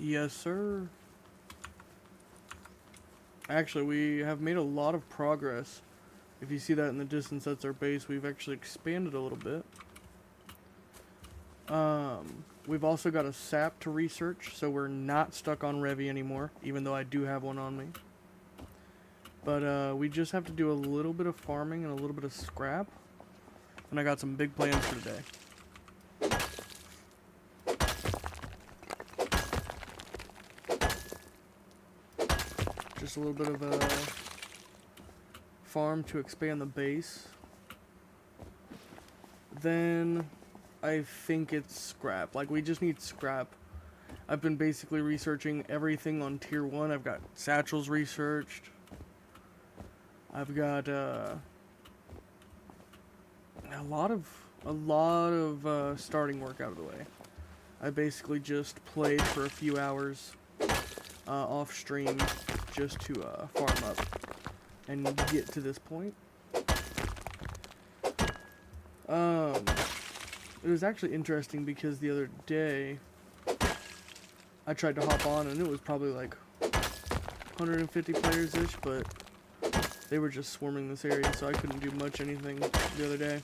Yes, sir. Actually, we have made a lot of progress. If you see that in the distance, that's our base. We've actually expanded a little bit. We've also got a sap to research, so we're not stuck on Revy anymore, even though I do have one on me. But we just have to do a little bit of farming and a little bit of scrap. And I got some big plans for today. Just a little bit of a farm to expand the base. Then I think it's scrap. Like, we just need scrap. I've been basically researching everything on tier 1. I've got satchels researched. I've got a lot of starting work out of the way. I basically just played for a few hours off stream just to farm up and get to this point. It was actually interesting because the other day I tried to hop on and it was probably like 150 players-ish, but they were just swarming this area, so I couldn't do much anything the other day.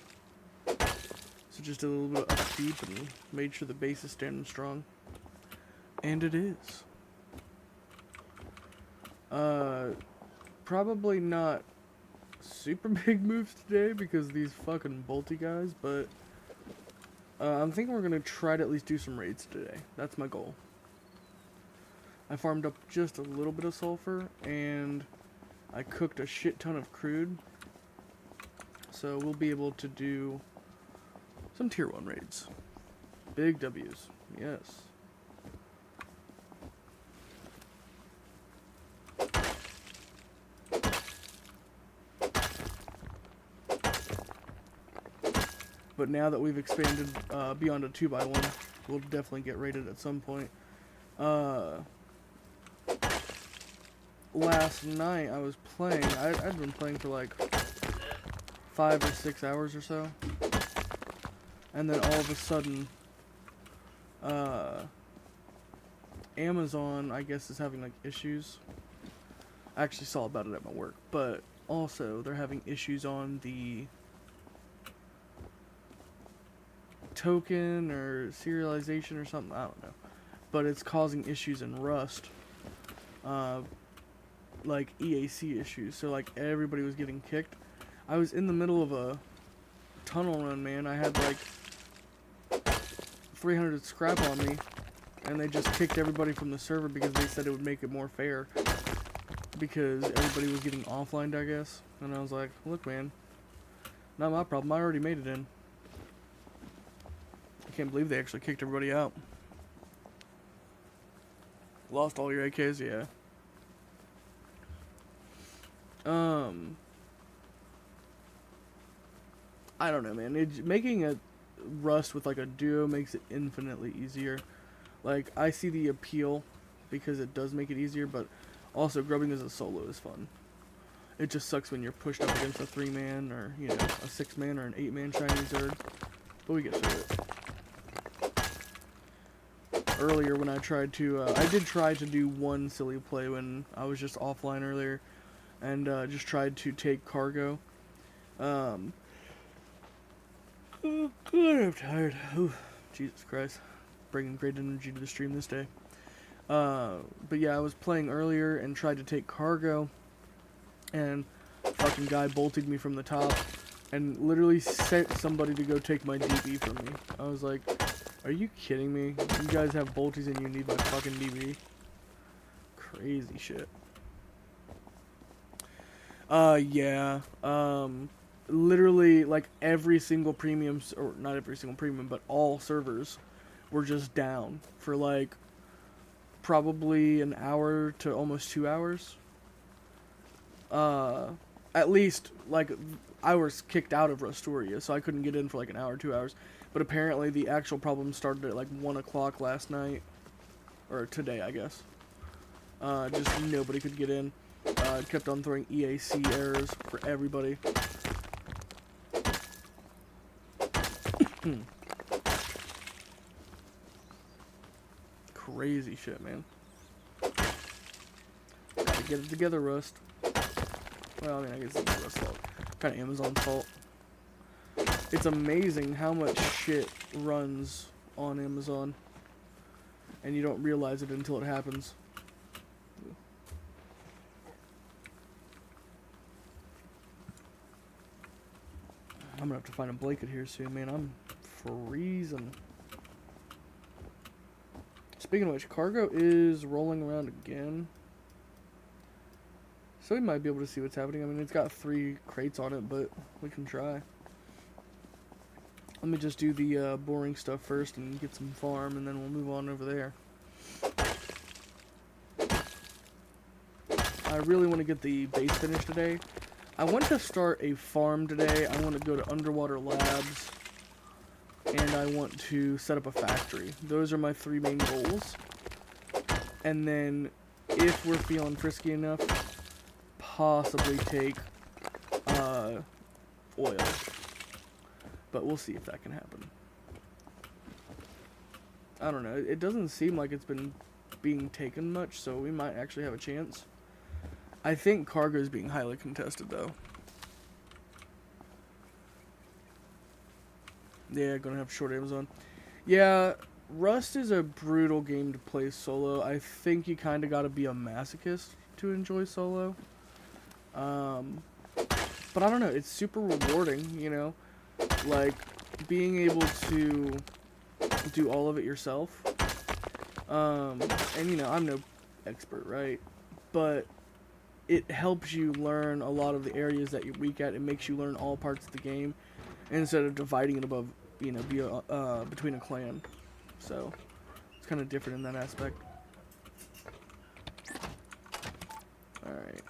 So just did a little bit of upkeep and made sure the base is standing strong. And it is. Probably not super big moves today because of these fucking bolty guys, but I'm thinking we're gonna try to at least do some raids today. That's my goal. I farmed up just a little bit of sulfur and I cooked a shit ton of crude, so we'll be able to do some tier 1 raids. Big W's, yes. But now that we've expanded beyond a 2x1, we'll definitely get raided at some point. Last night I was playing, I'd been playing for like 5 or 6 hours or so. And then all of a sudden, Amazon, I guess, is having like issues. I actually saw about it at my work, but also they're having issues on the token or serialization or something, I don't know. But it's causing issues in Rust. Like EAC issues, so like everybody was getting kicked. I was in the middle of a tunnel run, man. I had like 300 scrap on me, and they just kicked everybody from the server because they said it would make it more fair because everybody was getting offlined, I guess. And I was like, look, man, not my problem. I already made it in. I can't believe they actually kicked everybody out. Lost all your AKs, yeah. I don't know, man. Making a Rust with like a duo makes it infinitely easier. Like, I see the appeal because it does make it easier, but also grubbing as a solo is fun. It just sucks when you're pushed up against a 3-man or, you know, a 6-man or an 8-man Chinese Zerg. But we get through it. Earlier when I tried to, I did try to do one silly play when I was just offline earlier. And just tried to take cargo. Oh, God, I'm tired. Ooh, Jesus Christ. Bringing great energy to the stream this day. But yeah, I was playing earlier and tried to take cargo. And fucking guy bolted me from the top. And literally sent somebody to go take my DB from me. I was like, are you kidding me? You guys have bolties and you need my fucking DB? Crazy shit. Yeah, literally, like, every single premium, or not every single premium, but all servers were just down for, like, probably an hour to almost 2 hours. At least, like, I was kicked out of Rustoria, so I couldn't get in for, like, an hour, 2 hours. But apparently the actual problem started at, like, 1 o'clock last night, or today, I guess. Just nobody could get in. It kept on throwing EAC errors for everybody. crazy shit, man. Gotta get it together, Rust. Well, I mean, I guess it's Rust's fault. Kind of Amazon's fault. It's amazing how much shit runs on Amazon, and you don't realize it until it happens. I'm gonna have to find a blanket here soon, man. I'm freezing. Speaking of which, cargo is rolling around again. So we might be able to see what's happening. I mean, it's got 3 crates on it, but we can try. Let me just do the boring stuff first and get some farm, and then we'll move on over there. I really want to get the base finished today. I want to start a farm today. I want to go to Underwater Labs, and I want to set up a factory. Those are my 3 main goals. And then, if we're feeling frisky enough, possibly take oil. But we'll see if that can happen. I don't know. It doesn't seem like it's been being taken much, so we might actually have a chance. I think cargo is being highly contested, though. Yeah, gonna have short Amazon. Yeah, Rust is a brutal game to play solo. I think you kind of gotta be a masochist to enjoy solo. But I don't know. It's super rewarding, you know? Like, being able to do all of it yourself. And, you know, I'm no expert, right? But it helps you learn a lot of the areas that you're weak at. It makes you learn all parts of the game instead of dividing it above, you know, between a clan. So, it's kind of different in that aspect. Alright.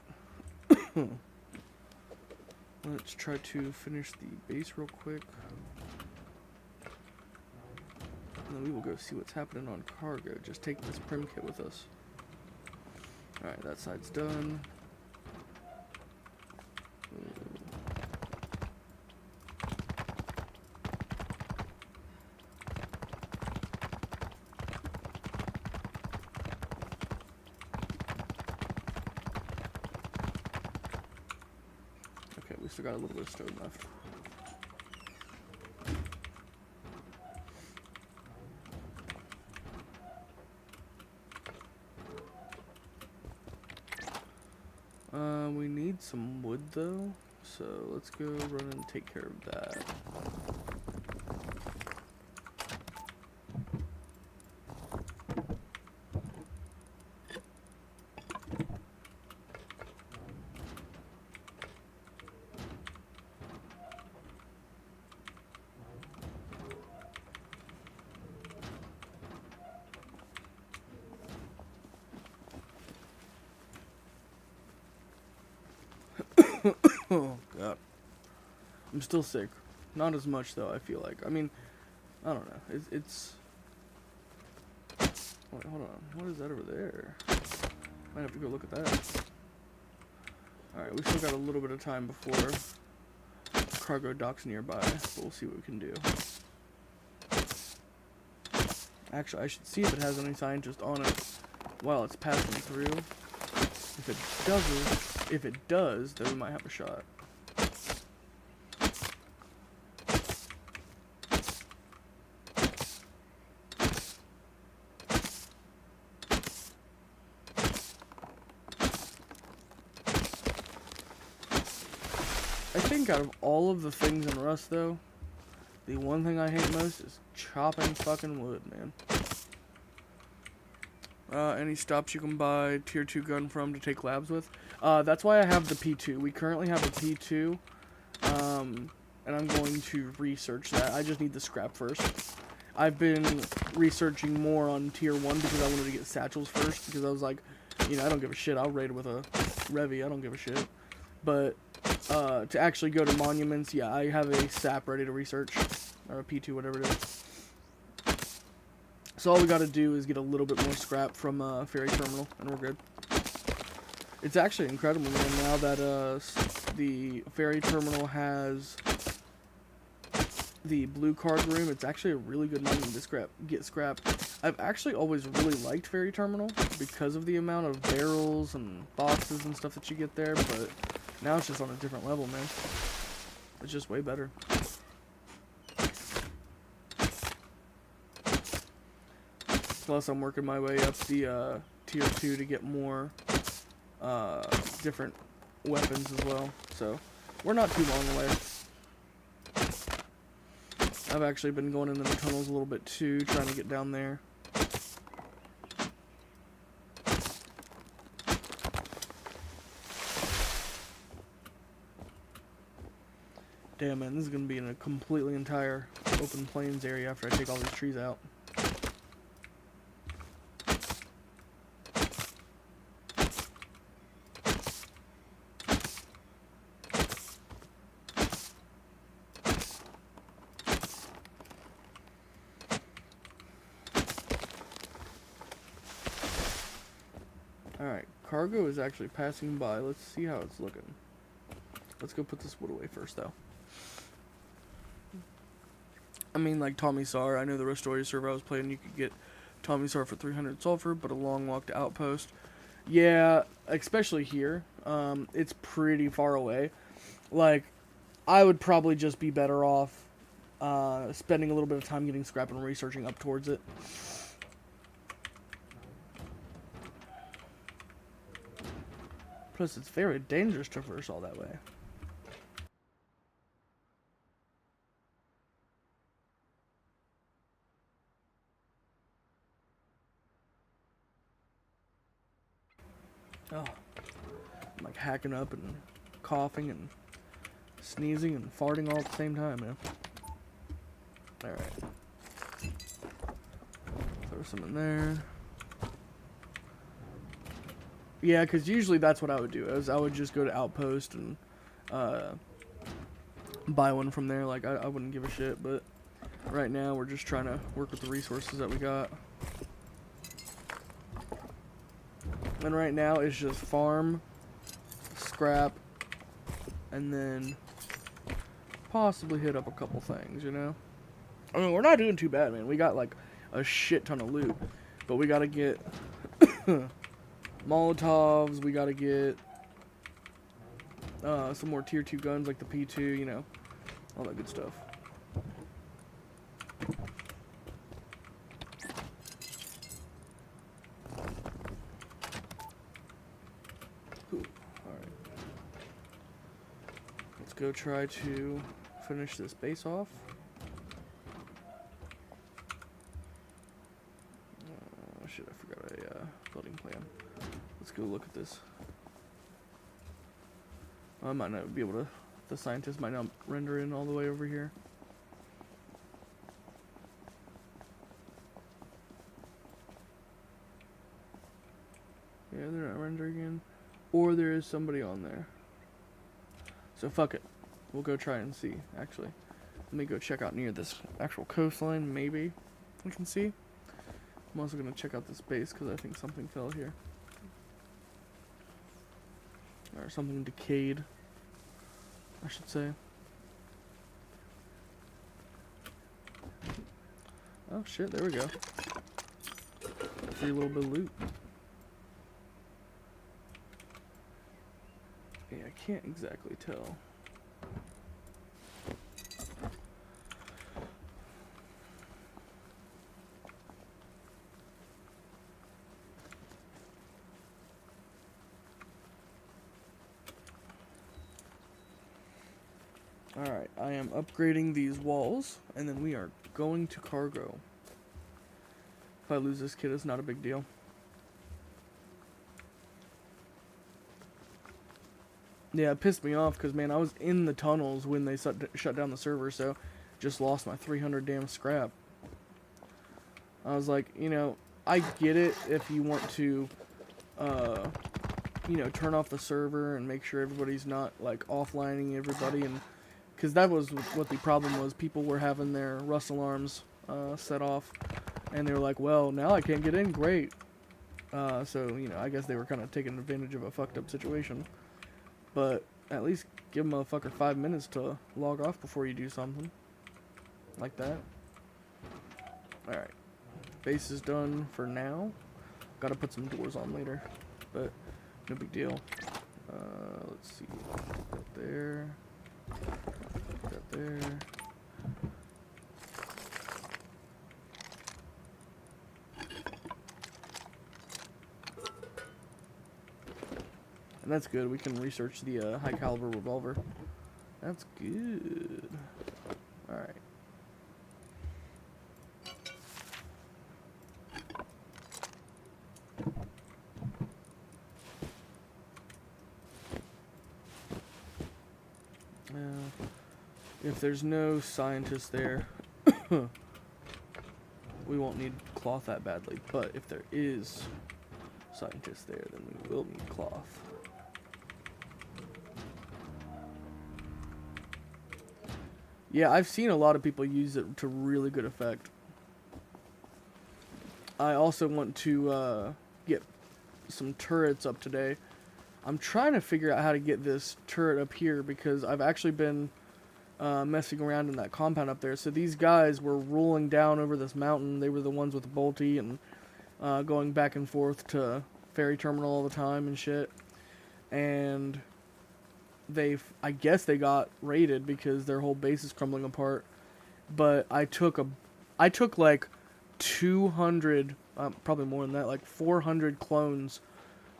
Let's try to finish the base real quick. And then we will go see what's happening on cargo. Just take this prim kit with us. Alright, that side's done. Okay, we still got a little bit of stone left. We need some wood though, so let's go run and take care of that. Oh god, I'm still sick. Not as much though. I feel like. I mean, I don't know. It's. Wait, hold on. What is that over there? Might have to go look at that. All right, we still got a little bit of time before cargo docks nearby. But we'll see what we can do. Actually, I should see if it has any scientist on it while it's passing through. If it does, then we might have a shot. I think out of all of the things in Rust, though, the one thing I hate most is chopping fucking wood, man. Any stops you can buy tier 2 gun from to take labs with. That's why I have the P2. We currently have a P2, and I'm going to research that. I just need the scrap first. I've been researching more on tier 1 because I wanted to get satchels first, because I was like, you know, I don't give a shit. I'll raid with a Revy. I don't give a shit. But to actually go to monuments, yeah, I have a sap ready to research, or a P2, whatever it is. So all we gotta do is get a little bit more scrap from Ferry Terminal, and we're good. It's actually incredible, man, now that the Ferry Terminal has the blue card room. It's actually a really good mining to get scrap. I've actually always really liked Ferry Terminal because of the amount of barrels and boxes and stuff that you get there, but now it's just on a different level, man. It's just way better. Plus, I'm working my way up the tier 2 to get more different weapons as well. So, we're not too long away. I've actually been going into the tunnels a little bit too, trying to get down there. Damn, man, this is going to be in a completely entire open plains area after I take all these trees out. Alright, cargo is actually passing by. Let's see how it's looking. Let's go put this wood away first, though. I mean, like Tommy Sar, I know the Restoria server I was playing, you could get Tommy Sar for 300 sulfur, but a long walk to Outpost. Yeah, especially here, it's pretty far away. Like, I would probably just be better off spending a little bit of time getting scrap and researching up towards it. Plus, it's very dangerous to traverse all that way. Oh, I'm like hacking up and coughing and sneezing and farting all at the same time, man. Alright. Throw some in there. Yeah, because usually that's what I would do. I would just go to Outpost and buy one from there. Like, I wouldn't give a shit, but right now we're just trying to work with the resources that we got. And right now it's just farm, scrap, and then possibly hit up a couple things, you know? I mean, we're not doing too bad, man. We got like a shit ton of loot, but we gotta get Molotovs, we gotta get some more tier 2 guns like the P2, you know, all that good stuff. Go try to finish this base off. Oh shit, I forgot a building plan. Let's go look at this. I might not be able to, the scientist might not render in all the way over here. Yeah, they're not rendering in. Or there is somebody on there. So fuck it. We'll go try and see, actually. Let me go check out near this actual coastline, maybe we can see. I'm also going to check out this base because I think something fell here. Or something decayed, I should say. Oh shit, there we go. Free little bit of loot. Yeah, I can't exactly tell. Alright, I am upgrading these walls, and then we are going to cargo. If I lose this kid, it's not a big deal. Yeah, it pissed me off, because, man, I was in the tunnels when they shut down the server, so just lost my 300 damn scrap. I was like, you know, I get it if you want to, you know, turn off the server and make sure everybody's not, like, offlining everybody, and because that was what the problem was. People were having their Rust alarms set off, and they were like, well, now I can't get in, great. So, you know, I guess they were kind of taking advantage of a fucked up situation. But at least give a motherfucker 5 minutes to log off before you do something. like that. Alright. Base is done for now. Gotta put some doors on later, but no big deal. Let's see. That there. That there. And that's good. We can research the high caliber revolver. That's good. Alright. If there's no scientist there, we won't need cloth that badly. But if there is scientists there, then we will need cloth. Yeah, I've seen a lot of people use it to really good effect. I also want to get some turrets up today. I'm trying to figure out how to get this turret up here because I've actually been messing around in that compound up there. So these guys were rolling down over this mountain. They were the ones with the Bolty and going back and forth to ferry terminal all the time and shit. And I guess they got raided because their whole base is crumbling apart. But I took like 200, probably more than that, like 400 clones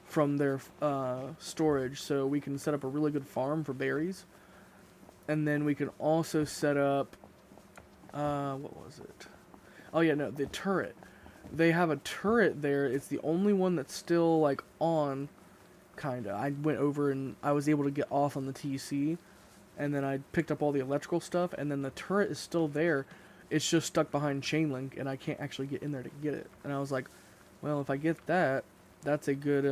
from their storage, so we can set up a really good farm for berries. And then we can also set up, what was it? Oh yeah, no, the turret. They have a turret there. It's the only one that's still, like, on, kinda. I went over and I was able to get off on the TC, and then I picked up all the electrical stuff, and then the turret is still there. It's just stuck behind chain link, and I can't actually get in there to get it. And I was like, well, if I get that, that's a good,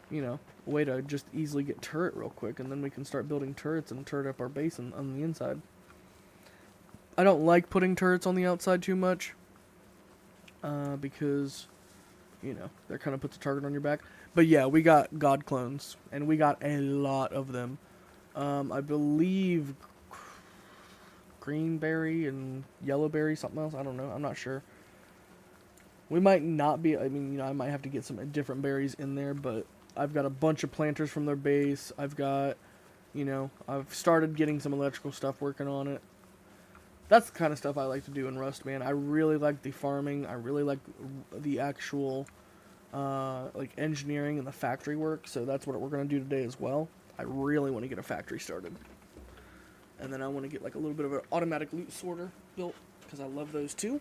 you know, way to just easily get turret real quick, and then we can start building turrets and turret up our base on the inside. I don't like putting turrets on the outside too much, because, you know, that kind of puts a target on your back. But yeah, we got god clones, and we got a lot of them. I believe greenberry and yellowberry, something else, I don't know, I'm not sure. We might not be, I mean, you know, I might have to get some different berries in there, but I've got a bunch of planters from their base. I've got, you know, I've started getting some electrical stuff working on it. That's the kind of stuff I like to do in Rust, man. I really like the farming. I really like the actual, like, engineering and the factory work. So that's what we're going to do today as well. I really want to get a factory started. And then I want to get, like, a little bit of an automatic loot sorter built, because I love those too.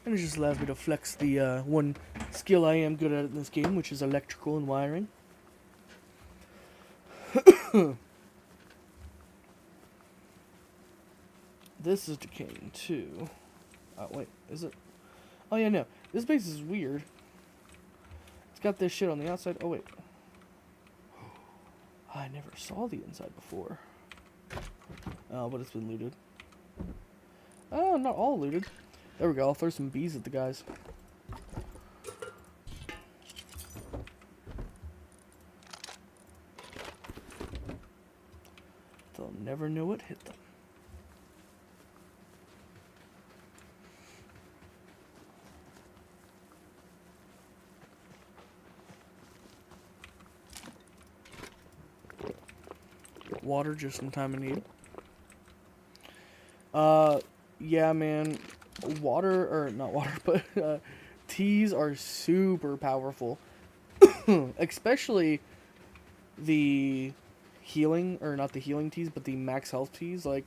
And it just allows me to flex the one skill I am good at in this game, which is electrical and wiring. This is decaying too. Oh, wait, is it? Oh yeah, no. This base is weird. It's got this shit on the outside. Oh wait. I never saw the inside before. Oh, but it's been looted. Oh, not all looted. There we go, I'll throw some bees at the guys. They'll never know what hit them. Water just in time of need. Yeah, man. Water, or not water, but teas are super powerful. Especially the healing, or not the healing teas, but the max health teas. Like,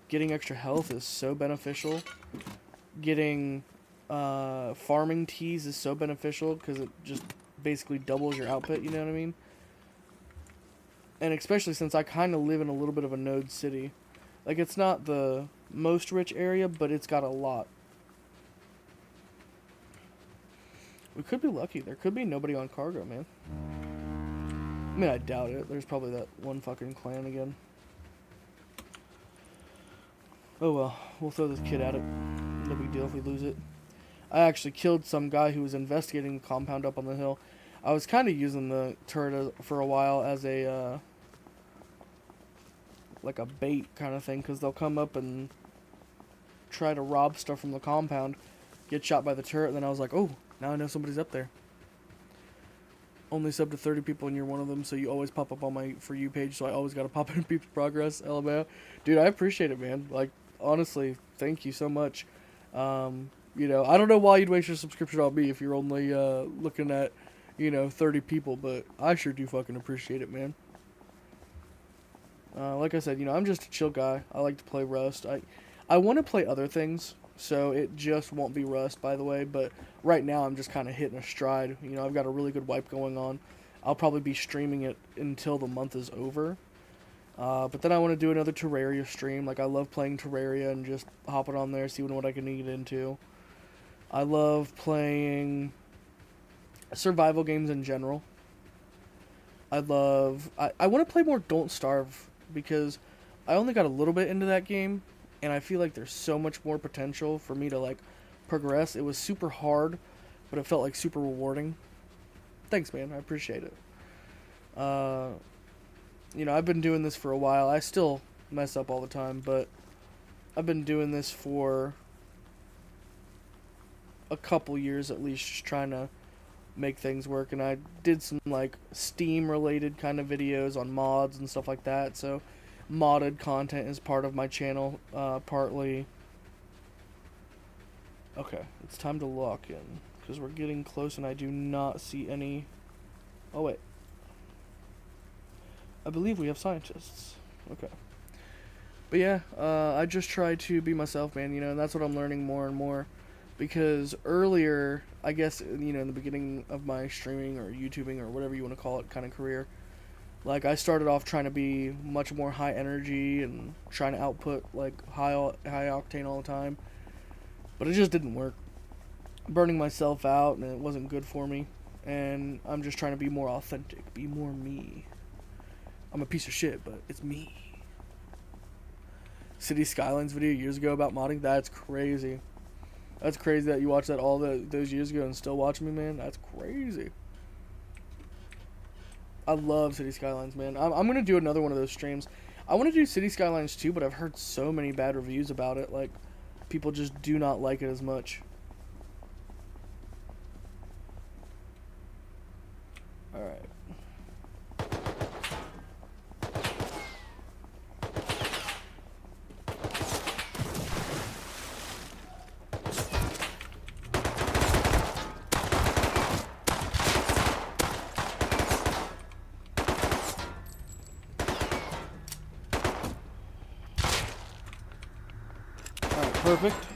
getting extra health is so beneficial. Getting farming teas is so beneficial because it just basically doubles your output, you know what I mean? And especially since I kind of live in a little bit of a node city. Like, it's not the most rich area, but it's got a lot. We could be lucky. There could be nobody on cargo, man. I mean, I doubt it. There's probably that one fucking clan again. Oh well, we'll throw this kid at it. No big deal if we lose it. I actually killed some guy who was investigating the compound up on the hill. I was kind of using the turret for a while as a, like a bait kind of thing, because they'll come up and try to rob stuff from the compound, get shot by the turret, and then I was like, oh, now I know somebody's up there. Only sub to 30 people and you're one of them, so you always pop up on my For You page, so I always gotta pop in Peeps Progress, LMAO. Dude, I appreciate it, man. Like, honestly, thank you so much. You know, I don't know why you'd waste your subscription on me if you're only looking at, 30 people, but I sure do fucking appreciate it, man. Like I said, I'm just a chill guy. I like to play Rust. I want to play other things, so it just won't be Rust, by the way, but right now I'm just kind of hitting a stride. I've got a really good wipe going on. I'll probably be streaming it until the month is over. But then I want to do another Terraria stream. Like, I love playing Terraria and just hopping on there, seeing what I can get into. I love playing survival games in general. I want to play more Don't Starve, because I only got a little bit into that game, and I feel like there's so much more potential for me to, like, progress. It was super hard, but it felt like super rewarding. Thanks, man. I appreciate it. I've been doing this for a while. I still mess up all the time, but I've been doing this for a couple years at least, just trying to make things work. And I did some, like, Steam related kind of videos on mods and stuff like that, so modded content is part of my channel, partly. Okay, it's time to lock in, because we're getting close and I do not see any... Oh, wait. I believe we have scientists. Okay. But yeah, I just try to be myself, man, and that's what I'm learning more and more. Because earlier, I guess, in the beginning of my streaming or YouTubing or whatever you want to call it kind of career, like, I started off trying to be much more high energy and trying to output, like, high octane all the time. But it just didn't work. Burning myself out, and it wasn't good for me. And I'm just trying to be more authentic, be more me. I'm a piece of shit, but it's me. City Skylines video years ago about modding, that's crazy. That's crazy that you watched that all those years ago and still watching me, man. That's crazy. I love City Skylines, man. I'm going to do another one of those streams. I want to do City Skylines too, but I've heard so many bad reviews about it. Like, people just do not like it as much. Alright.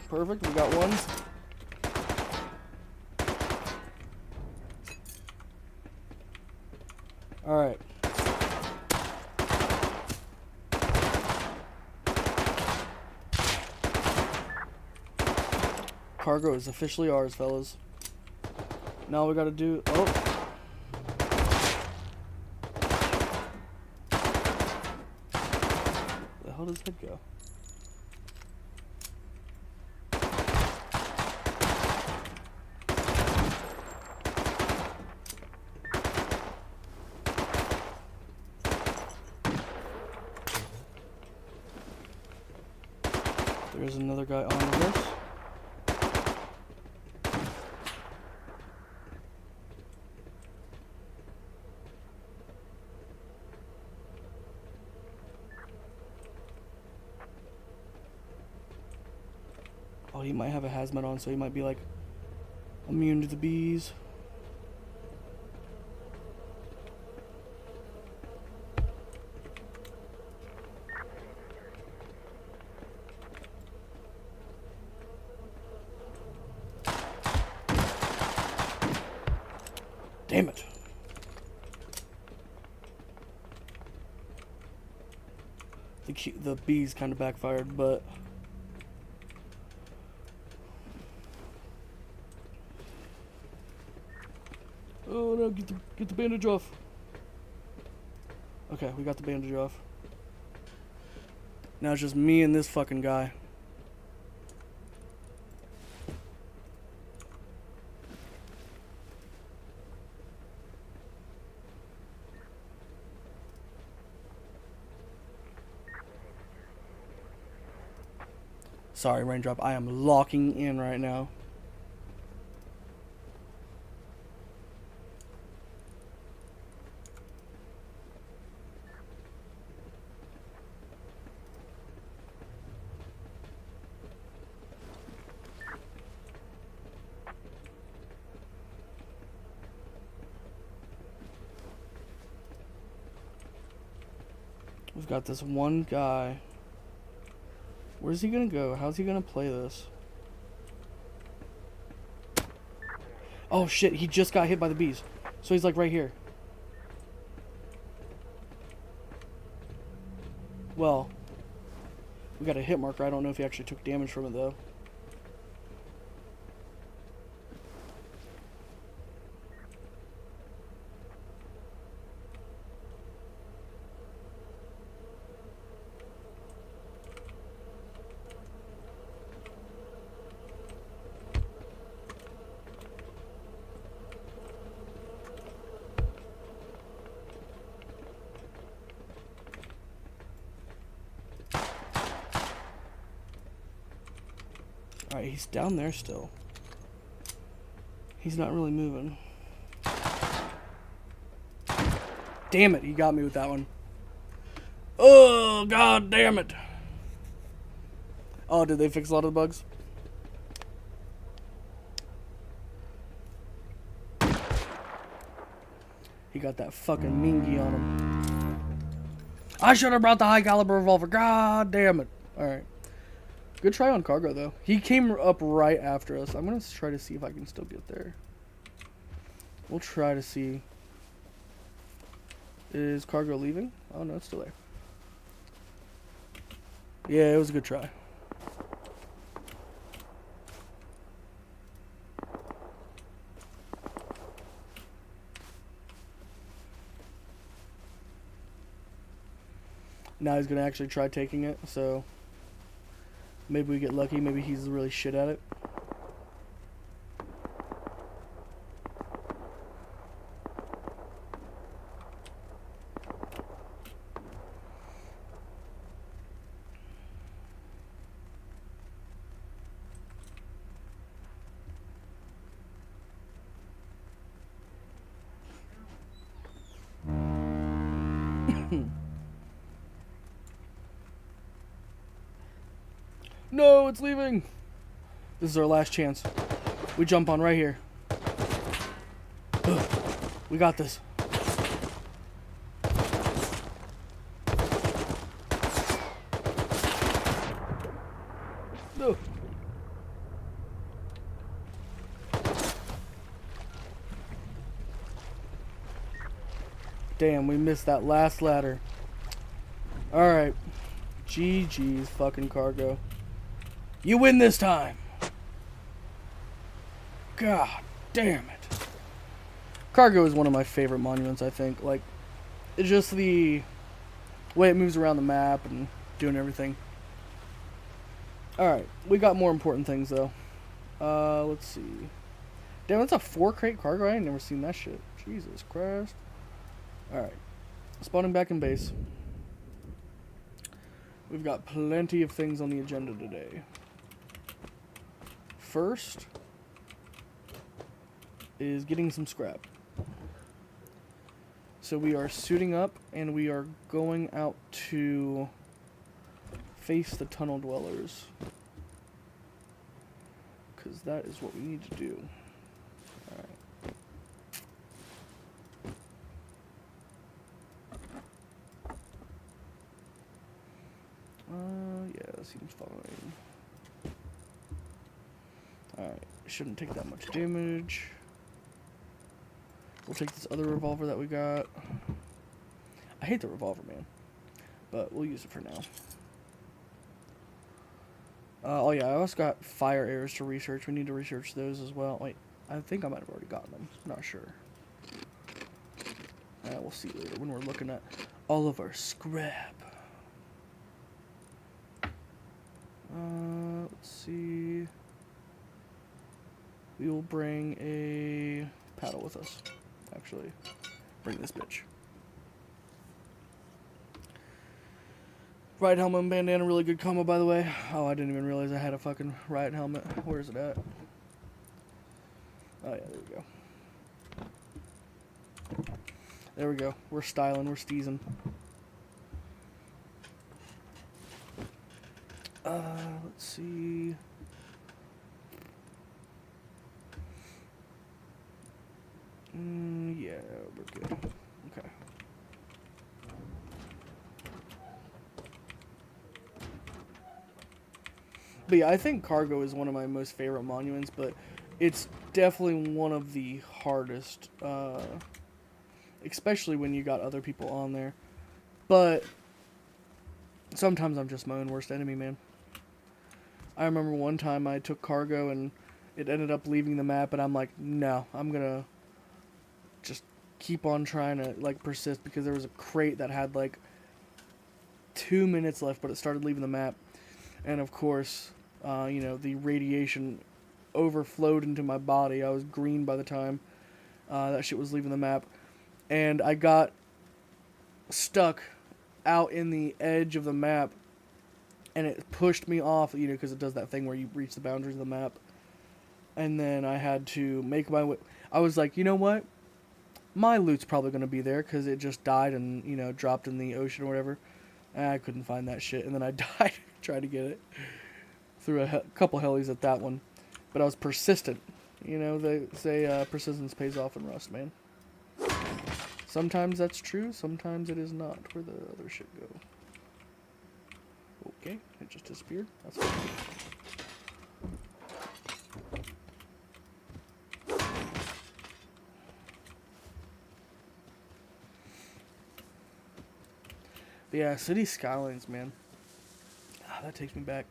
Perfect. We got one. Alright. Cargo is officially ours, fellas. Now we gotta do... Oh. Where the hell does it go? There's another guy on this. Oh, he might have a hazmat on, so he might be, like, immune to the bees. Damn it. The bees kind of backfired, but... Oh no, get the bandage off. Okay, we got the bandage off. Now it's just me and this fucking guy. Sorry, Raindrop. I am locking in right now. We've got this one guy. Where's he gonna go? How's he gonna play this? Oh shit, he just got hit by the bees. So he's like right here. Well, we got a hit marker. I don't know if he actually took damage from it though. Alright, he's down there still. He's not really moving. Damn it, he got me with that one. Oh, god damn it. Oh, did they fix a lot of the bugs? He got that fucking mingy on him. I should have brought the high caliber revolver. God damn it. Alright. Good try on Cargo, though. He came up right after us. I'm going to try to see if I can still get there. We'll try to see. Is Cargo leaving? Oh, no, it's still there. Yeah, it was a good try. Now he's going to actually try taking it, so maybe we get lucky. Maybe he's really shit at it. No, it's leaving. This is our last chance. We jump on right here. Ugh. We got this. No. Damn, we missed that last ladder. Alright. GG's fucking Cargo. You win this time. God damn it. Cargo is one of my favorite monuments, I think. Like, it's just the way it moves around the map and doing everything. Alright, we got more important things, though. Let's see. Damn, that's a 4-crate Cargo? I ain't never seen that shit. Jesus Christ. Alright. Spawning back in base. We've got plenty of things on the agenda today. First is getting some scrap. So we are suiting up and we are going out to face the tunnel dwellers. Because that is what we need to do. Alright. Yeah, that seems fine. Alright, shouldn't take that much damage. We'll take this other revolver that we got. I hate the revolver, man. But we'll use it for now. Oh yeah, I also got fire arrows to research. We need to research those as well. Wait, I think I might have already gotten them. Not sure. We'll see later when we're looking at all of our scrap. Let's see. We will bring a paddle with us. Actually, bring this bitch. Riot helmet and bandana, really good combo, by the way. Oh, I didn't even realize I had a fucking Riot helmet. Where is it at? Oh, yeah, there we go. There we go. We're styling. We're steezing. Let's see. Yeah, we're good. Okay. But yeah, I think Cargo is one of my most favorite monuments, but it's definitely one of the hardest, especially when you got other people on there. But sometimes I'm just my own worst enemy, man. I remember one time I took Cargo and it ended up leaving the map, and I'm like, no, I'm gonna just keep on trying to like persist, because there was a crate that had like 2 minutes left, but it started leaving the map, and of course, you know, the radiation overflowed into my body. I was green by the time that shit was leaving the map, and I got stuck out in the edge of the map, and it pushed me off, you know, because it does that thing where you reach the boundaries of the map, and then I had to make my way. I was like, you know what? My loot's probably going to be there, because it just died and, you know, dropped in the ocean or whatever. And I couldn't find that shit, and then I died trying to get it. Threw a couple helis at that one. But I was persistent. You know, they say persistence pays off in Rust, man. Sometimes that's true, sometimes it is not. Where'd the other shit go? Okay, it just disappeared. That's fine. But yeah, City Skylines, man. That takes me back.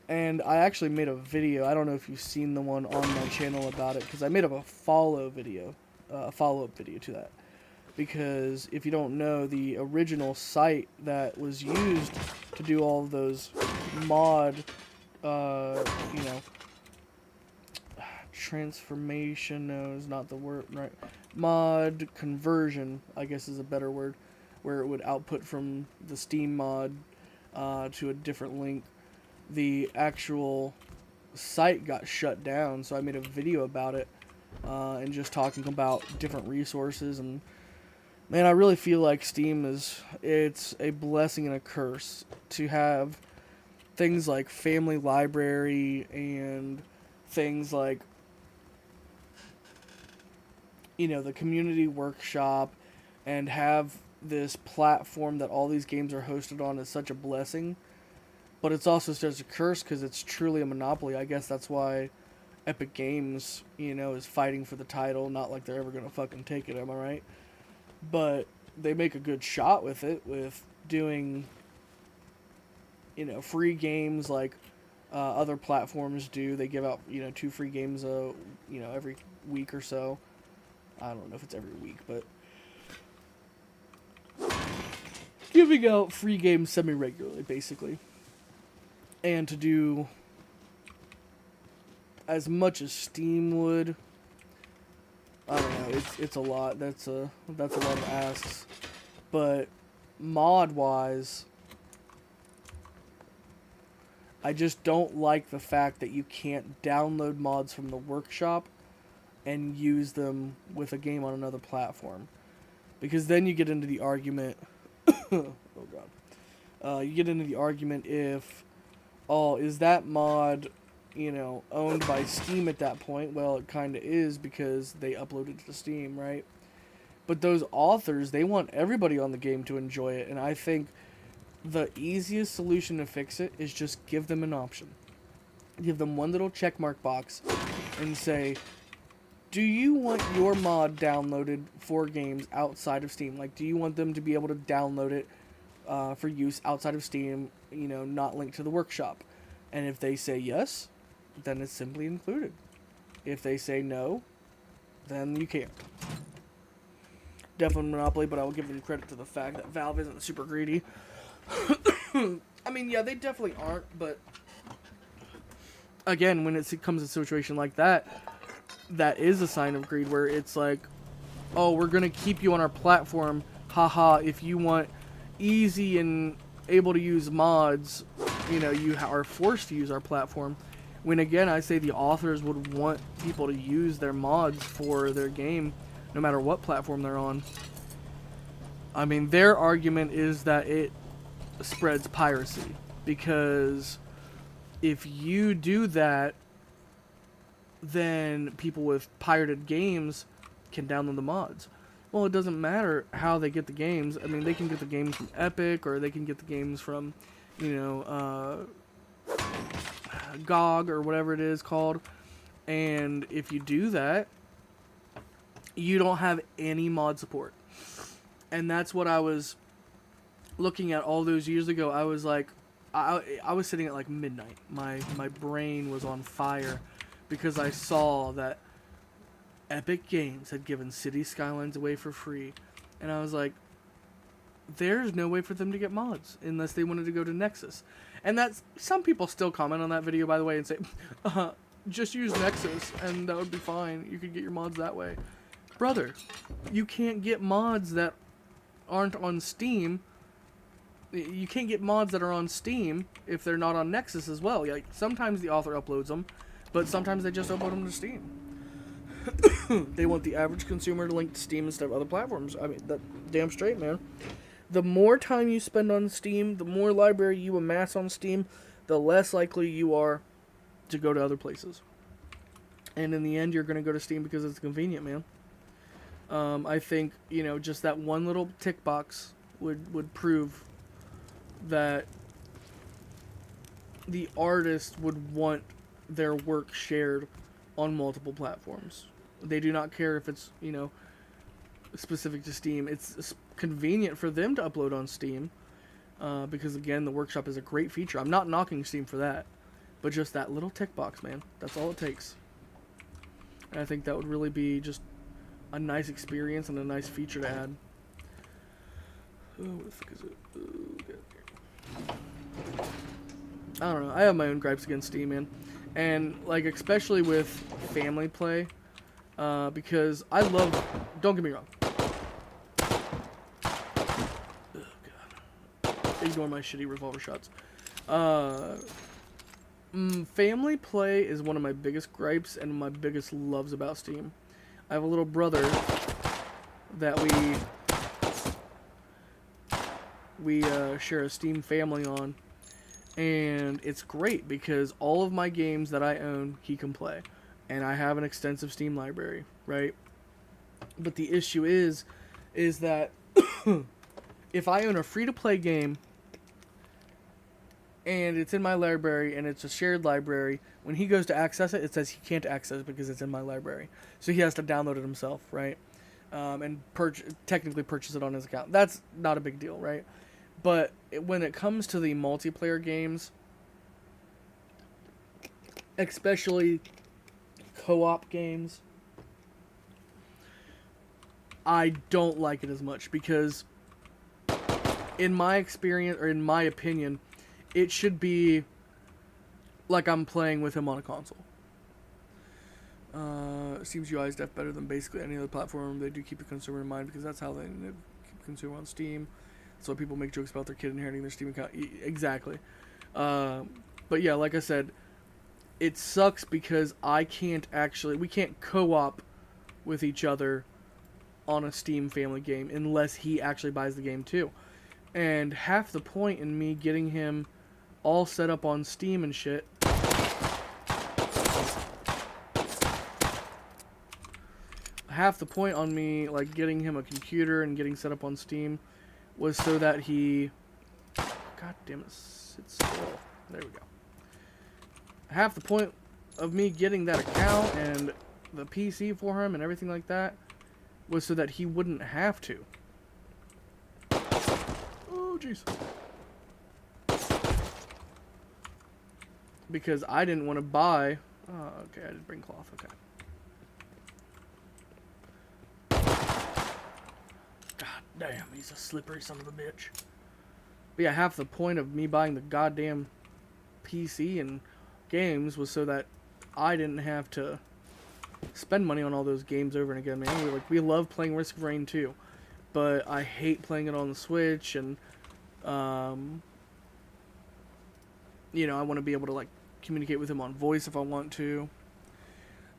And I actually made a video. I don't know if you've seen the one on my channel about it, because I made up a follow-up video to that. Because if you don't know, the original site that was used to do all of those mod, you know, transformation, no, is not the word, right? Mod conversion, I guess is a better word, where it would output from the Steam mod to a different link. The actual site got shut down, so I made a video about it and just talking about different resources. And man, I really feel like Steam it's a blessing and a curse to have things like Family Library and things like, you know, the community workshop, and have this platform that all these games are hosted on is such a blessing. But it's also such a curse, because it's truly a monopoly. I guess that's why Epic Games, you know, is fighting for the title. Not like they're ever going to fucking take it, am I right? But they make a good shot with it, with doing, you know, free games like other platforms do. They give out, you know, 2 free games, you know, every week or so. I don't know if it's every week, but giving out free games semi-regularly, basically. And to do as much as Steam would, I don't know, it's a lot. That's a lot of asks. But mod-wise, I just don't like the fact that you can't download mods from the workshop and use them with a game on another platform. Because then you get into the argument... oh, God. You get into the argument if... oh, is that mod, you know, owned by Steam at that point? Well, it kind of is, because they uploaded it to Steam, right? But those authors, they want everybody on the game to enjoy it, and I think the easiest solution to fix it is just give them an option. Give them one little checkmark box and say, do you want your mod downloaded for games outside of Steam? Like, do you want them to be able to download it for use outside of Steam, you know, not linked to the workshop? And if they say yes, then it's simply included. If they say no, then you can't. Definitely Monopoly, but I will give them credit to the fact that Valve isn't super greedy. I mean, yeah, they definitely aren't, but again, when it comes to a situation like that, that is a sign of greed, where it's like, oh, we're going to keep you on our platform, haha, if you want easy and able to use mods, you are forced to use our platform. When again, I say the authors would want people to use their mods for their game, no matter what platform they're on. I mean, their argument is that it spreads piracy, because if you do that, then people with pirated games can download the mods. Well, it doesn't matter how they get the games. I mean, they can get the games from Epic, or they can get the games from, GOG, or whatever it is called. And if you do that, you don't have any mod support. And that's what I was looking at all those years ago. I was like, I was sitting at like midnight. My brain was on fire because I saw that Epic Games had given City Skylines away for free. And I was like, there's no way for them to get mods unless they wanted to go to Nexus. And that's, some people still comment on that video, by the way, and say, just use Nexus and that would be fine. You could get your mods that way. Brother, you can't get mods that aren't on Steam. You can't get mods that are on Steam if they're not on Nexus as well. Like, sometimes the author uploads them, but sometimes they just upload them to Steam. They want the average consumer to link to Steam instead of other platforms. I mean, that damn straight, man. The more time you spend on Steam, the more library you amass on Steam, the less likely you are to go to other places. And in the end, you're going to go to Steam because it's convenient, man. I think, just that one little tick box would prove that the artist would want their work shared on multiple platforms. They do not care if it's, specific to Steam. It's convenient for them to upload on Steam because, again, the workshop is a great feature. I'm not knocking Steam for that, but just that little tick box, man. That's all it takes. And I think that would really be just a nice experience and a nice feature to add. Oh, what the fuck is it? Oh, I don't know. I have my own gripes against Steam, man. And, like, especially with family play, because I love... Don't get me wrong. Oh, God. Ignore my shitty revolver shots. Family play is one of my biggest gripes and my biggest loves about Steam. I have a little brother that we share a Steam family on, and it's great because all of my games that I own, he can play, and I have an extensive Steam library, right? But the issue is that if I own a free-to-play game and it's in my library and it's a shared library, when he goes to access it, it says he can't access it because it's in my library. So he has to download it himself, right? And technically purchase it on his account. That's not a big deal, right? But when it comes to the multiplayer games, especially co-op games, I don't like it as much because in my experience, or in my opinion, it should be like I'm playing with him on a console. Steam's UI is def better than basically any other platform. They do keep the consumer in mind because that's how they keep the consumer on Steam. So people make jokes about their kid inheriting their Steam account. Exactly. But yeah, like I said, it sucks because we can't co-op with each other on a Steam family game unless he actually buys the game too. And half the point in me getting him all set up on Steam and shit half the point on me like getting him a computer and getting set up on Steam was so that he god damn it, sit still. There we go. Half the point of me getting that account and the PC for him and everything like that was so that he wouldn't have to. Oh jeez. Because I didn't want to buy... Oh, okay, I did bring cloth, okay. God damn, he's a slippery son of a bitch. But yeah, half the point of me buying the goddamn PC and games was so that I didn't have to spend money on all those games over and again, man. We love playing Risk of Rain 2, but I hate playing it on the Switch, and you know, I want to be able to like communicate with him on voice if I want to.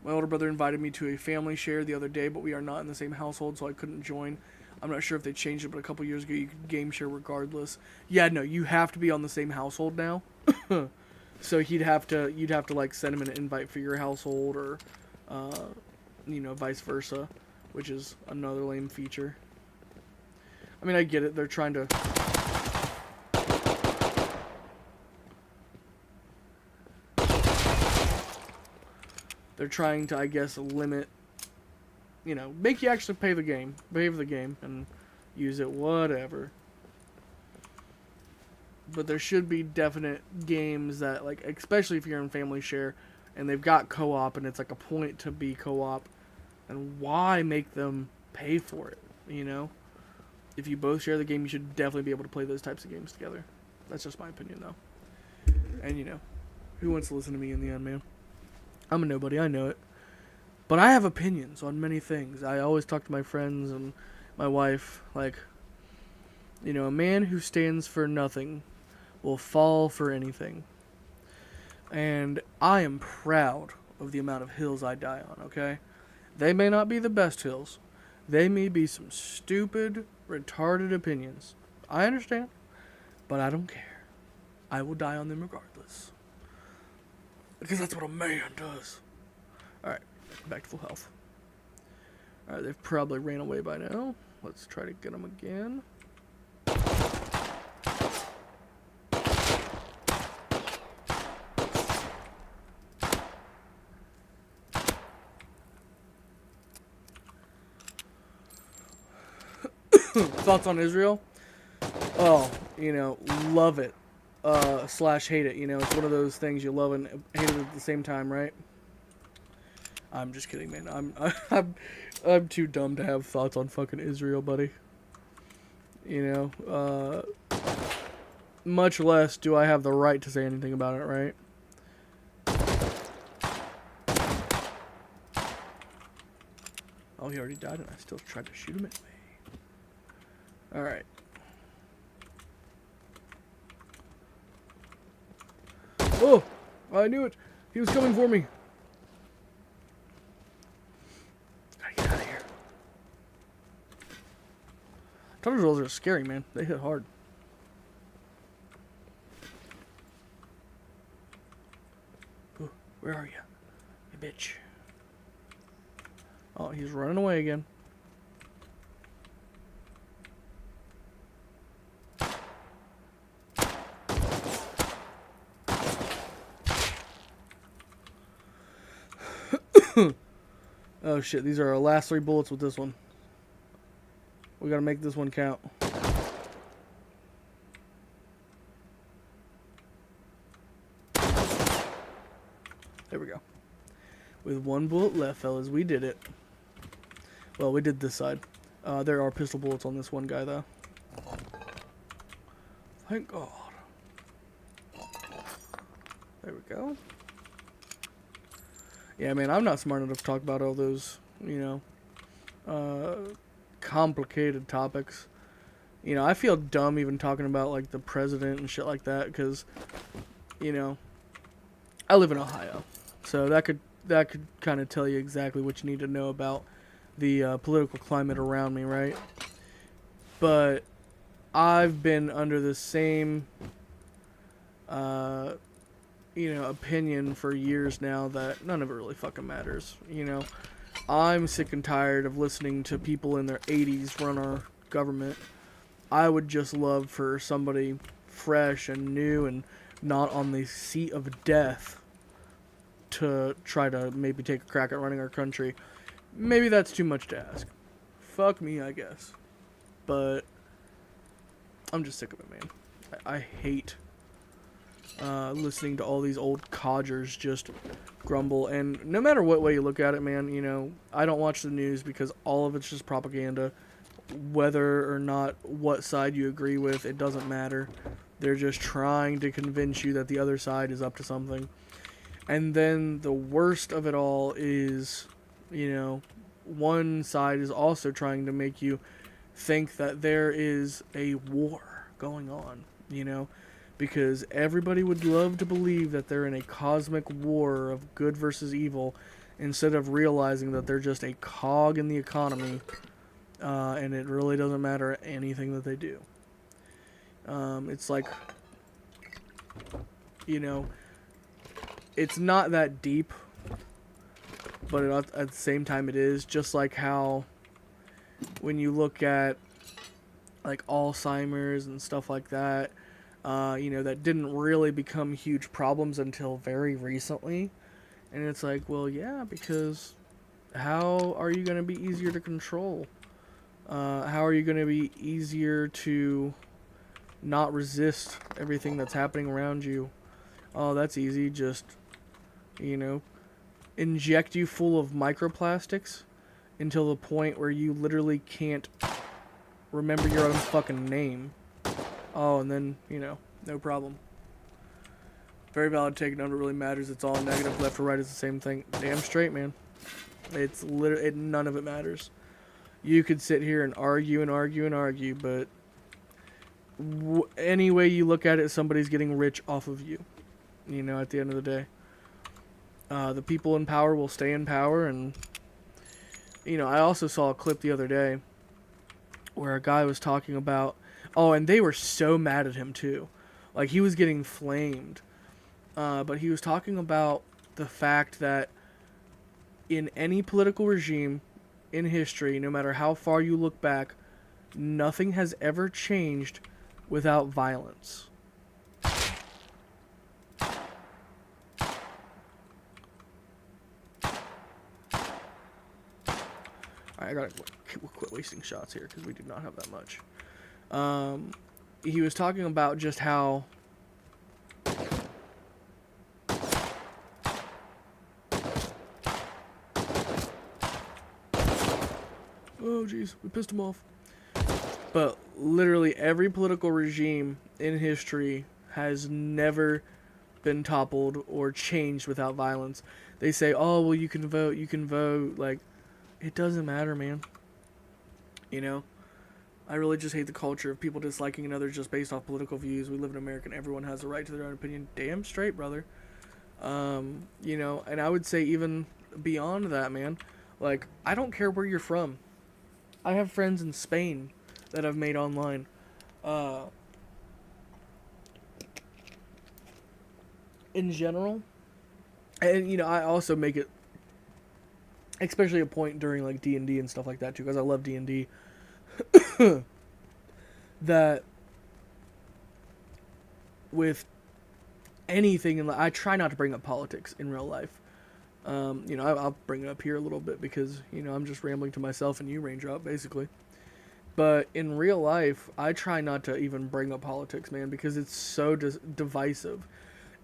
My older brother invited me to a family share the other day, but we are not in the same household, so I couldn't join. I'm not sure if they changed it, but a couple years ago you could game share regardless. Yeah, no, you have to be on the same household now. So you'd have to like send him an invite for your household, or you know, vice versa, which is another lame feature. I mean, I get it. They're trying to I guess, limit, you know, make you actually pay the game, and use it, whatever. But there should be definite games that, like, especially if you're in family share, and they've got co-op, and it's like a point to be co-op, and why make them pay for it, you know? If you both share the game, you should definitely be able to play those types of games together. That's just my opinion, though. And, you know, who wants to listen to me in the end, man? I'm a nobody, I know it. But I have opinions on many things. I always talk to my friends and my wife, like, you know, a man who stands for nothing will fall for anything. And I am proud of the amount of hills I die on, okay? They may not be the best hills. They may be some stupid, retarded opinions. I understand, but I don't care. I will die on them regardless. Because that's what a man does. Alright, back to full health. Alright, they've probably ran away by now. Let's try to get them again. Thoughts on Israel? Oh, you know, love it. Slash hate it. You know, it's one of those things you love and hate it at the same time, right? I'm just kidding, man. I'm too dumb to have thoughts on fucking Israel, buddy. You know, much less do I have the right to say anything about it, right? Oh, he already died and I still tried to shoot him anyway. Alright. Oh! I knew it! He was coming for me! Gotta get out of here. Thunder rolls are scary, man. They hit hard. Ooh, where are you? You bitch. Oh, he's running away again. Oh shit, these are our last 3 bullets with this one. We gotta make this one count. There we go. With 1 bullet left, fellas, we did it. Well, we did this side. There are pistol bullets on this one guy, though. Thank God. There we go. Yeah, man, I'm not smart enough to talk about all those, you know, complicated topics. You know, I feel dumb even talking about, like, the president and shit like that, because, you know, I live in Ohio. So that could kind of tell you exactly what you need to know about the political climate around me, right? But I've been under the same, you know, opinion for years now that none of it really fucking matters. You know, I'm sick and tired of listening to people in their 80s run our government. I would just love for somebody fresh and new and not on the seat of death to try to maybe take a crack at running our country. Maybe that's too much to ask. Fuck me, I guess. But I'm just sick of it, man. I hate listening to all these old codgers just grumble. And no matter what way you look at it, man, you know, I don't watch the news because all of it's just propaganda. Whether or not what side you agree with, it doesn't matter. They're just trying to convince you that the other side is up to something. And then the worst of it all is, you know, one side is also trying to make you think that there is a war going on, you know. because everybody would love to believe that they're in a cosmic war of good versus evil instead of realizing that they're just a cog in the economy, and it really doesn't matter anything that they do. It's like, you know, it's not that deep, but at the same time it is. Just like how when you look at like Alzheimer's and stuff like that, you know, that didn't really become huge problems until very recently. And it's like, well, yeah, because how are you going to be easier to control? How are you going to be easier to not resist everything that's happening around you? Oh, that's easy. Just, you know, inject you full of microplastics until the point where you literally can't remember your own fucking name. Oh, and then, you know, no problem. Very valid take. None of it really matters. It's all negative. Left or right is the same thing. Damn straight, man. It's literally, none of it matters. You could sit here and argue and argue and argue, but any way you look at it, somebody's getting rich off of you. You know, at the end of the day. The people in power will stay in power, and, you know, I also saw a clip the other day where a guy was talking about, oh, and they were so mad at him too. Like, he was getting flamed. But he was talking about the fact that in any political regime in history, no matter how far you look back, nothing has ever changed without violence. I gotta quit wasting shots here because we do not have that much. He was talking about just how oh jeez, we pissed him off. But literally every political regime in history has never been toppled or changed without violence. They say, oh, well, you can vote. Like, it doesn't matter, man. You know? I really just hate the culture of people disliking another just based off political views. We live in America and everyone has the right to their own opinion. Damn straight, brother. You know, and I would say even beyond that, man, like, I don't care where you're from. I have friends in Spain that I've made online. In general, and, you know, I also make it especially a point during, like, D&D and stuff like that, too, because I love D&D, that with anything, and I try not to bring up politics in real life. You know, I'll bring it up here a little bit because, you know, I'm just rambling to myself and you, Raindrop, basically. But in real life, I try not to even bring up politics, man, because it's so divisive.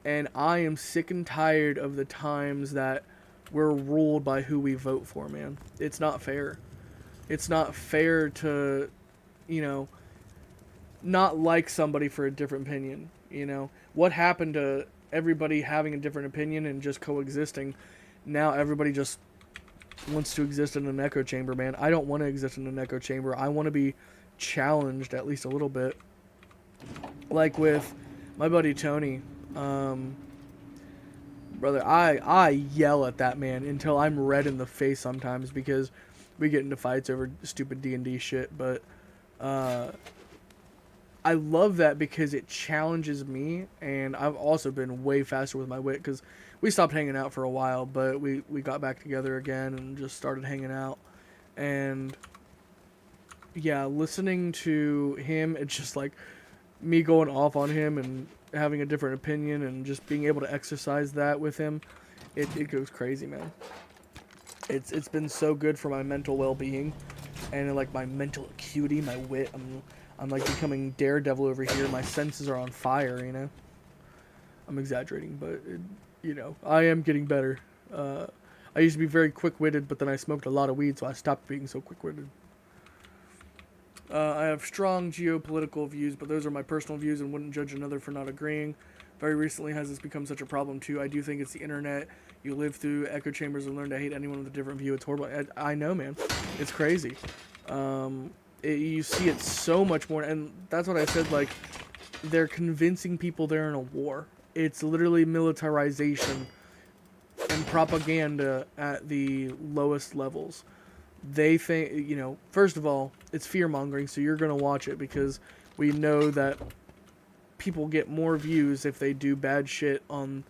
And I am sick and tired of the times that we're ruled by who we vote for, man. It's not fair. It's not fair to, you know, not like somebody for a different opinion, you know. What happened to everybody having a different opinion and just coexisting? Now everybody just wants to exist in an echo chamber, man. I don't want to exist in an echo chamber. I want to be challenged at least a little bit. Like with my buddy Tony, brother, I yell at that man until I'm red in the face sometimes because we get into fights over stupid D&D shit, but I love that because it challenges me, and I've also been way faster with my wit because we stopped hanging out for a while, but we got back together again and just started hanging out. And yeah, listening to him, it's just like me going off on him and having a different opinion and just being able to exercise that with him, it goes crazy, man. It's been so good for my mental well-being and like my mental acuity, my wit. I'm like becoming Daredevil over here. My senses are on fire, you know. I'm exaggerating, but you know, I am getting better. I used to be very quick-witted, but then I smoked a lot of weed, so I stopped being so quick-witted. I have strong geopolitical views, but those are my personal views and wouldn't judge another for not agreeing. Very recently has this become such a problem too. I do think it's the internet. You live through echo chambers and learn to hate anyone with a different view. It's horrible. I know, man. It's crazy. You see it so much more, and that's what I said, like, they're convincing people they're in a war. It's literally militarization and propaganda at the lowest levels. They think, first of all, it's fear mongering, so you're going to watch it because we know that people get more views if they do bad shit on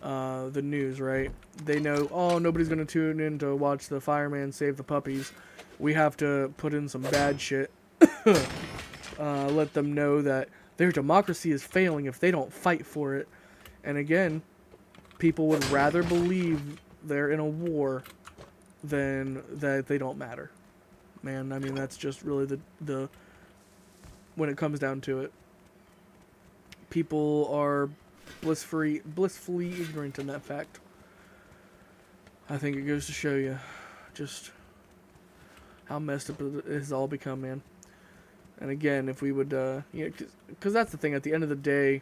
the news, right? They know, oh, nobody's going to tune in to watch the fireman save the puppies. We have to put in some bad shit. Let them know that their democracy is failing if they don't fight for it. And again, people would rather believe they're in a war than that they don't matter. Man, I mean, that's just really the when it comes down to it. People are blissfully ignorant in that fact. I think it goes to show you just how messed up it has all become, man. And again, if we would, because that's the thing. At the end of the day,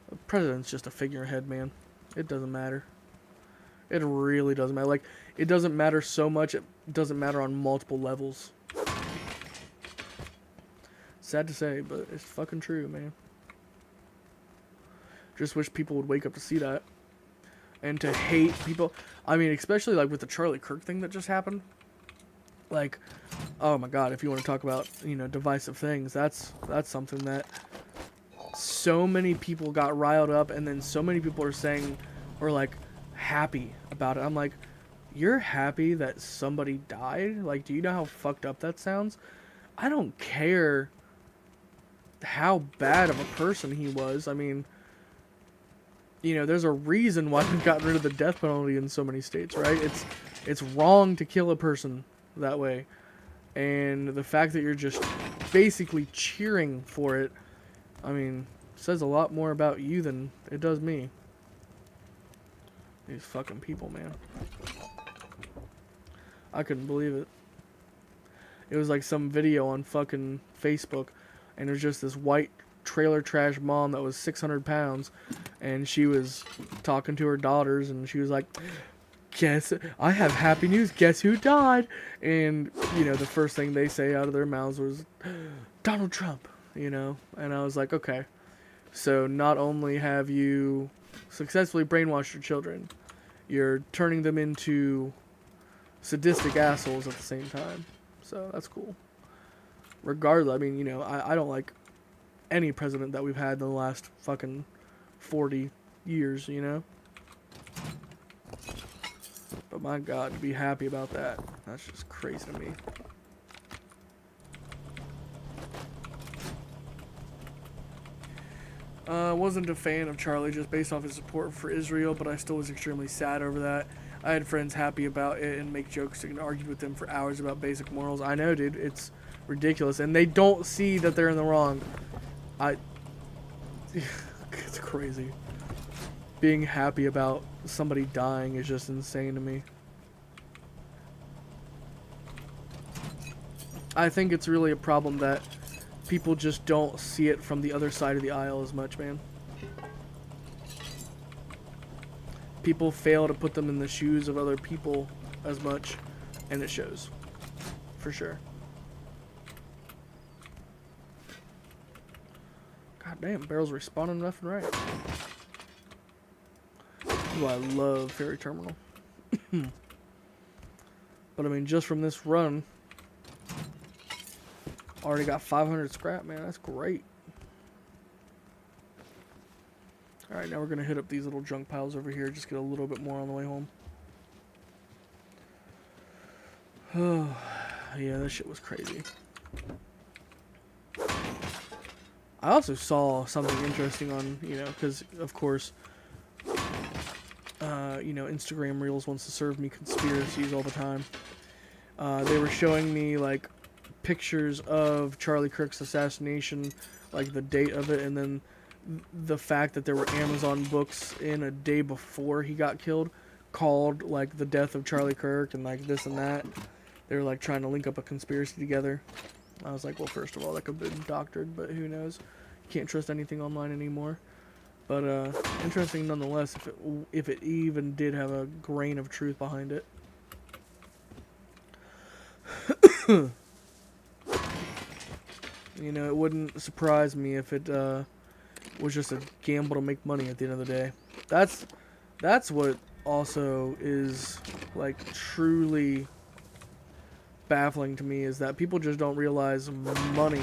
the president's just a figurehead, man. It doesn't matter. It really doesn't matter. Like, it doesn't matter so much. It doesn't matter on multiple levels. Sad to say, but it's fucking true, man. Just wish people would wake up to see that. And to hate people. I mean, especially like with the Charlie Kirk thing that just happened. Like, oh my god, if you want to talk about, divisive things, that's something that so many people got riled up, and then so many people are saying, or like, happy about it. I'm like, you're happy that somebody died? Like, do you know how fucked up that sounds? I don't care how bad of a person he was. I mean, there's a reason why we've gotten rid of the death penalty in so many states, right? It's wrong to kill a person that way. And the fact that you're just basically cheering for it, I mean, says a lot more about you than it does me. These fucking people, man. I couldn't believe it. It was like some video on fucking Facebook, and it was just this white trailer trash mom that was 600 pounds, and she was talking to her daughters, and she was like, guess, I have happy news, guess who died? And, the first thing they say out of their mouths was, Donald Trump, and I was like, okay, so not only have you successfully brainwashed your children, you're turning them into sadistic assholes at the same time, so that's cool. Regardless, I mean, I don't like any president that we've had in the last fucking 40 years, But my god, to be happy about that, that's just crazy to me. Wasn't a fan of Charlie just based off his support for Israel, but I still was extremely sad over that. I had friends happy about it and make jokes and argued with them for hours about basic morals. I know, dude, it's ridiculous, and they don't see that they're in the wrong. It's crazy. Being happy about somebody dying is just insane to me. I think it's really a problem that people just don't see it from the other side of the aisle as much, man. People fail to put them in the shoes of other people as much, and it shows. For sure. God damn, barrels respawning left and right. Ooh, I love Ferry Terminal. But I mean, just from this run, already got 500 scrap, man. That's great. Alright, now we're going to hit up these little junk piles over here. Just get a little bit more on the way home. Oh, yeah, that shit was crazy. I also saw something interesting on, because, of course, Instagram Reels wants to serve me conspiracies all the time. They were showing me, like, pictures of Charlie Kirk's assassination, like the date of it, and then the fact that there were Amazon books in a day before he got killed called, like, the death of Charlie Kirk and, like, this and that. They were, like, trying to link up a conspiracy together. I was like, well, first of all, that could have been doctored, but who knows. Can't trust anything online anymore. But interesting nonetheless, if it even did have a grain of truth behind it. It wouldn't surprise me if it was just a gamble to make money at the end of the day. That's what also is like truly baffling to me, is that people just don't realize money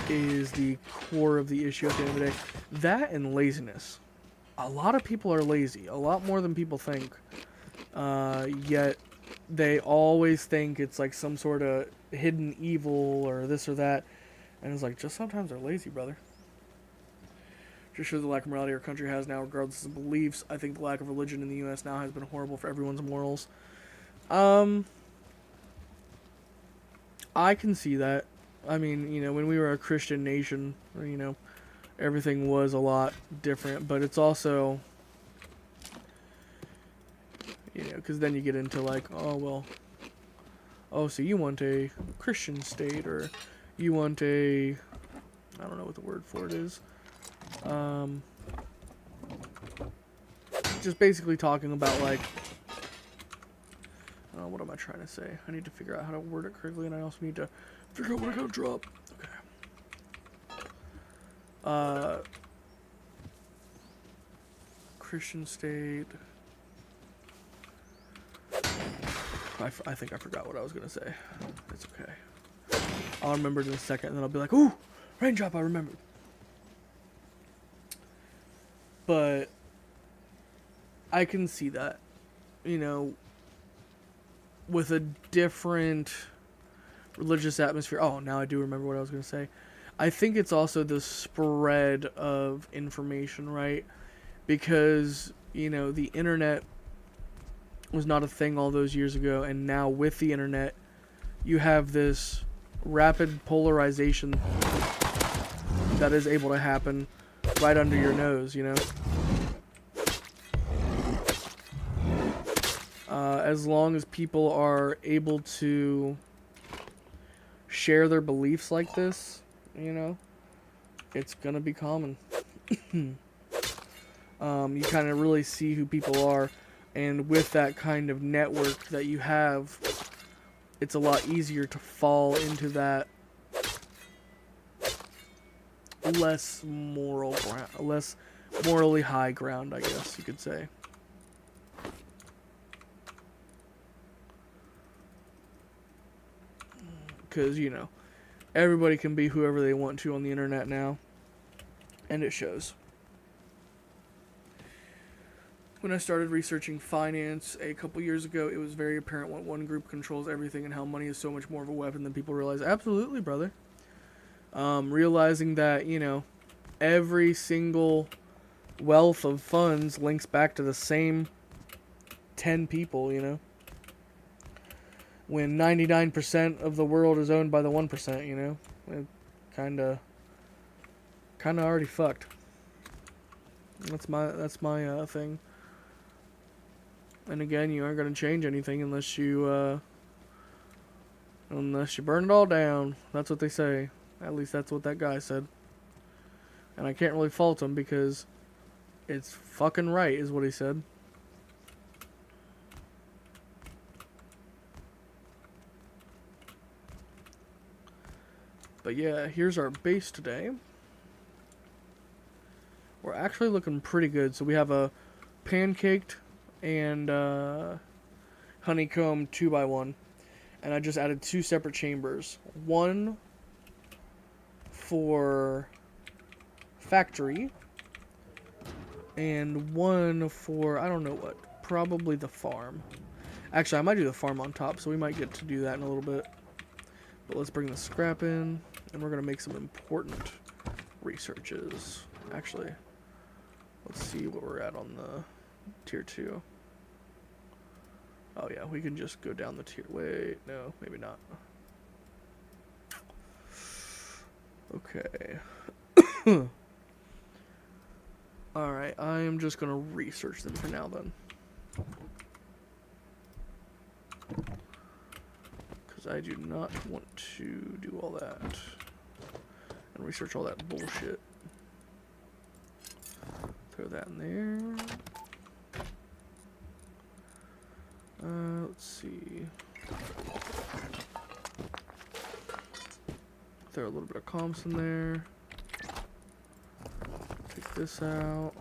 is the core of the issue at the end of the day. That and laziness. A lot of people are lazy, a lot more than people think. Yet they always think it's like some sort of hidden evil or this or that. And it's like, just sometimes they're lazy, brother. Just shows the lack of morality our country has now, regardless of beliefs. I think the lack of religion in the U.S. now has been horrible for everyone's morals. I can see that. I mean, you know, when we were a Christian nation, you know, everything was a lot different. But it's also, you know, because then you get into like, oh, well, oh, so you want a Christian state, or you want a, I don't know what the word for it is. Just basically talking about like, what am I trying to say? I need to figure out how to word it correctly, and I also need to figure out what I gotta drop. Okay. Christian state. I think I forgot what I was gonna say. It's okay. I'll remember it in a second, and then I'll be like, ooh, raindrop, I remembered. But I can see that, you know, with a different religious atmosphere. Oh, now I do remember what I was going to say. I think it's also the spread of information, right? Because, you know, the internet was not a thing all those years ago, and now with the internet, you have this rapid polarization that is able to happen right under your nose, you know? As long as people are able to share their beliefs like this, you know, it's gonna be common. You kind of really see who people are, and with that kind of network that you have, it's a lot easier to fall into that less moral ground, less morally high ground, I guess you could say. Because, you know, everybody can be whoever they want to on the internet now. And it shows. When I started researching finance a couple years ago, it was very apparent what one group controls everything and how money is so much more of a weapon than people realize. Absolutely, brother. Realizing that, you know, every single wealth of funds links back to the same 10 people, you know. When 99% of the world is owned by the 1%, you know? It kinda already fucked. That's my thing. And again, you aren't gonna change anything unless you burn it all down. That's what they say. At least that's what that guy said. And I can't really fault him because it's fucking right, is what he said. But yeah, here's our base today. We're actually looking pretty good. So we have a pancaked and honeycomb 2x1. And I just added 2 separate chambers. One for factory. And one for, I don't know what, probably the farm. Actually, I might do the farm on top, so we might get to do that in a little bit. But let's bring the scrap in, and we're going to make some important researches. Actually, let's see what we're at on the tier 2. Oh yeah, we can just go down the tier. Wait, no, maybe not. Okay. Alright, I am just going to research them for now then. Because I do not want to do all that. And research all that bullshit. Throw that in there. Let's see. Throw a little bit of comps in there. Take this out.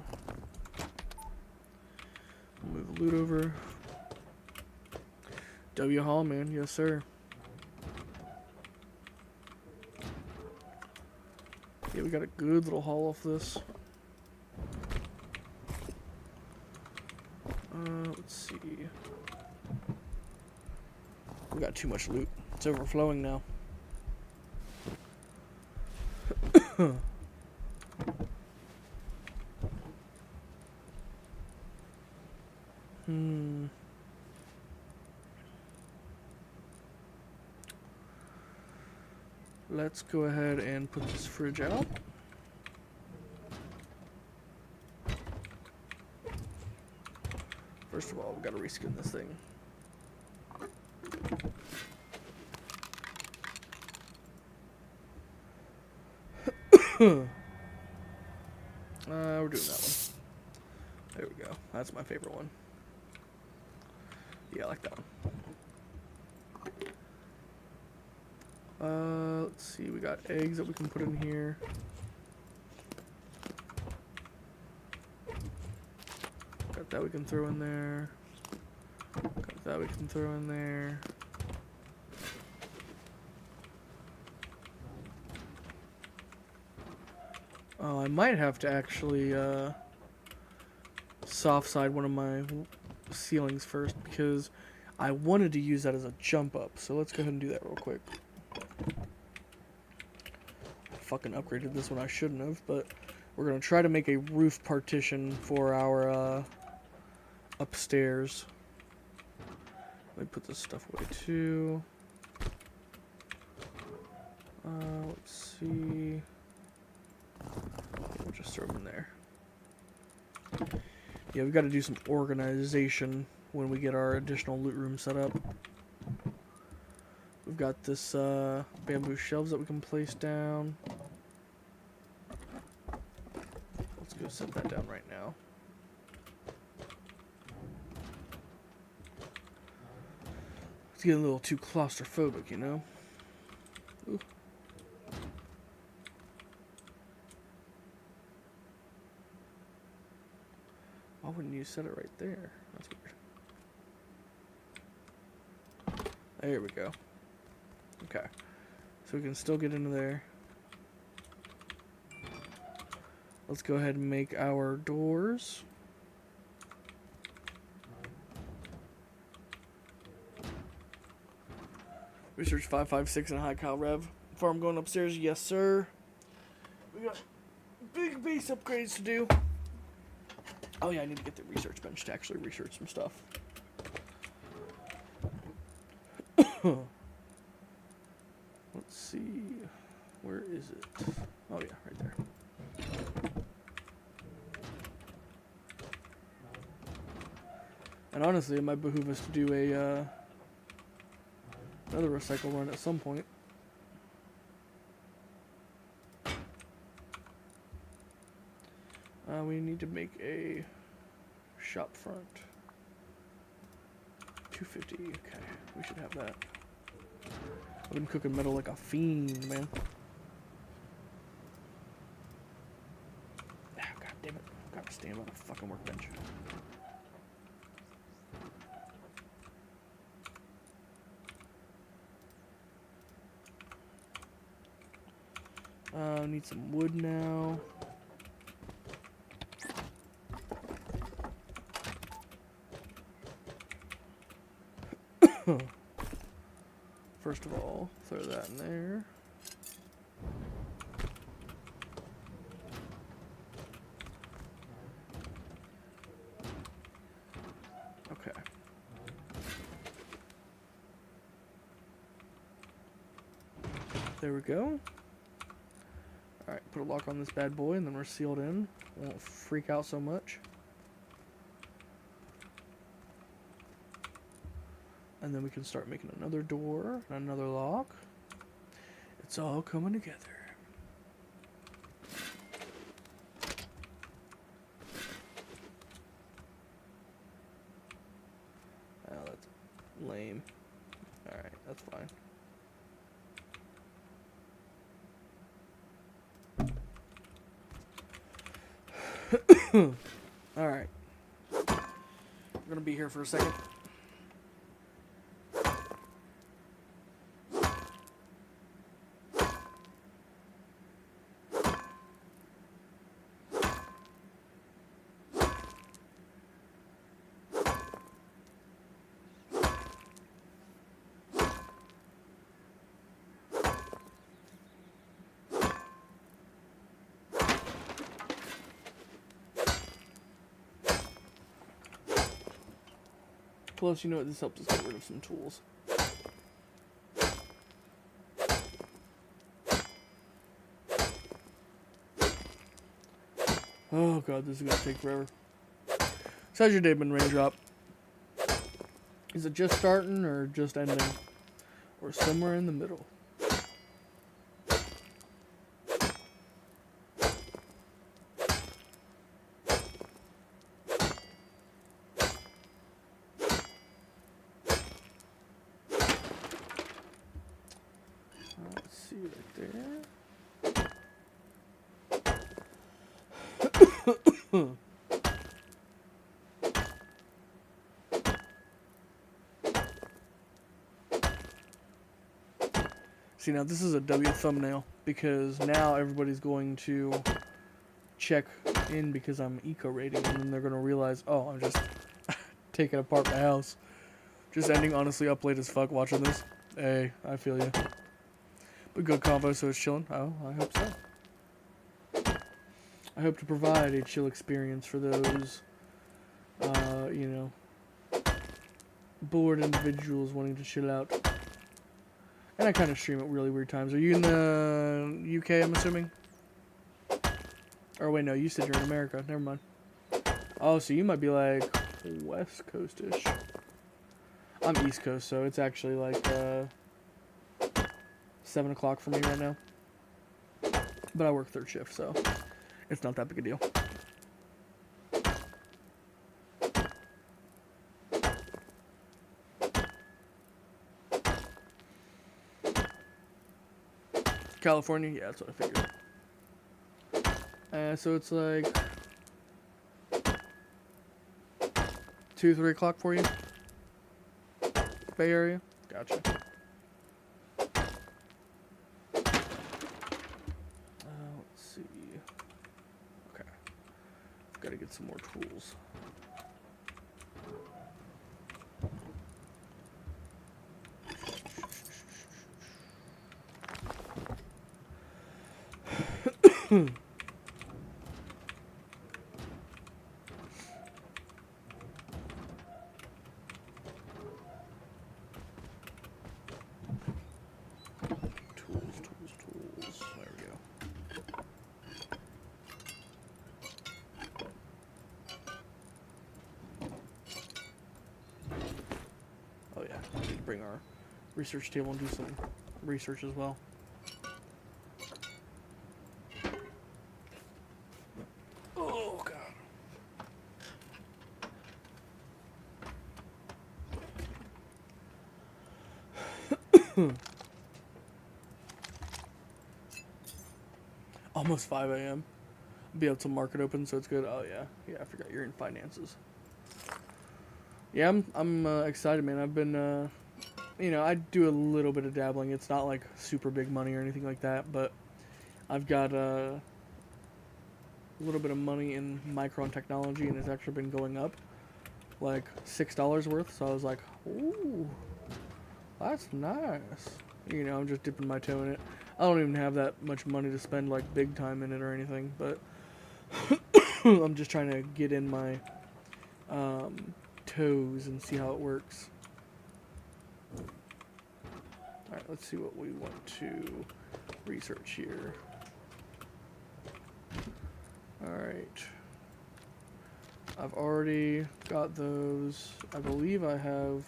Move the loot over. W Hall, man. Yes, sir. Yeah, we got a good little haul off this. Let's see. We got too much loot. It's overflowing now. Let's go ahead and put this fridge out. First of all, we gotta reskin this thing. We're doing that one. There we go. That's my favorite one. Yeah, I like that one. Let's see. We got eggs that we can put in here. Got that we can throw in there. Got that we can throw in there. Oh, I might have to actually soft side one of my ceilings first because I wanted to use that as a jump up. So let's go ahead and do that real quick. I fucking upgraded this one. I shouldn't have, but we're gonna try to make a roof partition for our upstairs. Let me put this stuff away too. Let's see. We'll just throw them in there. Yeah, we've got to do some organization when we get our additional loot room set up. We've got this bamboo shelves that we can place down. Let's go set that down right now. It's getting a little too claustrophobic, you know? Ooh. Why wouldn't you set it right there? That's weird. There we go. Okay. So we can still get into there. Let's go ahead and make our doors. Research 556 and high cal rev. Farm going upstairs, yes sir. We got big base upgrades to do. Oh yeah, I need to get the research bench to actually research some stuff. Let's see. Where is it? Oh yeah, right there. And honestly, it might behoove us to do a another recycle run at some point. We need to make a shop front. 250. Okay, we should have that. I've been cooking metal like a fiend, man. Ah, God damn it! I've got to stand by the fucking workbench. Need some wood now. First of all, throw that in there. Okay. There we go. Alright, put a lock on this bad boy and then we're sealed in. Won't freak out so much. And then we can start making another door and another lock. It's all coming together. Oh, that's lame. Alright, that's fine. Alright. We're gonna be here for a second. Plus, you know what? This helps us get rid of some tools. Oh god, this is gonna take forever. So how's your day been, Raindrop? Is it just starting or just ending? Or somewhere in the middle? Let's see right there. See, now this is a W thumbnail because now everybody's going to check in because I'm eco rating, and then they're going to realize, oh, I'm just taking apart my house. Just ending honestly up late as fuck watching this. Hey, I feel you. But good combo, so it's chilling. Oh, I hope so. I hope to provide a chill experience for those, you know, bored individuals wanting to chill out. And I kind of stream at really weird times. Are you in the UK, I'm assuming? Or wait, no, you said you're in America. Never mind. Oh, so you might be like West Coast-ish. I'm East Coast, so it's actually like 7 o'clock for me right now. But I work third shift, so it's not that big a deal. California? Yeah, that's what I figured. So it's like 2, 3 o'clock for you? Bay Area? Gotcha. Let's see. Okay. Gotta get some more tools. Tools. There we go. Oh yeah, we need to bring our research table and do some research as well. Oh god. Almost 5 a.m. Be able to market open, so it's good. Oh yeah, I forgot you're in finances. Yeah, I'm excited, man. I've been, you know, I do a little bit of dabbling. It's not like super big money or anything like that, but I've got a little bit of money in Micron technology, and it's actually been going up, like $6 worth. So I was like, ooh, that's nice. You know, I'm just dipping my toe in it. I don't even have that much money to spend like big time in it or anything, but I'm just trying to get in my toes and see how it works. Alright, let's see what we want to research here. Alright. I've already got those. I believe I have...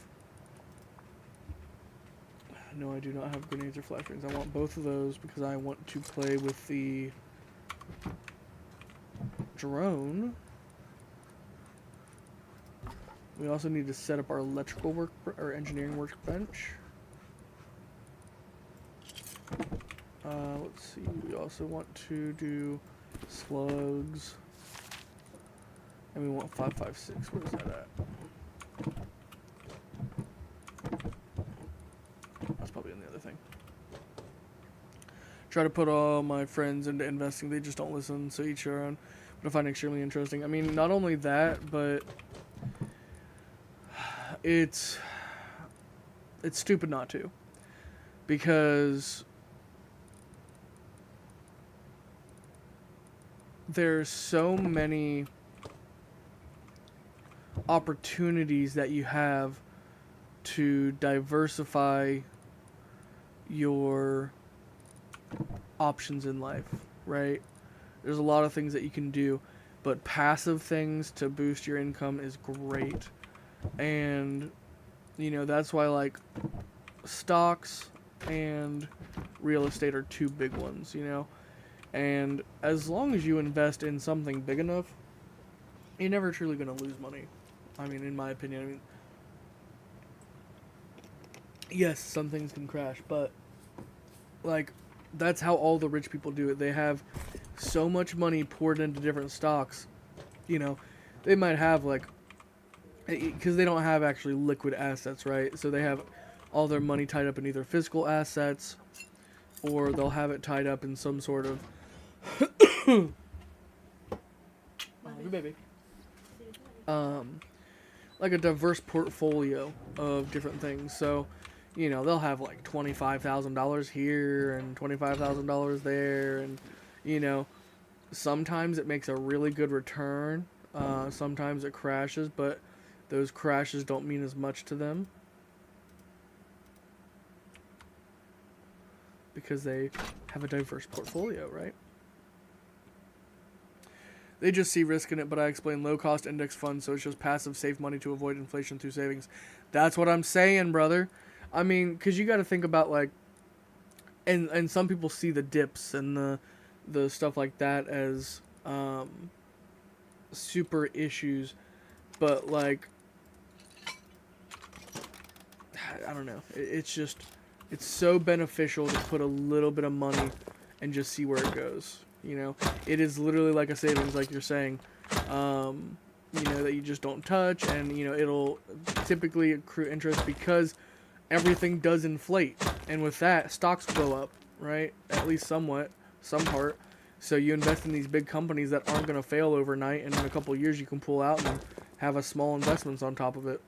No, I do not have grenades or flashbangs. I want both of those because I want to play with the drone. We also need to set up our electrical work or engineering workbench. Let's see. We also want to do slugs. And we want 556. Where's that at? That's probably in the other thing. Try to put all my friends into investing. They just don't listen, so each their own. But I find it extremely interesting. I mean, not only that, but it's stupid not to. Because there's so many opportunities that you have to diversify your options in life, right? There's a lot of things that you can do, but passive things to boost your income is great. And, you know, that's why, like, stocks and real estate are two big ones, you know? And as long as you invest in something big enough, you're never truly going to lose money. I mean, in my opinion, I mean, yes, some things can crash, but, like, that's how all the rich people do it. They have so much money poured into different stocks. You know, they might have, like, because they don't have actually liquid assets, right? So they have all their money tied up in either physical assets, or they'll have it tied up in some sort of baby. Like a diverse portfolio of different things. So, you know, they'll have like $25,000 here and $25,000 there, and, you know, sometimes it makes a really good return. Sometimes it crashes, but those crashes don't mean as much to them because they have a diverse portfolio, right? They just see risk in it, but I explain low-cost index funds, so it's just passive, safe money to avoid inflation through savings. That's what I'm saying, brother. I mean, because you got to think about, like, and some people see the dips and the stuff like that as super issues, but, like, I don't know. It's just, it's so beneficial to put a little bit of money and just see where it goes. You know, it is literally like a savings, like you're saying, you know, that you just don't touch, and, you know, it'll typically accrue interest because everything does inflate, and with that, stocks go up, right? At least somewhat, some part. So you invest in these big companies that aren't going to fail overnight, and in a couple of years you can pull out and have a small investments on top of it.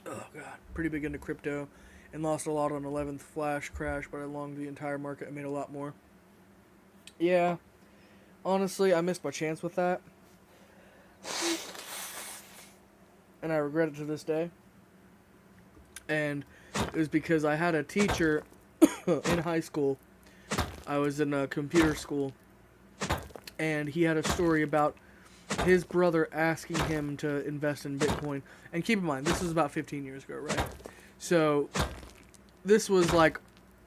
Oh god, pretty big into crypto, and lost a lot on 11th flash crash, but I longed the entire market and made a lot more. Yeah, honestly, I missed my chance with that, and I regret it to this day. And it was because I had a teacher in high school. I was in a computer school, and he had a story about his brother asking him to invest in Bitcoin. And keep in mind, this was about 15 years ago, right? So this was like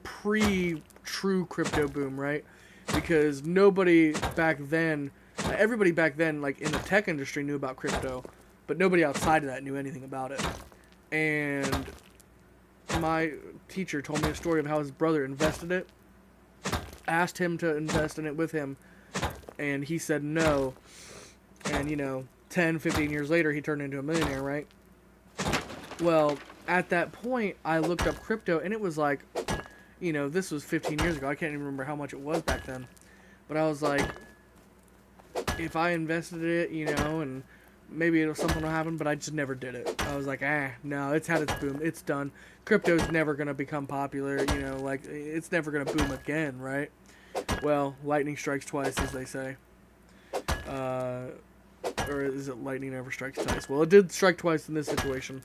pre-true crypto boom, right? Because nobody back then, everybody back then, like in the tech industry, knew about crypto, but nobody outside of that knew anything about it. And my teacher told me a story of how his brother invested it, asked him to invest in it with him, and he said no. And, you know, 10, 15 years later, he turned into a millionaire, right? Well, at that point, I looked up crypto, and it was like, you know, this was 15 years ago. I can't even remember how much it was back then. But I was like, if I invested it, you know, and maybe something will happen, but I just never did it. I was like, no, it's had its boom. It's done. Crypto's never going to become popular, you know, like, it's never going to boom again, right? Well, lightning strikes twice, as they say. Or is it lightning never strikes twice? Well, it did strike twice in this situation.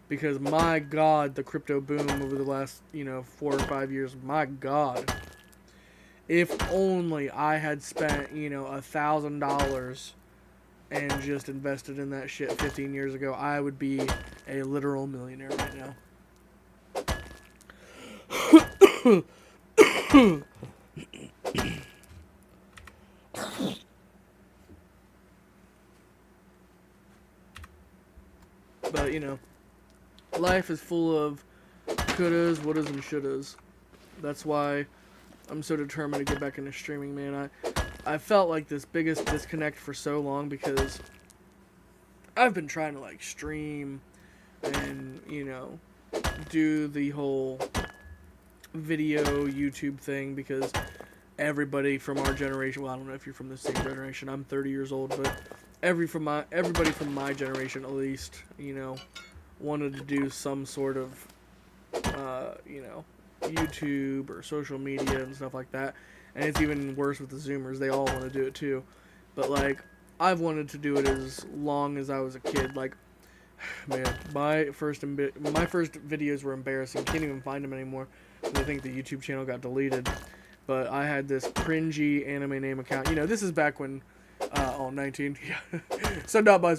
Because, my God, the crypto boom over the last, you know, 4 or 5 years, my God. If only I had spent, you know, $1,000 and just invested in that shit 15 years ago, I would be a literal millionaire right now. But, you know, life is full of couldas, wouldas, and shouldas. That's why I'm so determined to get back into streaming, man. I felt like this biggest disconnect for so long because I've been trying to, like, stream and, you know, do the whole video YouTube thing because everybody from our generation, well, I don't know if you're from the same generation, I'm 30 years old, but everybody from my generation at least, you know, wanted to do some sort of, you know, YouTube or social media and stuff like that. And it's even worse with the Zoomers. They all want to do it too. But, like, I've wanted to do it as long as I was a kid. Like, man, my first videos were embarrassing. Can't even find them anymore. I think the YouTube channel got deleted. But I had this cringy anime name account. You know, this is back when, 19. Yeah. So not my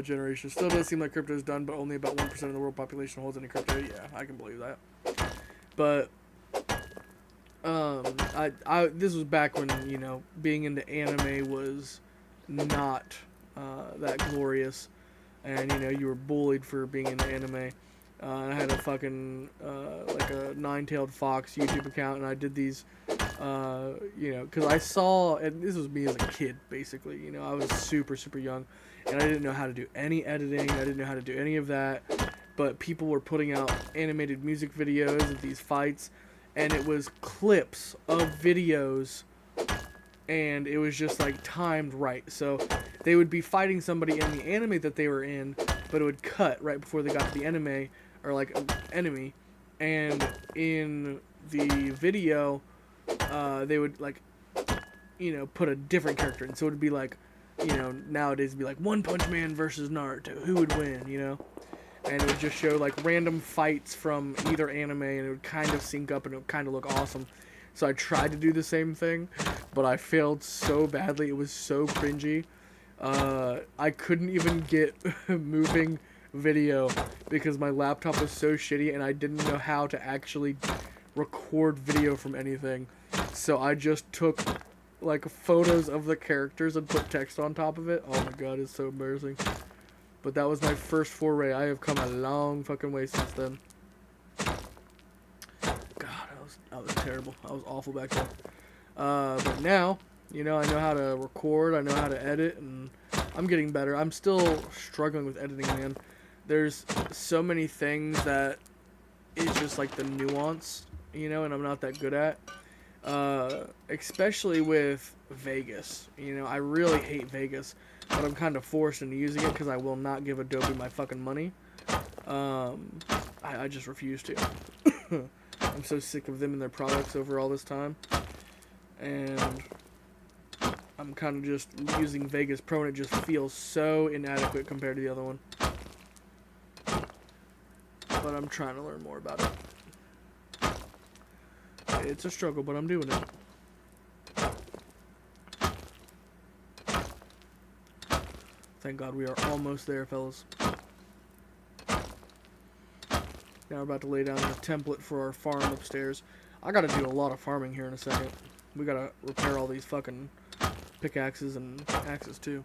generation. Still does seem like crypto is done, but only about 1% of the world population holds any crypto. Yeah, I can believe that. But this was back when, you know, being into anime was not that glorious, and, you know, you were bullied for being into anime. I had a fucking like a Nine-Tailed Fox YouTube account, and I did these, you know, because I saw, and this was me as a kid, basically. You know, I was super young, and I didn't know how to do any editing. I didn't know how to do any of that. But people were putting out animated music videos of these fights, and it was clips of videos, and it was just, like, timed right. So they would be fighting somebody in the anime that they were in, but it would cut right before they got to the anime, or, like, enemy, and in the video, they would, like, you know, put a different character in. So it would be, like, you know, nowadays it'd be, like, One Punch Man versus Naruto. Who would win, you know? And it would just show, like, random fights from either anime, and it would kind of sync up, and it would kind of look awesome. So I tried to do the same thing, but I failed so badly. It was so cringy. I couldn't even get moving video because my laptop was so shitty, and I didn't know how to actually record video from anything. So I just took, like, photos of the characters and put text on top of it. Oh my god, it's so embarrassing. But that was my first foray. I have come a long fucking way since then. God, I was terrible. I was awful back then. But now, you know, I know how to record. I know how to edit, and I'm getting better. I'm still struggling with editing, man. There's so many things that it's just like the nuance, you know, and I'm not that good at. Especially with Vegas. You know, I really hate Vegas. But I'm kind of forced into using it because I will not give Adobe my fucking money. I just refuse to. I'm so sick of them and their products over all this time. And I'm kind of just using Vegas Pro, and it just feels so inadequate compared to the other one. But I'm trying to learn more about it. It's a struggle, but I'm doing it. Thank God we are almost there, fellas. Now we're about to lay down the template for our farm upstairs. I gotta do a lot of farming here in a second. We gotta repair all these fucking pickaxes and axes too.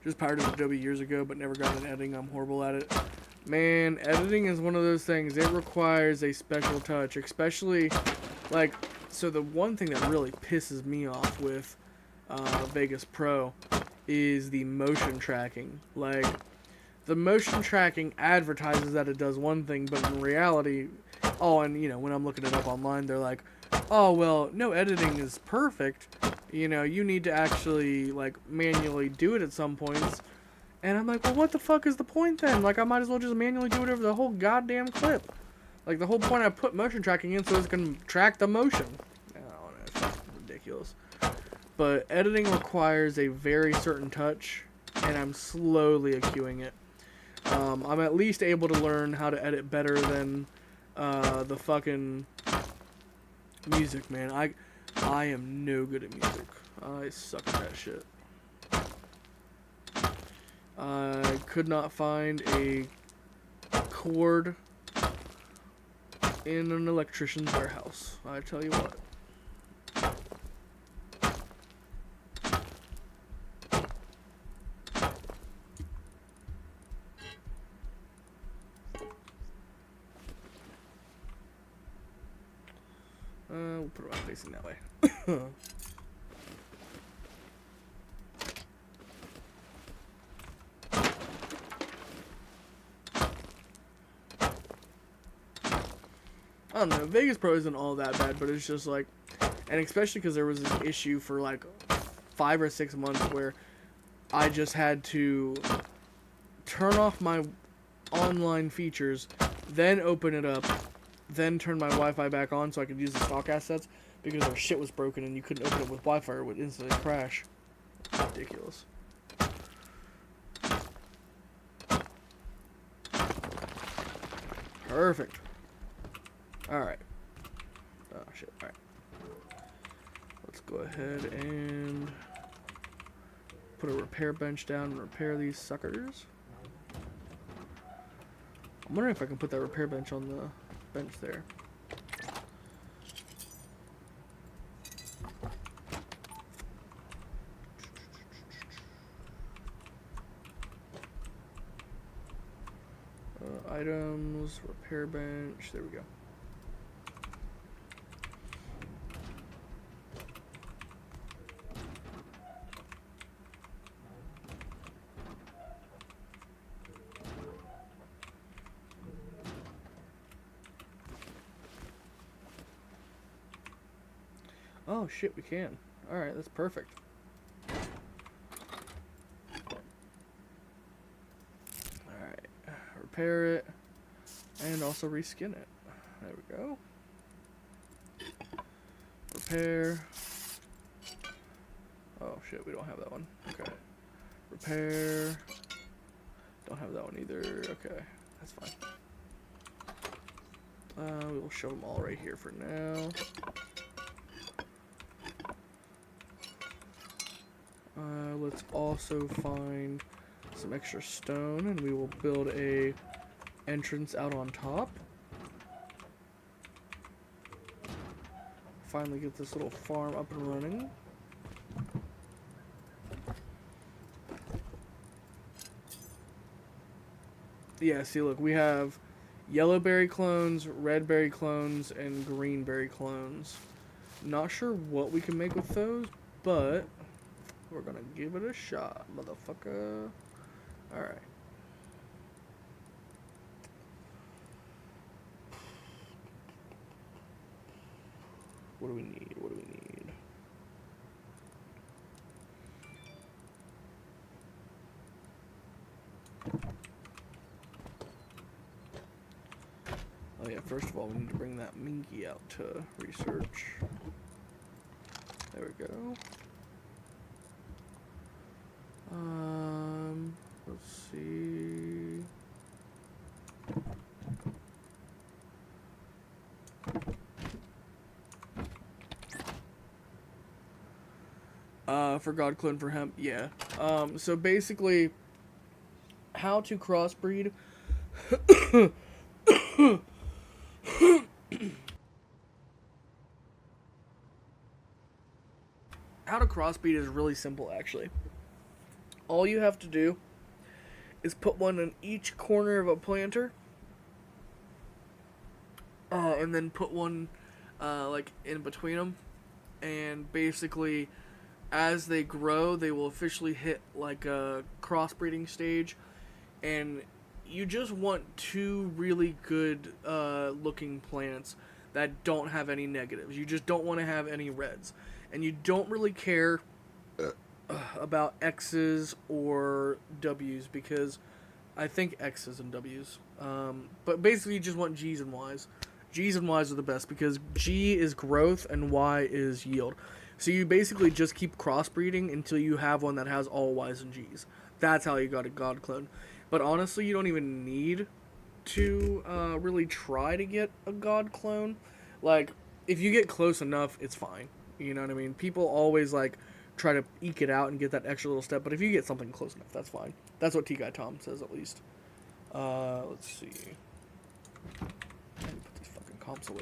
Just pirated Adobe years ago, but never got into editing. I'm horrible at it. Man, editing is one of those things. It requires a special touch, especially, like, so the one thing that really pisses me off with Vegas Pro is the motion tracking. Like, the motion tracking advertises that it does one thing, but in reality, oh, and, you know, when I'm looking it up online, they're like, oh, well, no, editing is perfect. You know, you need to actually, like, manually do it at some points. And I'm like, well, what the fuck is the point then? Like, I might as well just manually do it over the whole goddamn clip. Like, the whole point I put motion tracking in so it's going to track the motion. I don't know, it's ridiculous. But editing requires a very certain touch, and I'm slowly acquiring it. I'm at least able to learn how to edit better than the fucking music, man. I am no good at music. I suck at that shit. I could not find a cord in an electrician's warehouse. I tell you what. We'll put it around facing that way. I don't know, Vegas Pro isn't all that bad, but it's just like, and especially because there was this issue for like 5 or 6 months where I just had to turn off my online features, then open it up, then turn my Wi-Fi back on so I could use the stock assets because our shit was broken and you couldn't open it with Wi-Fi or it would instantly crash. Ridiculous. Perfect. Alright. Oh shit, alright. Let's go ahead and put a repair bench down and repair these suckers. I'm wondering if I can put that repair bench on the bench there. Items, repair bench, there we go. Oh shit, we can. Alright, that's perfect. Alright, repair it, and also reskin it. There we go. Repair. Oh shit, we don't have that one. Okay. Repair. Don't have that one either. Okay, that's fine. We will show them all right here for now. Let's also find some extra stone and we will build a entrance out on top. Finally get this little farm up and running. Yeah, see look, we have yellow berry clones, red berry clones, and green berry clones. Not sure what we can make with those, but we're gonna give it a shot, motherfucker. Alright. What do we need? What do we need? Oh yeah, first of all, we need to bring that Minky out to research. There we go. Let's see. For God Clone for hemp, yeah. So basically, how to crossbreed. How to crossbreed is really simple, actually. All you have to do is put one in each corner of a planter, and then put one like in between them, and basically as they grow they will officially hit like a crossbreeding stage, and you just want two really good looking plants that don't have any negatives. You just don't want to have any reds, and you don't really care about X's or W's, because I think X's and W's. But basically you just want G's and Y's. G's and Y's are the best because G is growth and Y is yield. So you basically just keep crossbreeding until you have one that has all Y's and G's. That's how you got a God clone. But honestly, you don't even need to really try to get a God clone. Like, if you get close enough, it's fine. You know what I mean? People always like try to eke it out and get that extra little step, but if you get something close enough, that's fine. That's what T-Guy Tom says, at least. Let's see. Let me put these fucking comps away.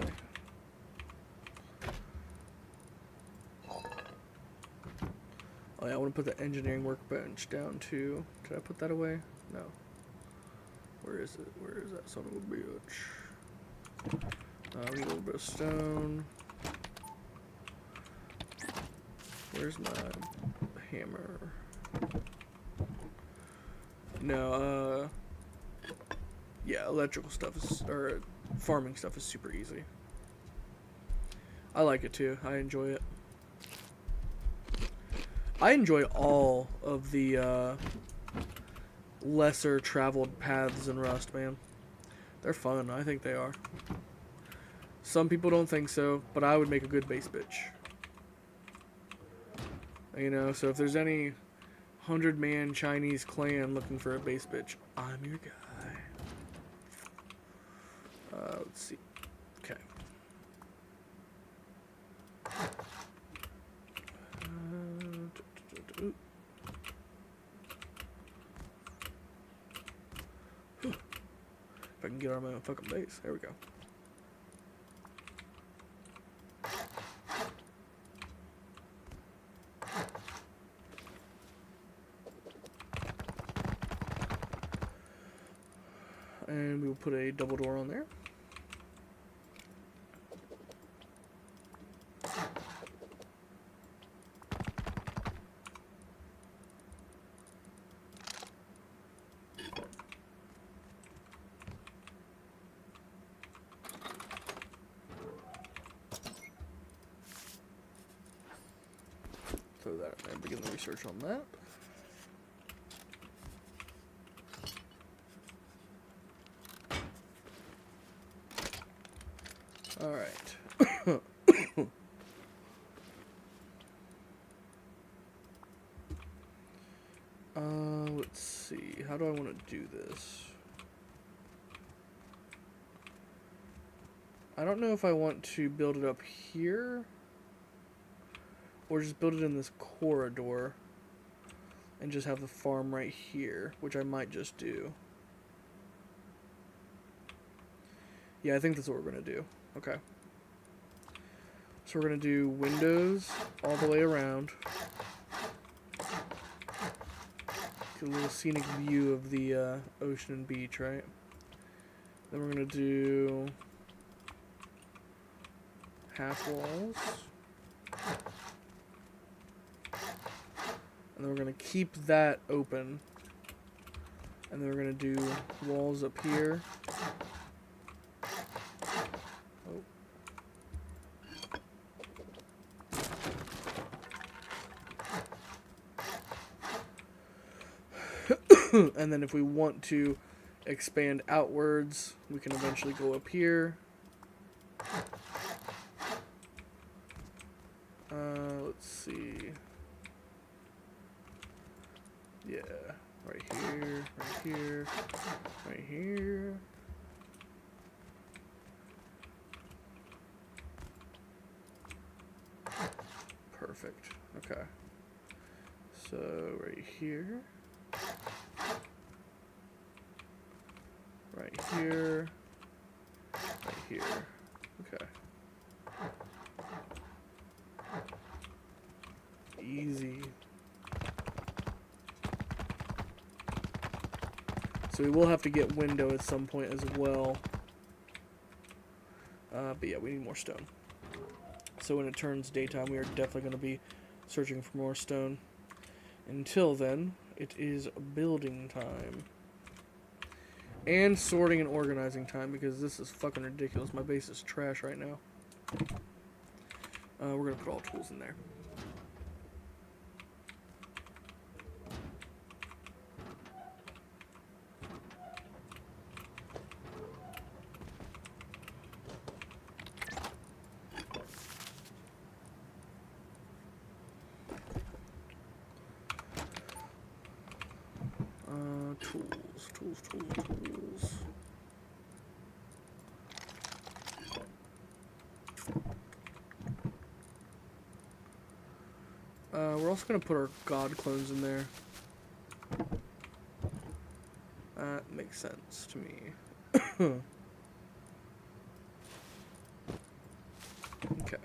Oh yeah, I want to put the engineering workbench down too. Did I put that away? No. Where is it? Where is that son of a bitch? We need a little bit of stone. Where's my hammer? No, yeah, electrical stuff is, or farming stuff is super easy. I like it too. I enjoy it. I enjoy all of the lesser traveled paths in Rust, man. They're fun. I think they are. Some people don't think so, but I would make a good base bitch. You know, so if there's any 100-man Chinese clan looking for a base bitch, I'm your guy. Let's see. Okay. If I can get on my own fucking base. There we go. And we will put a double door on there. Throw that in there, begin the research on that. Alright. Let's see. How do I want to do this? I don't know if I want to build it up here or just build it in this corridor and just have the farm right here, which I might just do. Yeah, I think that's what we're going to do. Okay. So we're going to do windows all the way around. Get a little scenic view of the ocean and beach, right? Then we're going to do half walls. And then we're going to keep that open. And then we're going to do walls up here. Oh. And then if we want to expand outwards, we can eventually go up here. Let's see. Yeah, right here, right here, right here. Perfect. Okay. So right here. Right here. Right here. Okay. Easy. So we will have to get window at some point as well. But yeah, we need more stone. So when it turns daytime, we are definitely going to be searching for more stone. Until then, it is building time. And sorting and organizing time, because this is fucking ridiculous. My base is trash right now. We're going to put all tools in there. Tools. We're also going to put our god clones in there. That makes sense to me. Okay.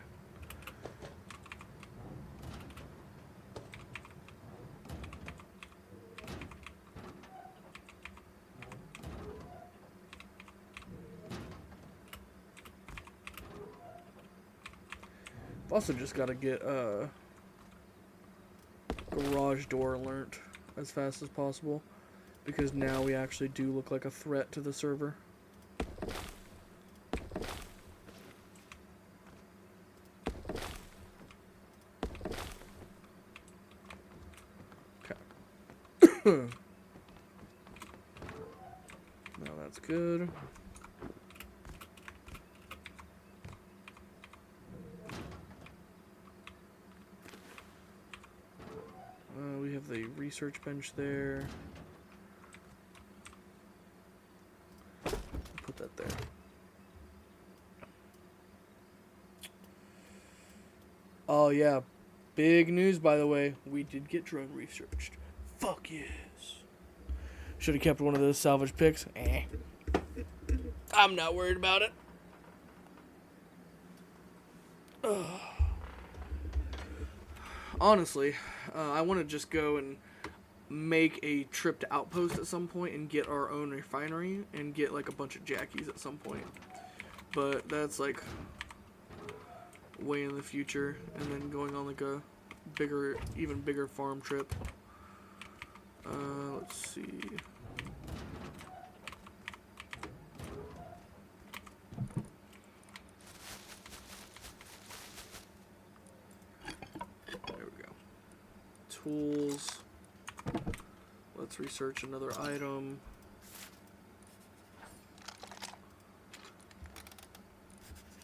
Also just gotta get, garage door alert as fast as possible, because now we actually do look like a threat to the server. Okay. Now that's good. We have the research bench there. Put that there. Oh yeah, big news by the way. We did get drone researched. Fuck yes. Should have kept one of those salvage picks. I'm not worried about it. Ugh. Honestly, I want to just go and make a trip to Outpost at some point and get our own refinery and get like a bunch of jackies at some point. But that's like way in the future, and then going on like a bigger, even bigger farm trip. Let's see. There we go. Tools. Let's research another item.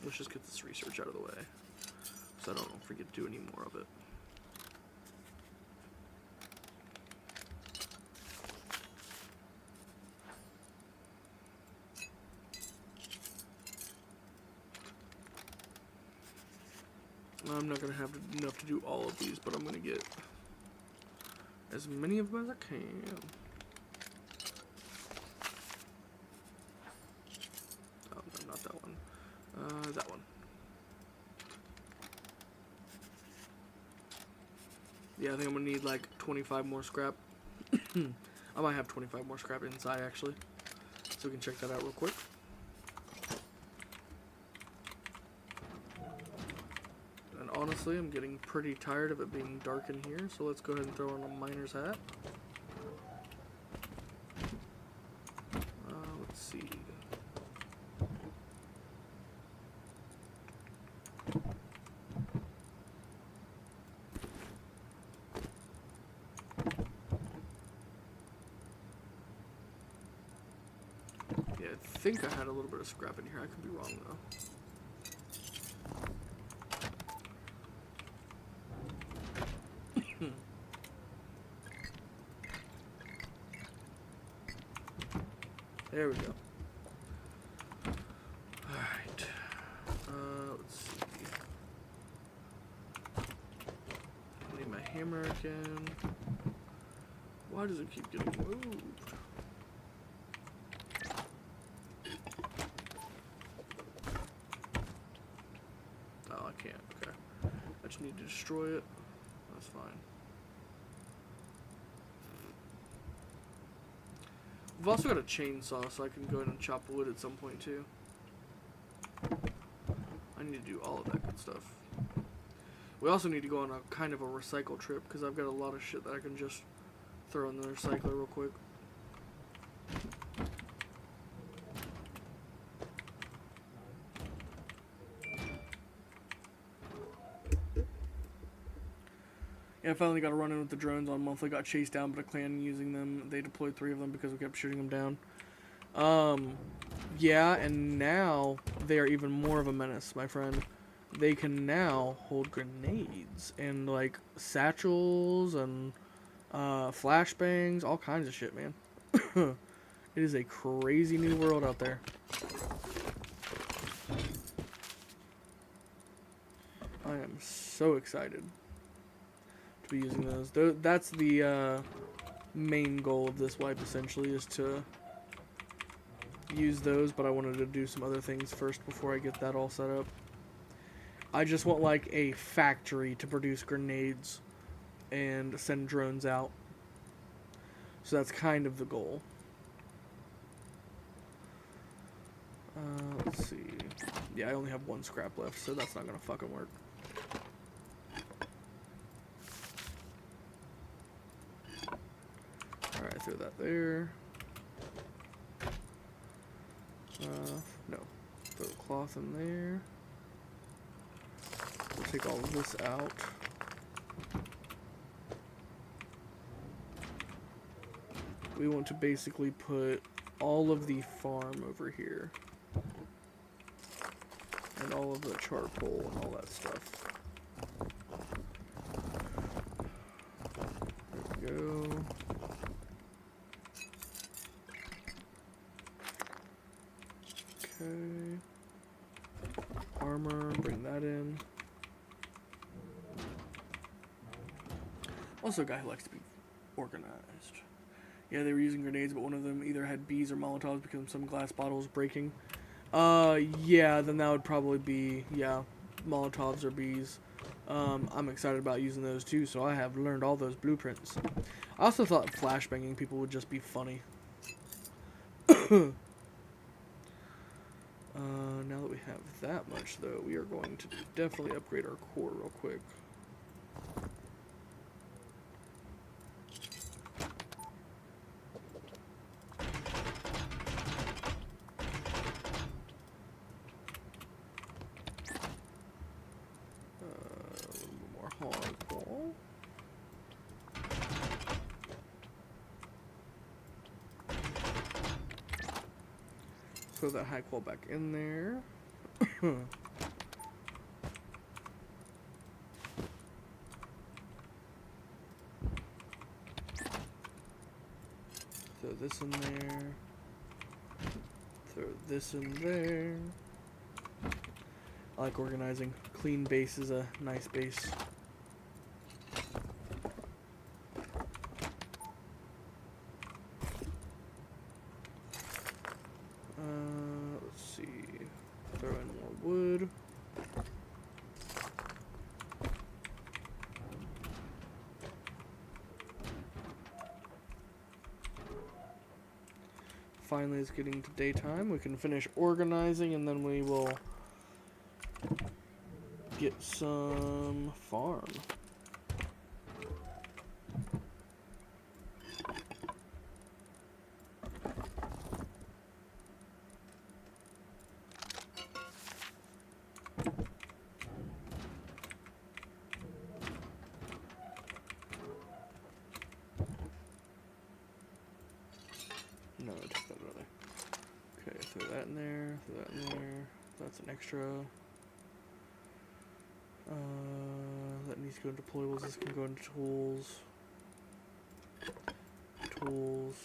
Let's just get this research out of the way, so I don't forget to do any more of it. I'm not going to have enough to do all of these, but I'm going to get as many of them as I can. Oh, no, not that one. That one. Yeah, I think I'm going to need like 25 more scrap. I might have 25 more scrap inside, actually. So we can check that out real quick. Honestly, I'm getting pretty tired of it being dark in here, so let's go ahead and throw on a miner's hat. Let's see. Yeah, I think I had a little bit of scrap in here. I could be wrong, though. There we go. Alright. Let's see. I need my hammer again. Why does it keep getting moved? Oh, I can't. Okay. I just need to destroy it. That's fine. I've also got a chainsaw, so I can go ahead and chop wood at some point too. I need to do all of that good stuff. We also need to go on a kind of a recycle trip, because I've got a lot of shit that I can just throw in the recycler real quick. Yeah, I finally got to run in with the drones on monthly. Got chased down by a clan using them. They deployed 3 of them because we kept shooting them down. Yeah, and now they are even more of a menace, my friend. They can now hold grenades and like satchels and flashbangs, all kinds of shit, man. It is a crazy new world out there. I am so excited to be using those. That's the main goal of this wipe, essentially, is to use those, but I wanted to do some other things first before I get that all set up. I just want like a factory to produce grenades and send drones out. So that's kind of the goal. Let's see. Yeah, I only have 1 scrap left, so that's not gonna fucking work. throw that there. No. Throw the cloth in there. We'll take all of this out. We want to basically put all of the farm over here. And all of the charcoal and all that stuff. There we go. Okay. Armor, bring that in. Also a guy who likes to be organized. Yeah, they were using grenades, but one of them either had bees or Molotovs because some glass bottle was breaking. Yeah, then that would probably be, yeah, Molotovs or bees. I'm excited about using those too, so I have learned all those blueprints. I also thought flashbanging people would just be funny. Now that we have that much, though, we are going to definitely upgrade our core real quick. A little more hardball. Throw that high qual back in there. Throw this in there. Throw this in there. I like organizing. Clean base is a nice base. Let's see. Throw in more wood. Finally, it's getting to daytime. We can finish organizing and then we will get some farm. No, I took that out of there. Okay, throw that in there, throw that in there. That's an extra. That needs to go into deployables. This can go into tools. Tools.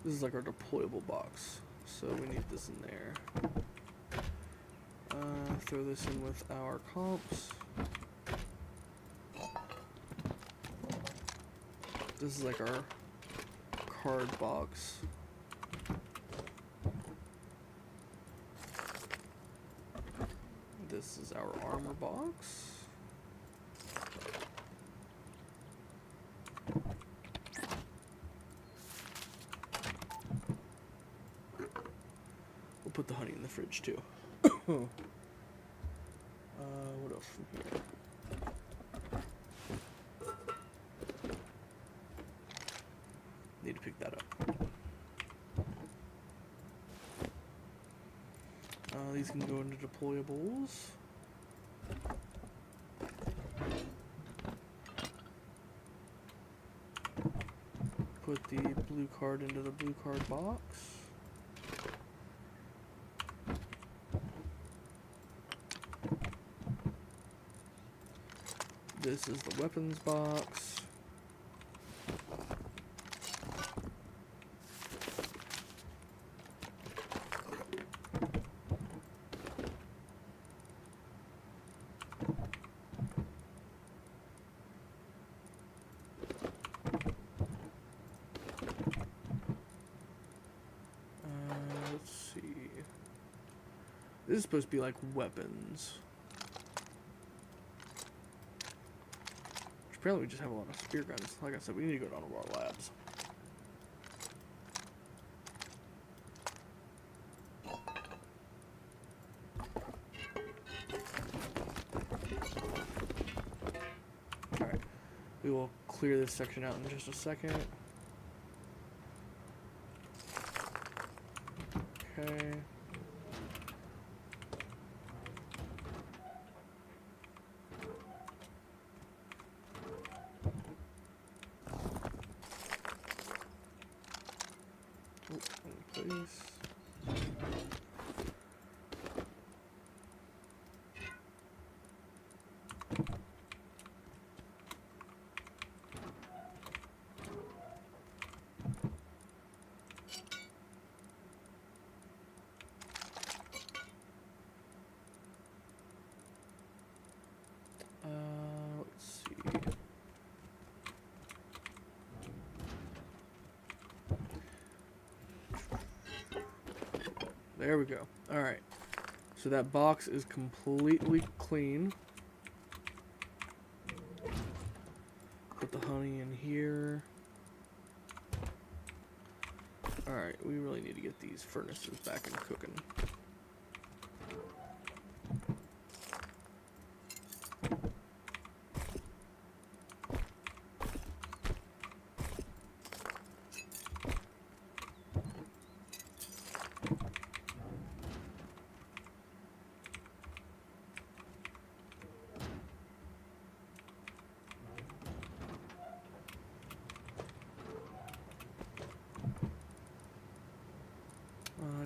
This is like our deployable box, so we need this in there. Throw this in with our comps. This is like our card box. This is our armor box. We'll put the honey in the fridge too. What else from here? Need to pick that up. These can go into deployables. Put the blue card into the blue card box. This is the weapons box. Let's see. This is supposed to be like weapons. Apparently we just have a lot of spear guns. Like I said, we need to go down to our labs. Alright. We will clear this section out in just a second. Okay. Place. Let's see. There we go. Alright. So that box is completely clean. Put the honey in here. Alright, we really need to get these furnaces back and cooking.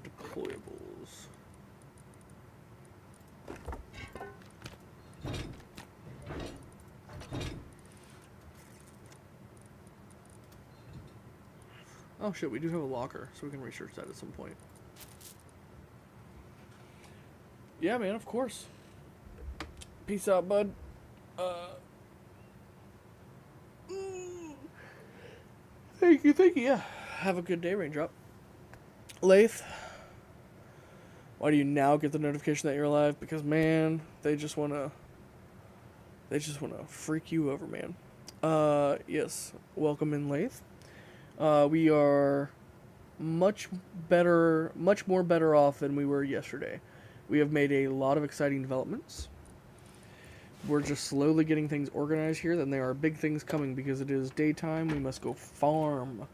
Deployables. Oh shit, we do have a locker, so we can research that at some point. Yeah, man, of course. Peace out, bud. Thank you, yeah. Have a good day, Raindrop. Lath, why do you now get the notification that you're alive? Because, man, they just wanna freak you over, man. Yes, welcome in, Lath. We are much more better off than we were yesterday. We have made a lot of exciting developments. We're just slowly getting things organized here. Then there are big things coming because it is daytime. We must go farm.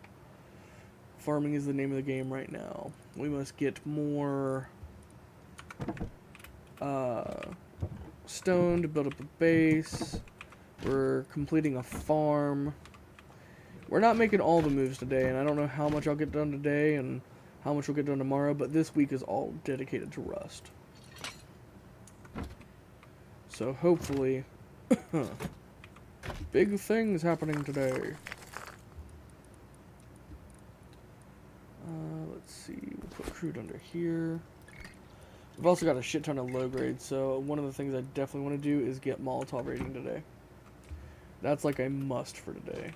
Farming is the name of the game right now. We must get more stone to build up a base. We're completing a farm. We're not making all the moves today, and I don't know how much I'll get done today and how much we'll get done tomorrow, but this week is all dedicated to Rust. So hopefully, big things happening today. Let's see, we'll put crude under here. We've also got a shit ton of low grade, so one of the things I definitely want to do is get Molotov rating today. That's like a must for today.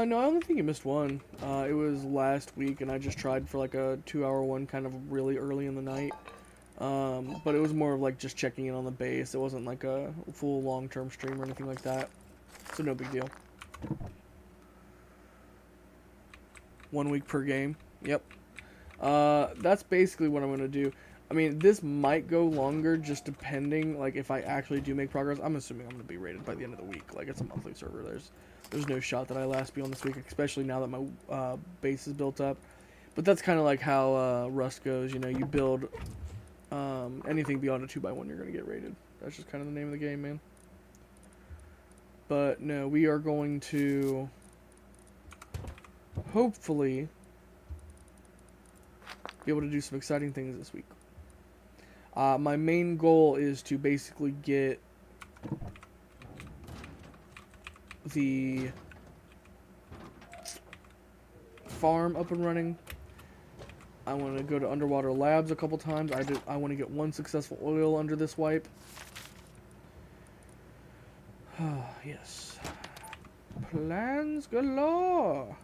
No, I only think you missed one. It was last week, and I just tried for like a 2-hour one kind of really early in the night. But it was more of like just checking in on the base. It wasn't like a full long-term stream or anything like that. So no big deal. 1 week per game. Yep. That's basically what I'm going to do. I mean, this might go longer just depending, like, if I actually do make progress. I'm assuming I'm going to be rated by the end of the week. Like, it's a monthly server. There's no shot that I last beyond this week, especially now that my base is built up. But that's kind of like how Rust goes. You know, you build anything beyond a 2x1, you're going to get rated. That's just kind of the name of the game, man. But, no, we are going to hopefully be able to do some exciting things this week. My main goal is to basically get the farm up and running. I want to go to Underwater Labs a couple times. I want to get one successful oil under this wipe. Yes. Plans galore.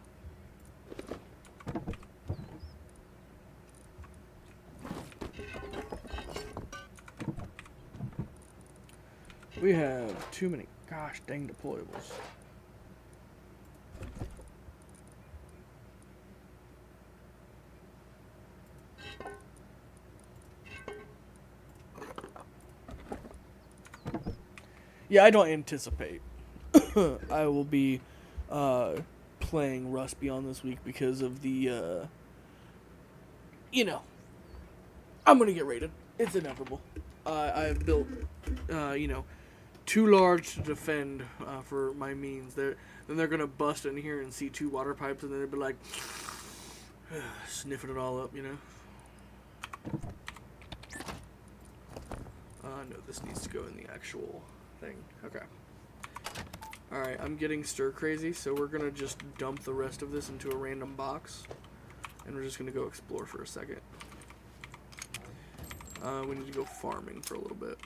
We have too many gosh dang deployables. Yeah, I don't anticipate I will be uh, playing Rust Beyond this week because of the, you know, I'm gonna get raided. It's inevitable. I've built, you know, too large to defend for my means. Then they're gonna bust in here and see two water pipes, and then they'll be like sniffing it all up, you know. No, this needs to go in the actual thing. Okay. Alright, I'm getting stir crazy, so we're gonna just dump the rest of this into a random box. And we're just gonna go explore for a second. We need to go farming for a little bit.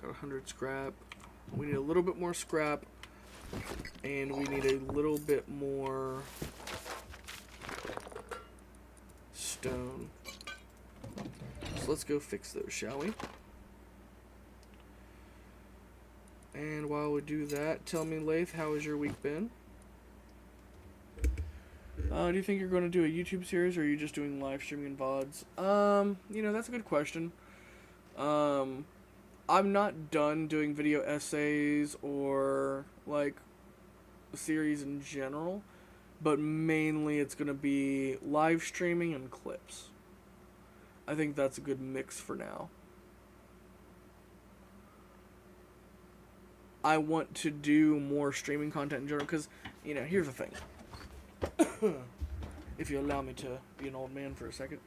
Got 100 scrap. We need a little bit more scrap. And we need a little bit more stone. So let's go fix those, shall we? And while we do that, tell me, Lath, how has your week been? Do you think you're going to do a YouTube series, or are you just doing live streaming and VODs? You know, that's a good question. I'm not done doing video essays or, like, a series in general, but mainly it's going to be live streaming and clips. I think that's a good mix for now. I want to do more streaming content in general, because, you know, here's the thing. If you allow me to be an old man for a second.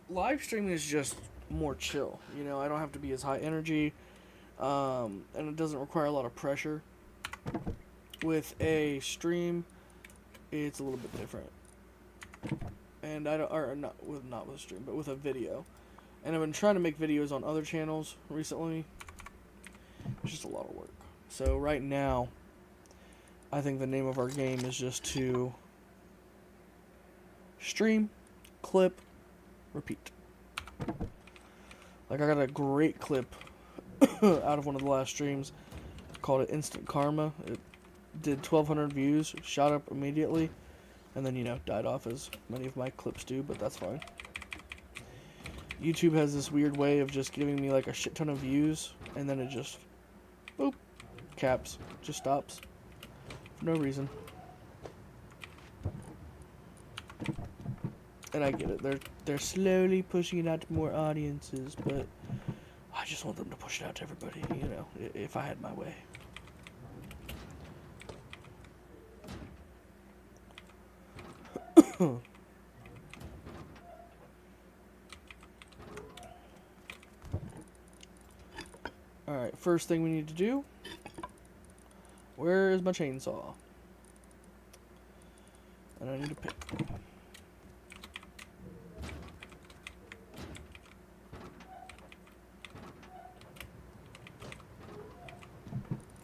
Live streaming is just more chill. You know, I don't have to be as high energy, and it doesn't require a lot of pressure. With a stream, it's a little bit different. And I don't, or not with a stream, but with a video. And I've been trying to make videos on other channels recently. It's just a lot of work. So right now, I think the name of our game is just to stream, clip, repeat. Like, I got a great clip out of one of the last streams. Called it Instant Karma. It did 1,200 views, shot up immediately, and then, you know, died off as many of my clips do, but that's fine. YouTube has this weird way of just giving me like a shit ton of views, and then it just, boop, caps, just stops, for no reason. And I get it, they're slowly pushing it out to more audiences, but I just want them to push it out to everybody, you know, if I had my way. Alright, first thing we need to do. Where is my chainsaw? And I need a pick.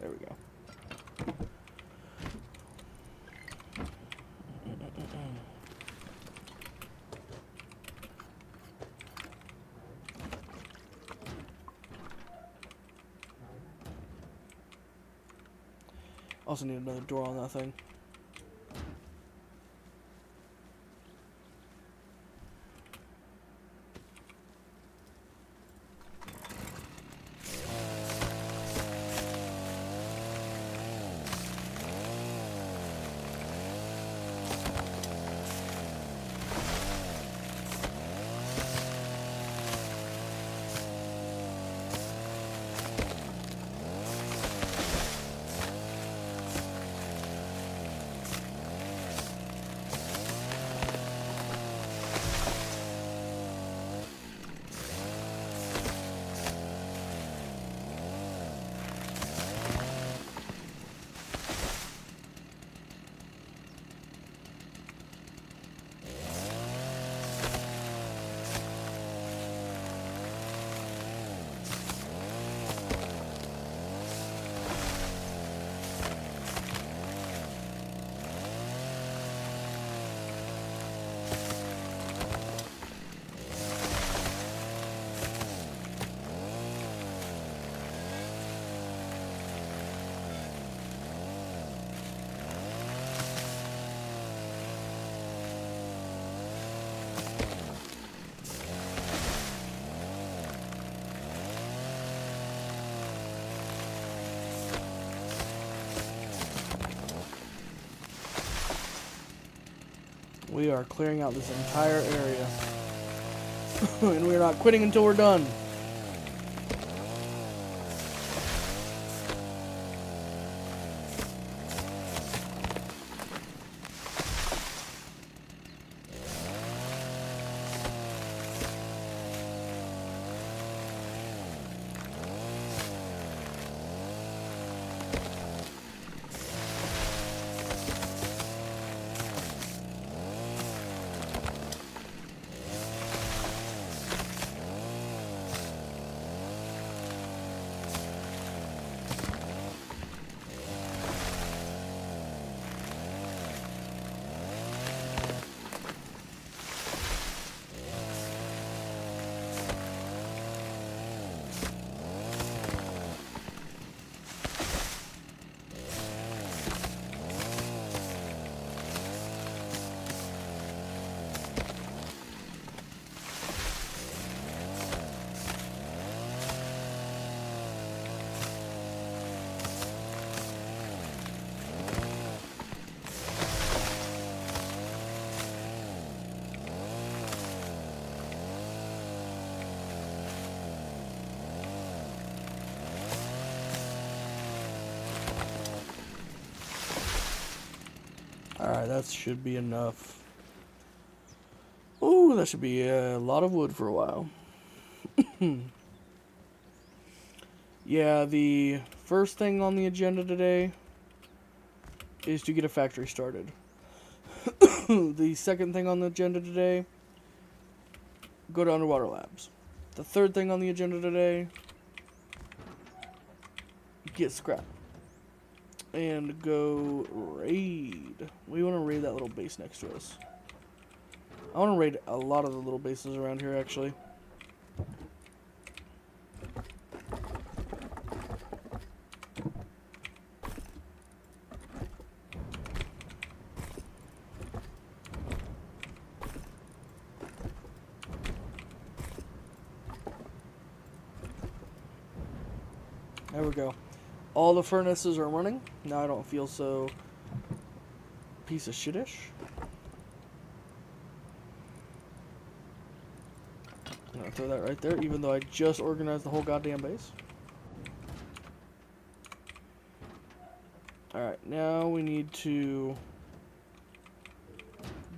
There we go. Also need another door on that thing. We are clearing out this entire area. And we're not quitting until we're done. Alright, that should be enough. Ooh, that should be a lot of wood for a while. Yeah, the first thing on the agenda today is to get a factory started. The second thing on the agenda today, go to Underwater Labs. The third thing on the agenda today, get scrap. And go raid. We want to raid that little base next to us. I want to raid a lot of the little bases around here, actually. There we go. All the furnaces are running. Now I don't feel so piece of shitish. I'm gonna throw that right there, even though I just organized the whole goddamn base. Alright, now we need to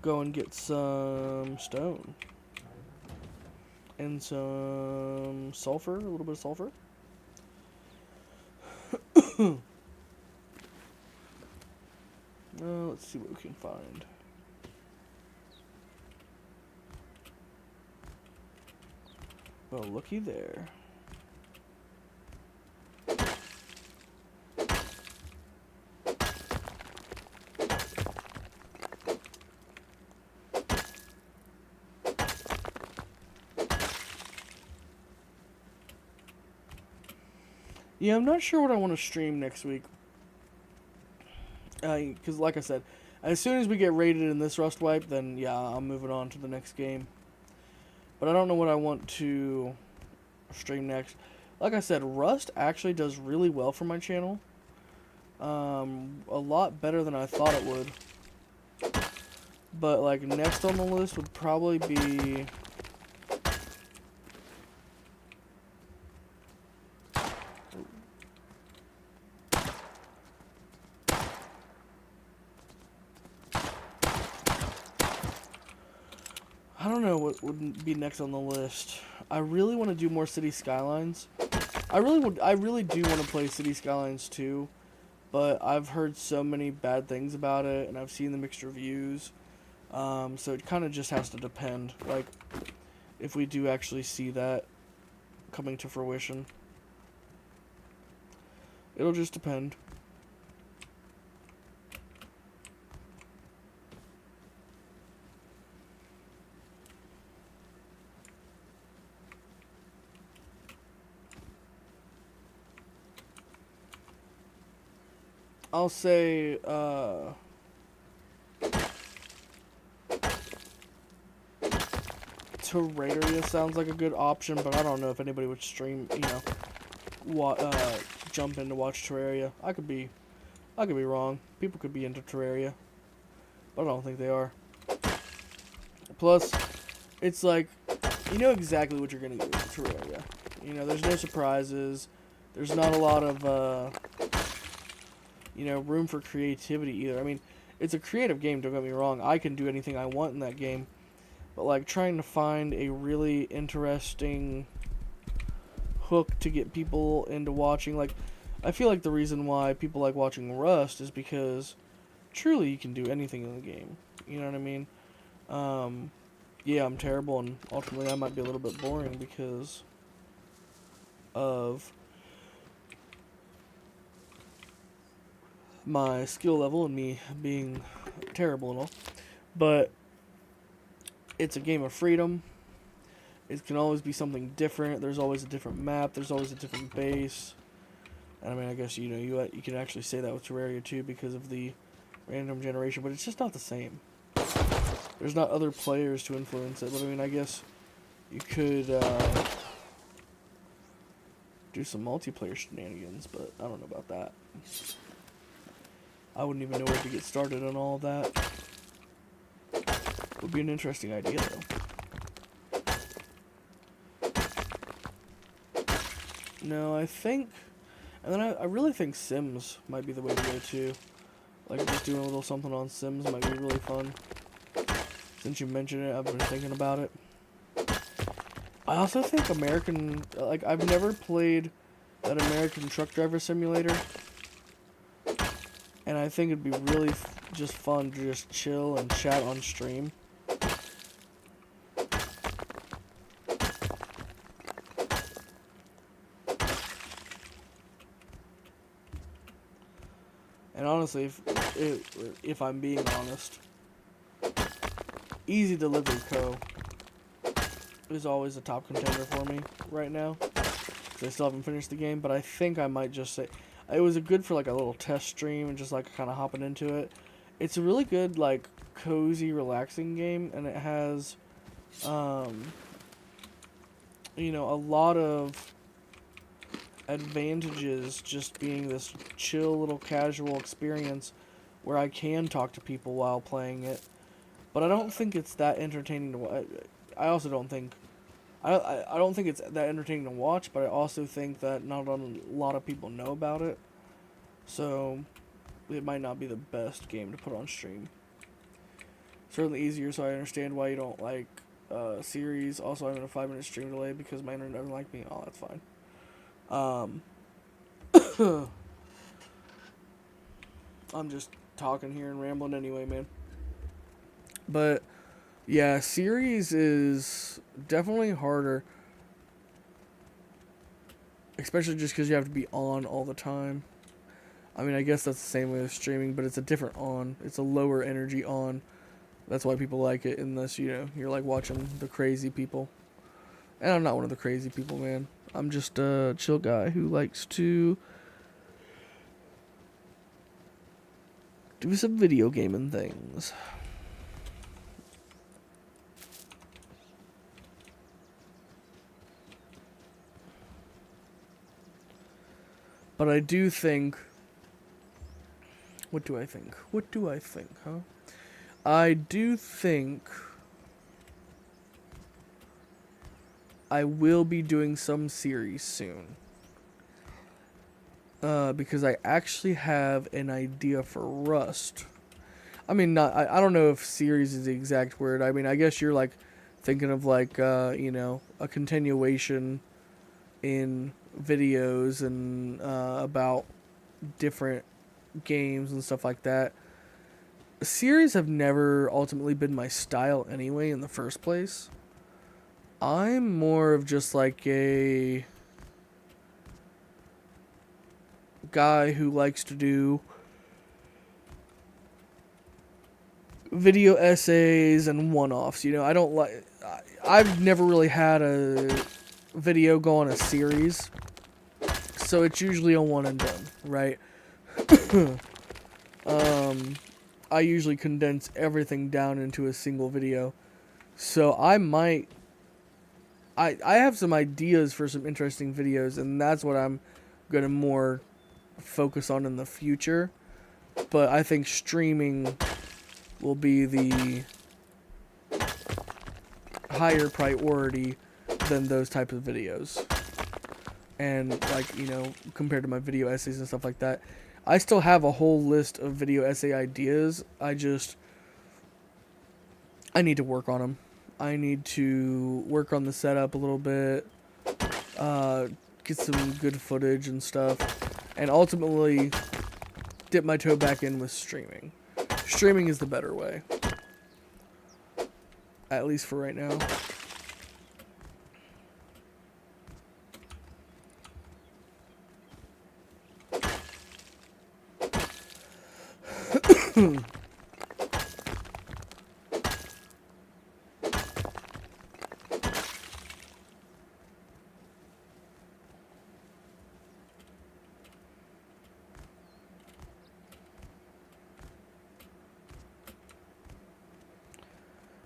go and get some stone. And some sulfur, a little bit of sulfur. Let's see what we can find. Well, looky there. Yeah, I'm not sure what I want to stream next week. Because like I said, as soon as we get raided in this Rust wipe, then yeah, I'm moving on to the next game. But I don't know what I want to stream next. Like I said, Rust actually does really well for my channel. A lot better than I thought it would. But like next on the list would probably be... I don't know what would be next on the list. I really want to do more City Skylines. I really do want to play City Skylines 2, but I've heard so many bad things about it, and I've seen the mixed reviews. So it kind of just has to depend, like, if we do actually see that coming to fruition. It'll just depend. I'll say, Terraria sounds like a good option, but I don't know if anybody would stream, you know, jump in to watch Terraria. I could be wrong. People could be into Terraria, but I don't think they are. Plus, it's like, you know exactly what you're going to get with Terraria. You know, there's no surprises. There's not a lot of, you know, room for creativity either. I mean, it's a creative game, don't get me wrong. I can do anything I want in that game. But, like, trying to find a really interesting hook to get people into watching, like, I feel like the reason why people like watching Rust is because truly you can do anything in the game. You know what I mean? Yeah, I'm terrible, and ultimately I might be a little bit boring because of my skill level and me being terrible and all. But it's a game of freedom. It can always be something different. There's always a different map. There's always a different base. And I mean, I guess, you know, you can actually say that with Terraria too because of the random generation, but it's just not the same. There's not other players to influence it, but I mean, I guess you could do some multiplayer shenanigans, but I don't know about that. I wouldn't even know where to get started on all of that. Would be an interesting idea, though. No, I think... And then I really think Sims might be the way to go, too. Like, just doing a little something on Sims might be really fun. Since you mentioned it, I've been thinking about it. I also think American... Like, I've never played that American Truck Driver Simulator. And I think it'd be really just fun to just chill and chat on stream. And honestly, if I'm being honest, Easy Delivery Co. is always a top contender for me right now. I still haven't finished the game, but I think I might just say... It was good for like a little test stream and just like kind of hopping into it. It's a really good, like, cozy, relaxing game, and it has, you know, a lot of advantages just being this chill little casual experience where I can talk to people while playing it. But I don't think it's that entertaining to watch. I also don't think... I don't think it's that entertaining to watch, but I also think that not a lot of people know about it. So, it might not be the best game to put on stream. Certainly easier, so I understand why you don't like series. Also, I'm in a 5-minute stream delay because my internet doesn't like me. Oh, that's fine. I'm just talking here and rambling anyway, man. But... yeah, series is definitely harder. Especially just because you have to be on all the time. I mean, I guess that's the same way with streaming, but it's a different on. It's a lower energy on. That's why people like it, unless, you know, you're like watching the crazy people. And I'm not one of the crazy people, man. I'm just a chill guy who likes to do some video gaming things. But I do think... What do I think? What do I think, huh? I do think I will be doing some series soon. Because I actually have an idea for Rust. I mean, I don't know if series is the exact word. I mean, I guess you're like thinking of like, you know, a continuation in videos and about different games and stuff like that. Series have never ultimately been my style anyway in the first place. I'm more of just like a guy who likes to do video essays and one-offs. You know, I don't like... I've never really had a video go on a series, so it's usually a one and done, right? I usually condense everything down into a single video, so I might... I have some ideas for some interesting videos, and that's what I'm gonna more focus on in the future, but I think streaming will be the higher priority than those type of videos. And like, you know, compared to my video essays and stuff like that, I still have a whole list of video essay ideas. I need to work on them. I need to work on the setup a little bit, get some good footage and stuff, and ultimately dip my toe back in with streaming. Streaming is the better way, at least for right now.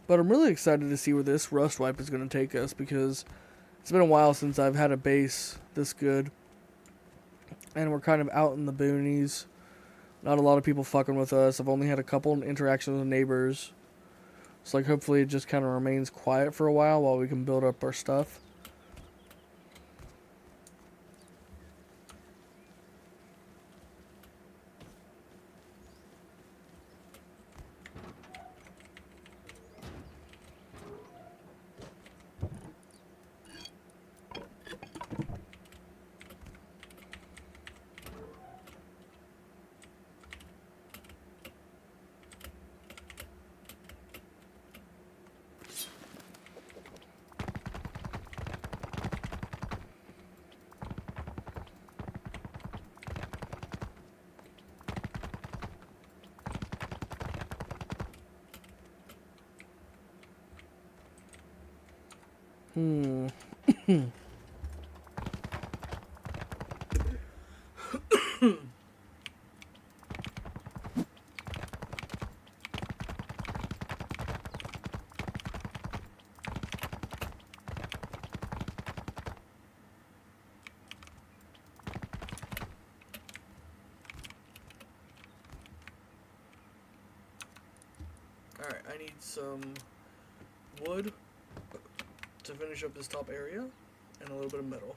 But I'm really excited to see where this Rust Wipe is going to take us, because it's been a while since I've had a base this good. And we're kind of out in the boonies. Not a lot of people fucking with us. I've only had a couple interactions with neighbors. So like, hopefully it just kind of remains quiet for a while we can build up our stuff. Alright, I need some wood to finish up this top area, and a little bit of metal.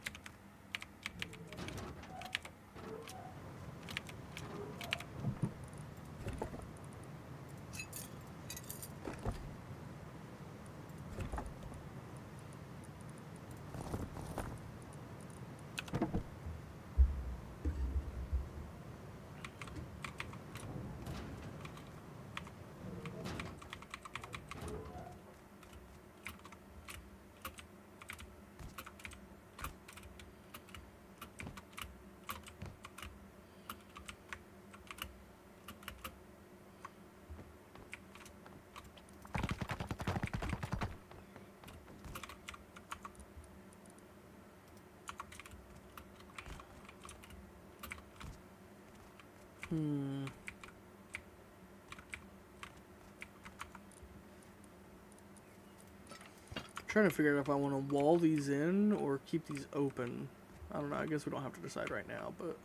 Trying to figure out if I want to wall these in or keep these open. I don't know. I guess we don't have to decide right now, but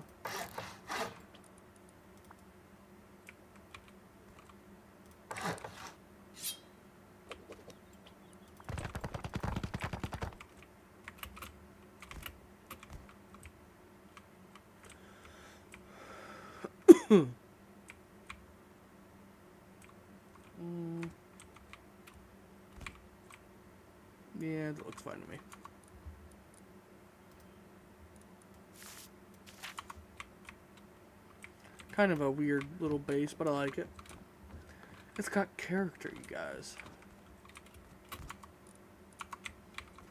yeah, that looks fine to me. Kind of a weird little base, but I like it. It's got character, you guys.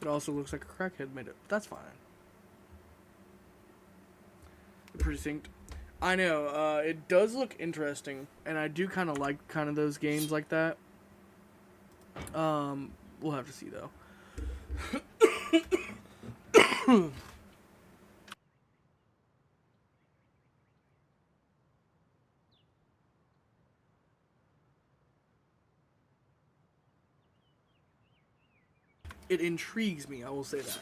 It also looks like a crackhead made it. That's fine. The precinct. I know, it does look interesting, and I do kind of like those games like that. We'll have to see though. It intrigues me, I will say that.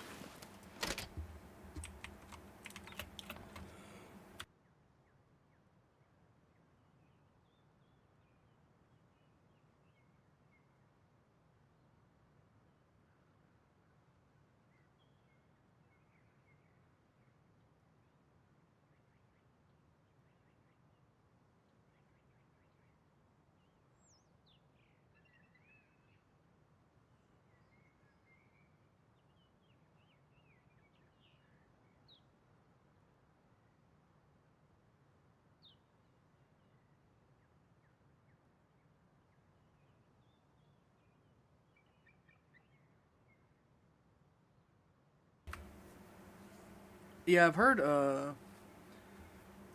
Yeah, I've heard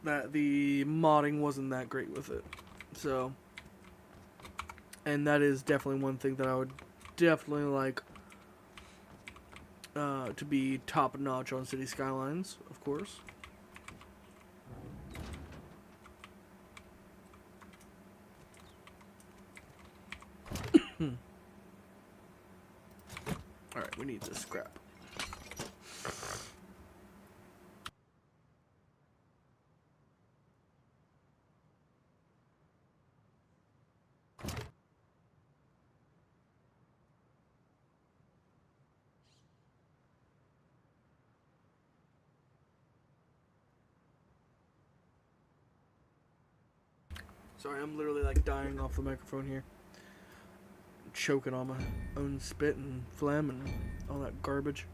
that the modding wasn't that great with it. So, and that is definitely one thing that I would definitely like to be top notch on City Skylines, of course. Alright, we need this scrap. Sorry, I'm literally like dying off the microphone here. Choking on my own spit and phlegm and all that garbage.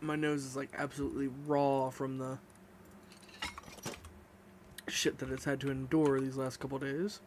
My nose is like absolutely raw from the shit that it's had to endure these last couple days.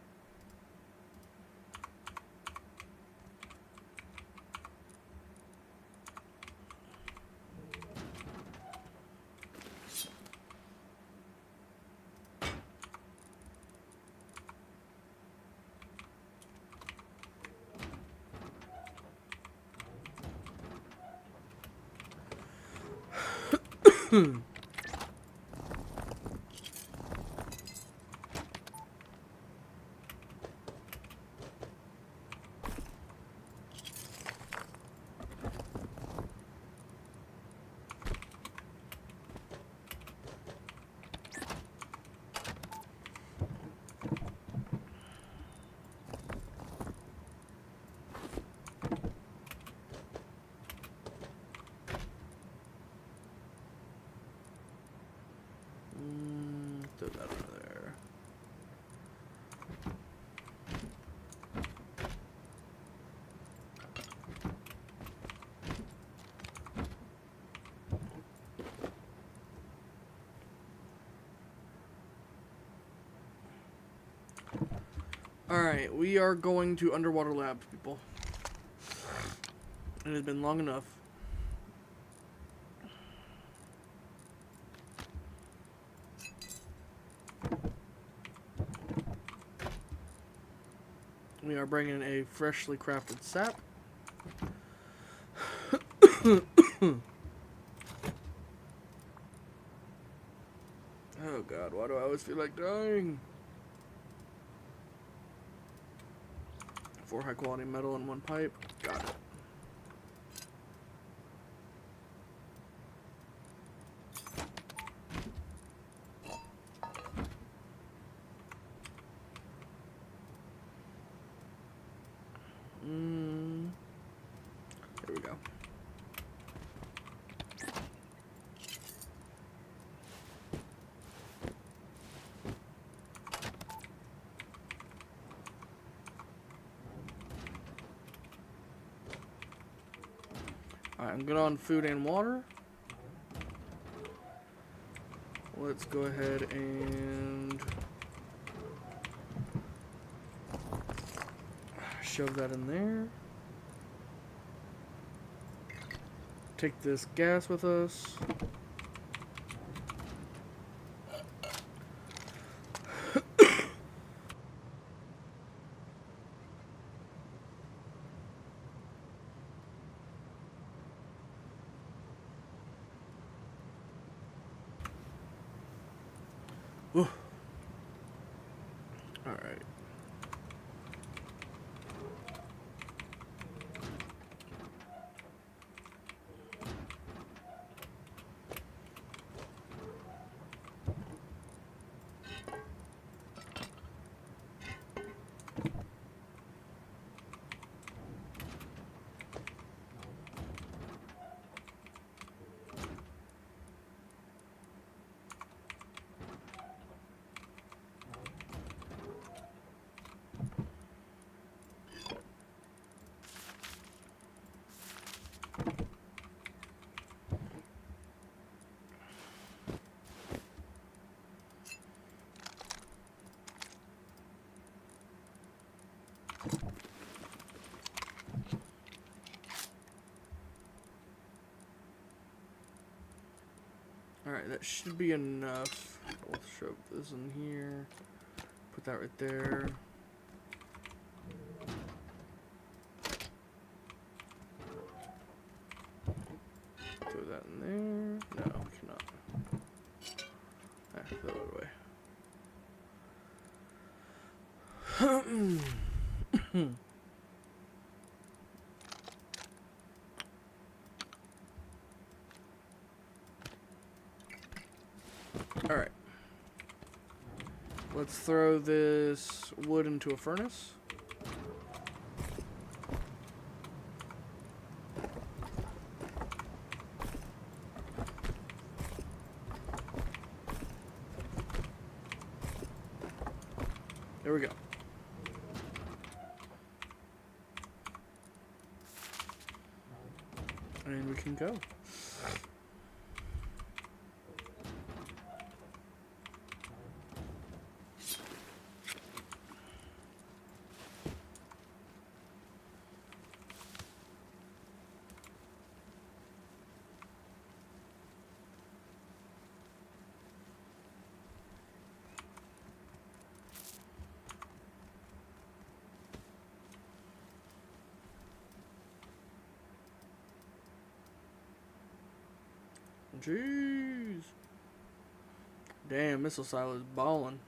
Throw that over there. Alright, we are going to Underwater Labs, people. It has been long enough. We are bringing a freshly crafted sap. Oh god, why do I always feel like dying? 4 high quality metal in 1 pipe. Got it. There we go. Alright, I'm good on food and water. Let's go ahead and shove that in there. Take this gas with us. Alright. Alright, that should be enough. We'll shove this in here. Put that right there. Throw that in there. No, we cannot. Throw it away. Alright. Let's throw this wood into a furnace. There we go. And we can go. Jeez. Damn, Missile Silo is balling.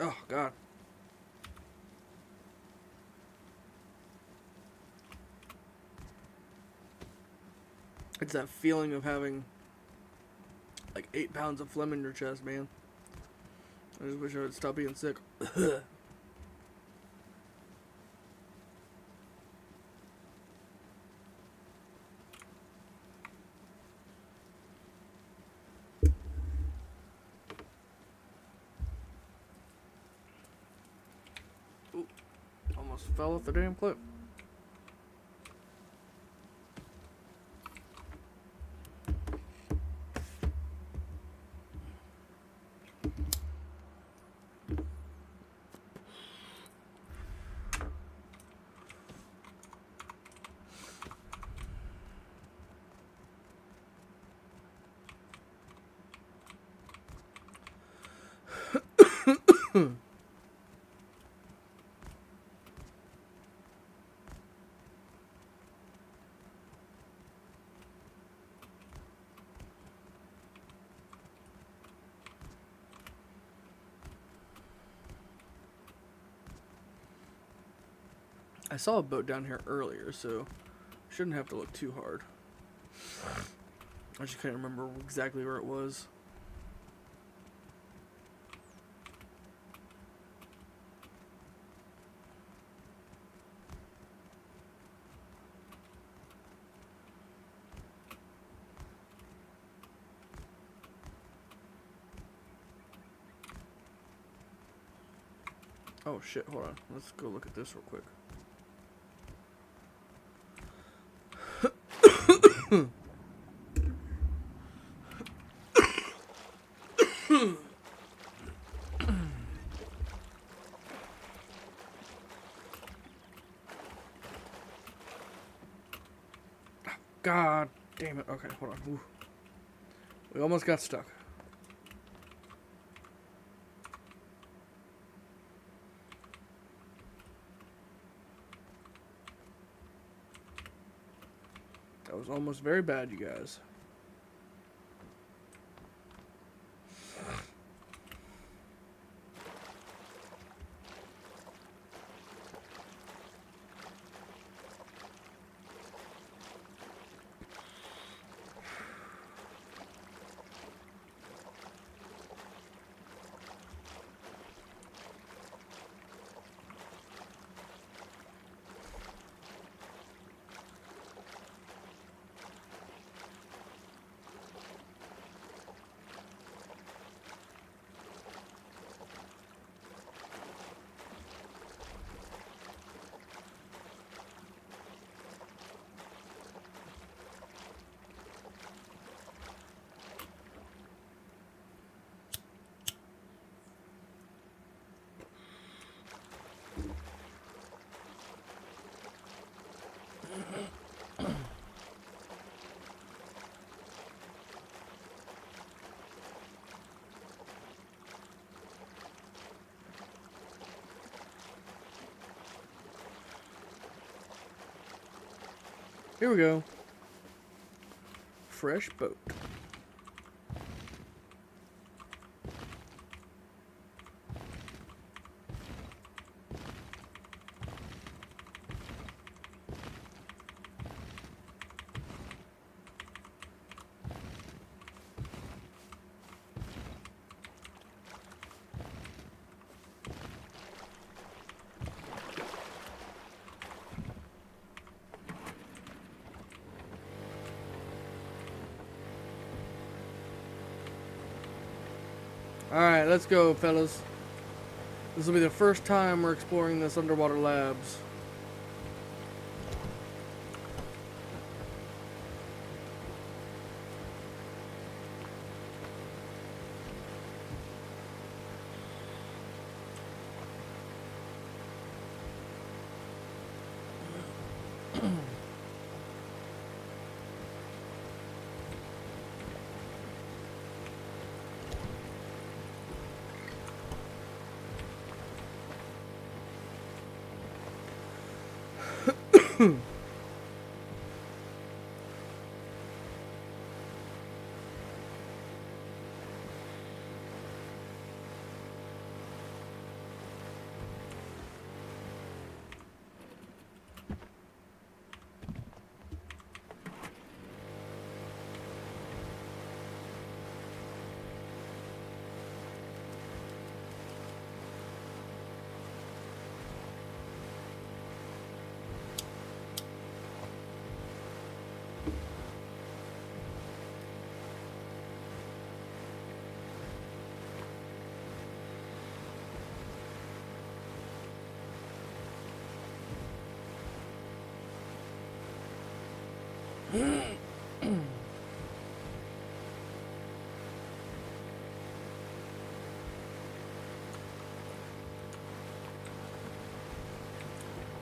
Oh, God. It's that feeling of having like 8 pounds of phlegm in your chest, man. I just wish I would stop being sick. Ooh, almost fell off the damn cliff. I saw a boat down here earlier, so shouldn't have to look too hard. I just can't remember exactly where it was. Oh shit, hold on. Let's go look at this real quick. God damn it. Okay, hold on. Ooh. We almost got stuck. That was almost very bad, you guys. Here we go. Fresh boat. Alright, let's go, fellas. This will be the first time we're exploring this underwater labs.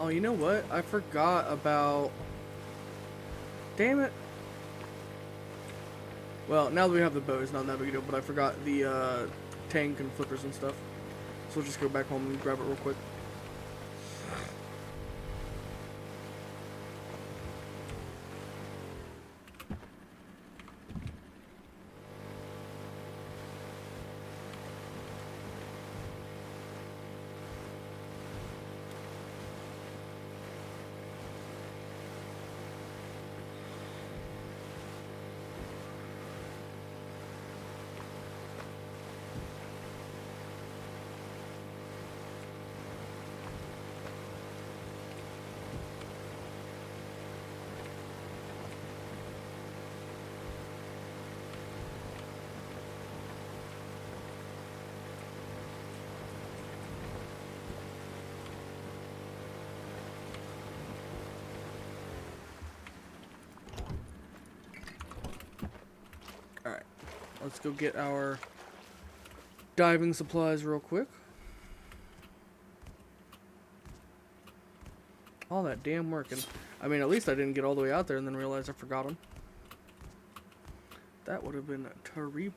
Oh, you know what? I forgot about... Damn it. Well, now that we have the boat, it's not that big a deal, but I forgot the tank and flippers and stuff. So we'll just go back home and grab it real quick. Alright, let's go get our diving supplies real quick. All that damn working. I mean, at least I didn't get all the way out there and then realize I forgot them. That would have been terrible.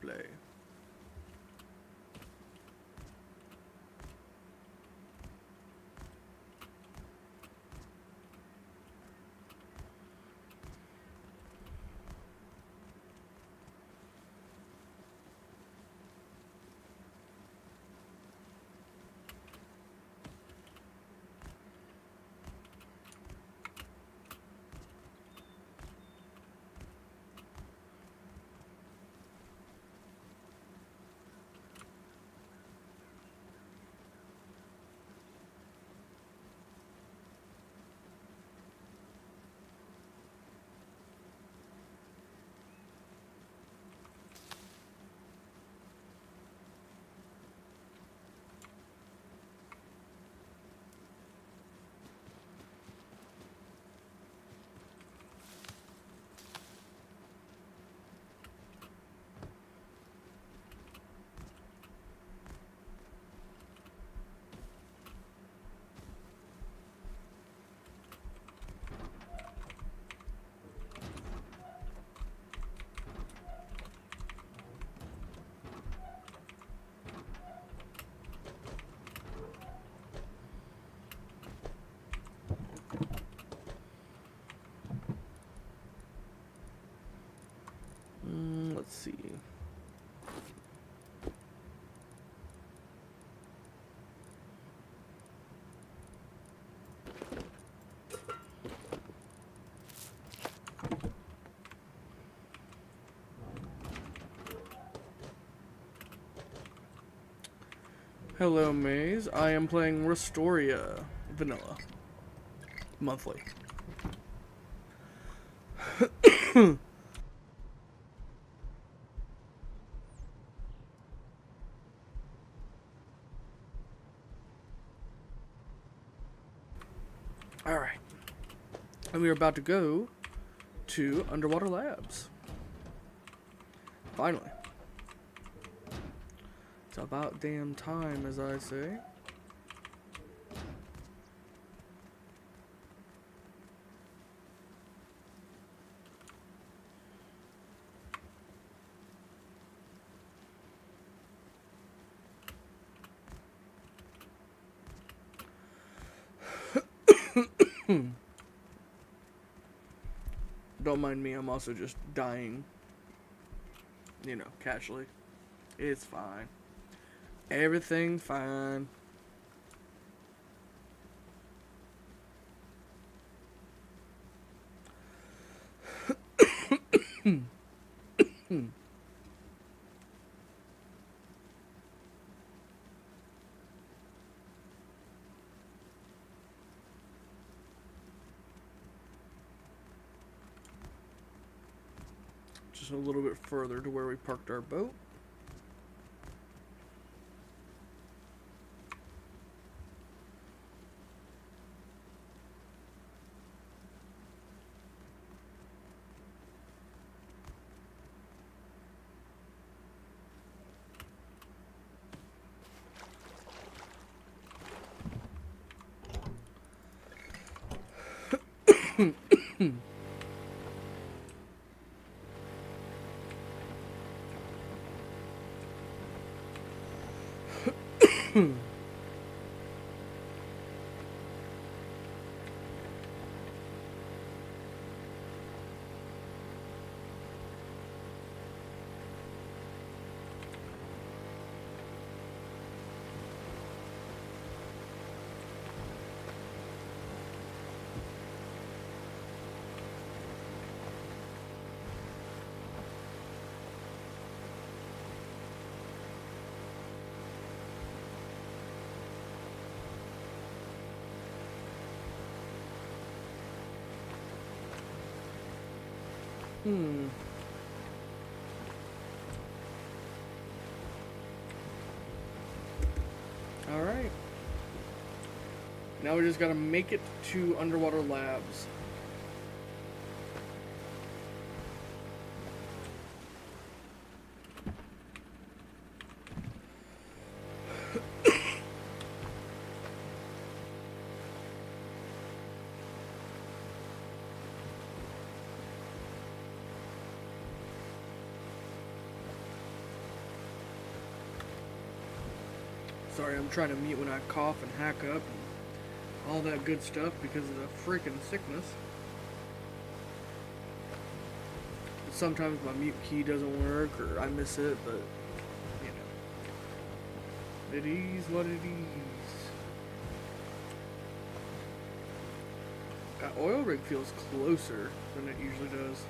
Hello, Maze. I am playing Restoria Vanilla. Monthly. Alright. And we are about to go to Underwater Labs. Finally. It's about damn time, as I say. Don't mind me, I'm also just dying. You know, casually. It's fine. Everything fine. Just a little bit further to where we parked our boat. Alright. Now we just gotta make it to Underwater Labs. Sorry, I'm trying to mute when I cough and hack up and all that good stuff because of the freaking sickness. Sometimes my mute key doesn't work or I miss it, but you know, it is what it is. That oil rig feels closer than it usually does.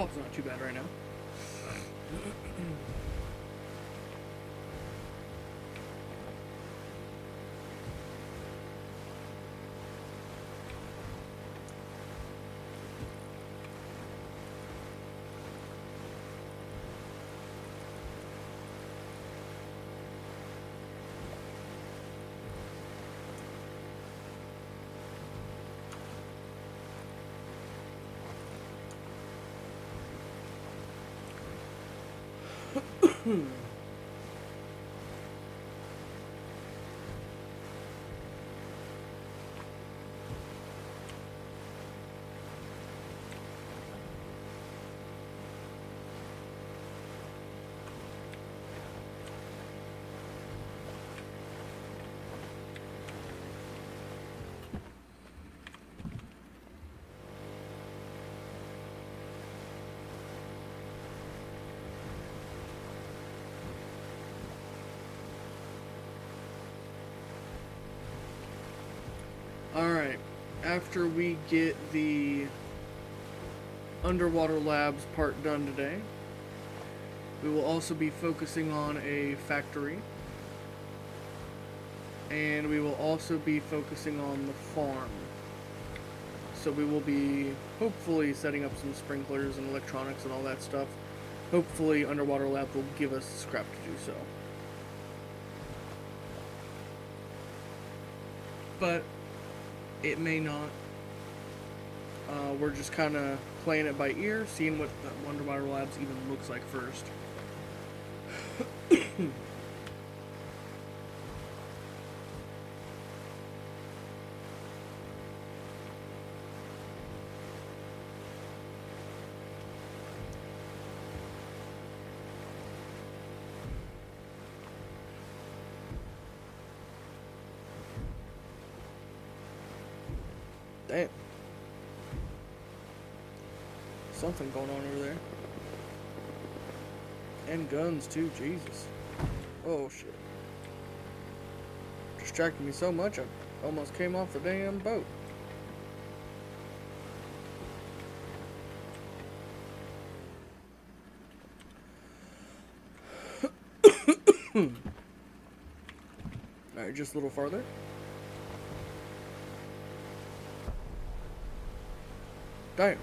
Fog's not too bad right now. Alright, after we get the underwater labs part done today, we will also be focusing on a factory, and we will also be focusing on the farm. So we will be hopefully setting up some sprinklers and electronics and all that stuff. Hopefully underwater lab will give us scrap to do so. But it may not. We're just kind of playing it by ear, seeing what the underwater labs even looks like first. Damn. Something going on over there. And guns too, Jesus. Oh shit. Distracted me so much I almost came off the damn boat. Alright, just a little farther. Damn.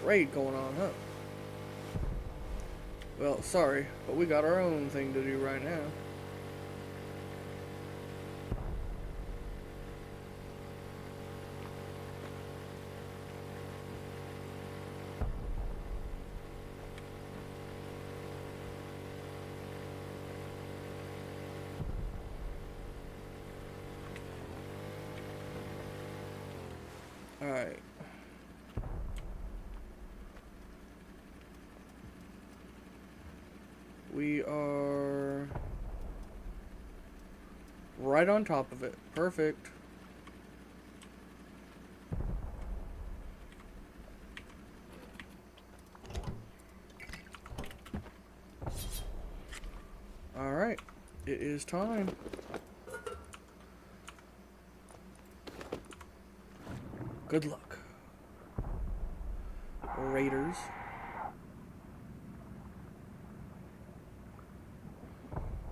Raid going on, huh? Well, sorry, but we got our own thing to do right now. Alright. We are right on top of it. Perfect. Alright. It is time. Good luck, Raiders.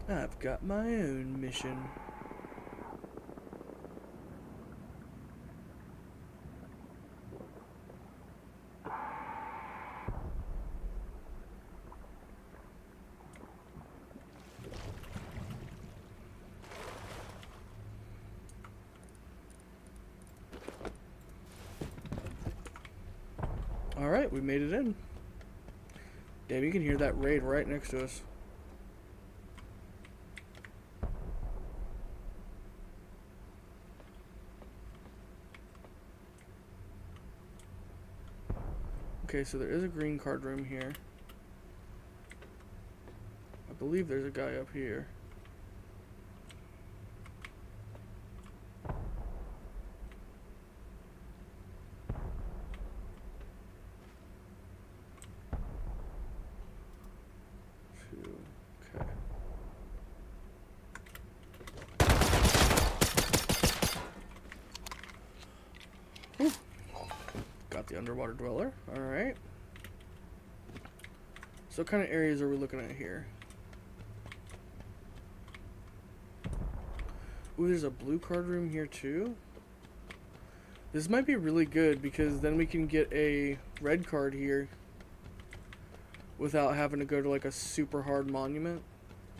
I've got my own mission. Alright, we made it in. Damn, you can hear that raid right next to us. Okay, so there is a green card room here. I believe there's a guy up here. Okay. Whew. Got the underwater dweller. Alright. So what kind of areas are we looking at here? Ooh, there's a blue card room here too. This might be really good because then we can get a red card here without having to go to like a super hard monument.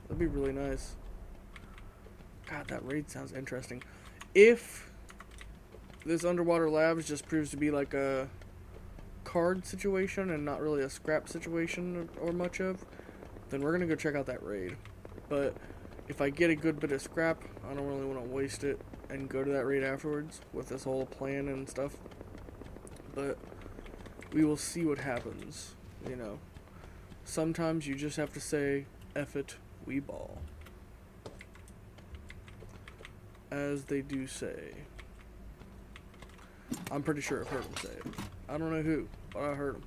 That'd be really nice. God, that raid sounds interesting. If this underwater labs just proves to be like a card situation and not really a scrap situation or much of, then we're gonna go check out that raid. But if I get a good bit of scrap, I don't really want to waste it and go to that raid afterwards with this whole plan and stuff. But we will see what happens, you know. Sometimes you just have to say, F it, we ball. As they do say. I'm pretty sure I've heard them say it. I don't know who, but I heard them.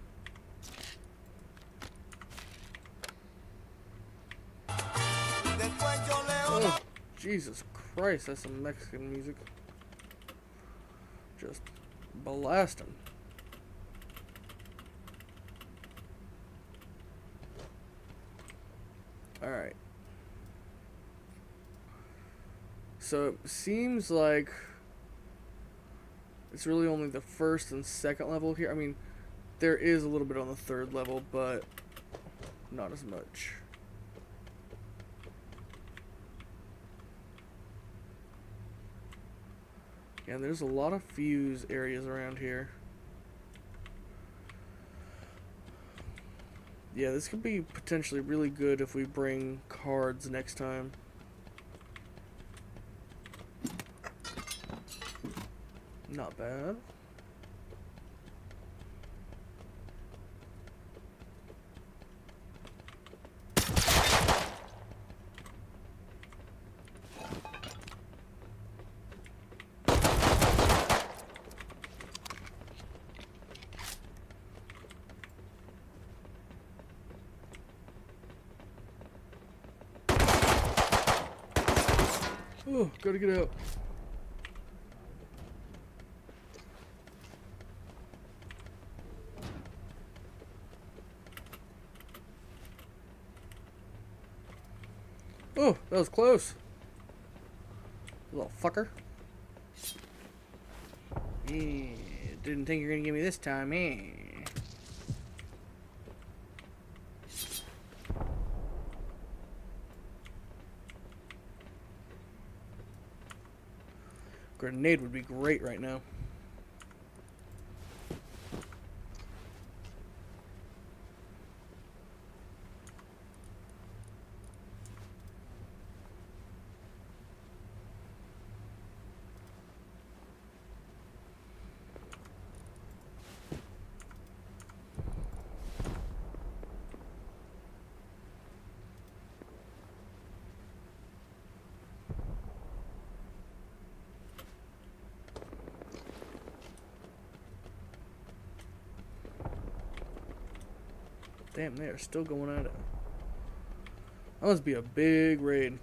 Oh, Jesus Christ, that's some Mexican music. Just blasting. Alright. So it seems like it's really only the first and second level here. I mean, there is a little bit on the third level, but not as much. Yeah, there's a lot of fuse areas around here. Yeah, this could be potentially really good if we bring cards next time. Not bad. Oh, gotta get out. Oh, that was close. Little fucker. Yeah, didn't think you were gonna get me this time, eh? Grenade would be great right now. Damn, they are still going at it. That must be a big raid.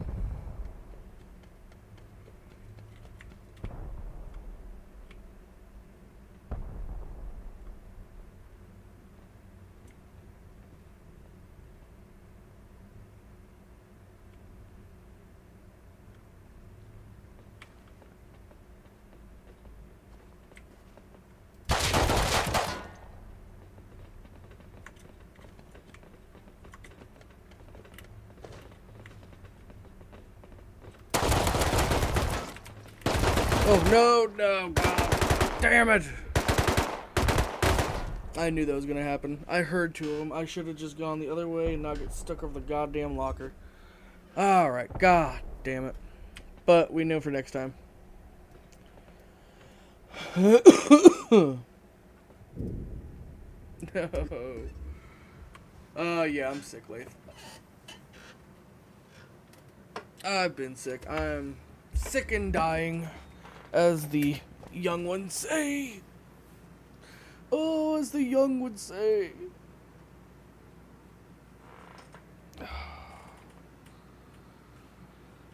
Oh, no, no, God. Damn it. I knew that was going to happen. I heard two of them. I should have just gone the other way and not get stuck over the goddamn locker. Alright, God damn it. But we know for next time. No. Yeah, I'm sick, Lath. I've been sick. I'm sick and dying, as the young ones say. Oh, as the young would say.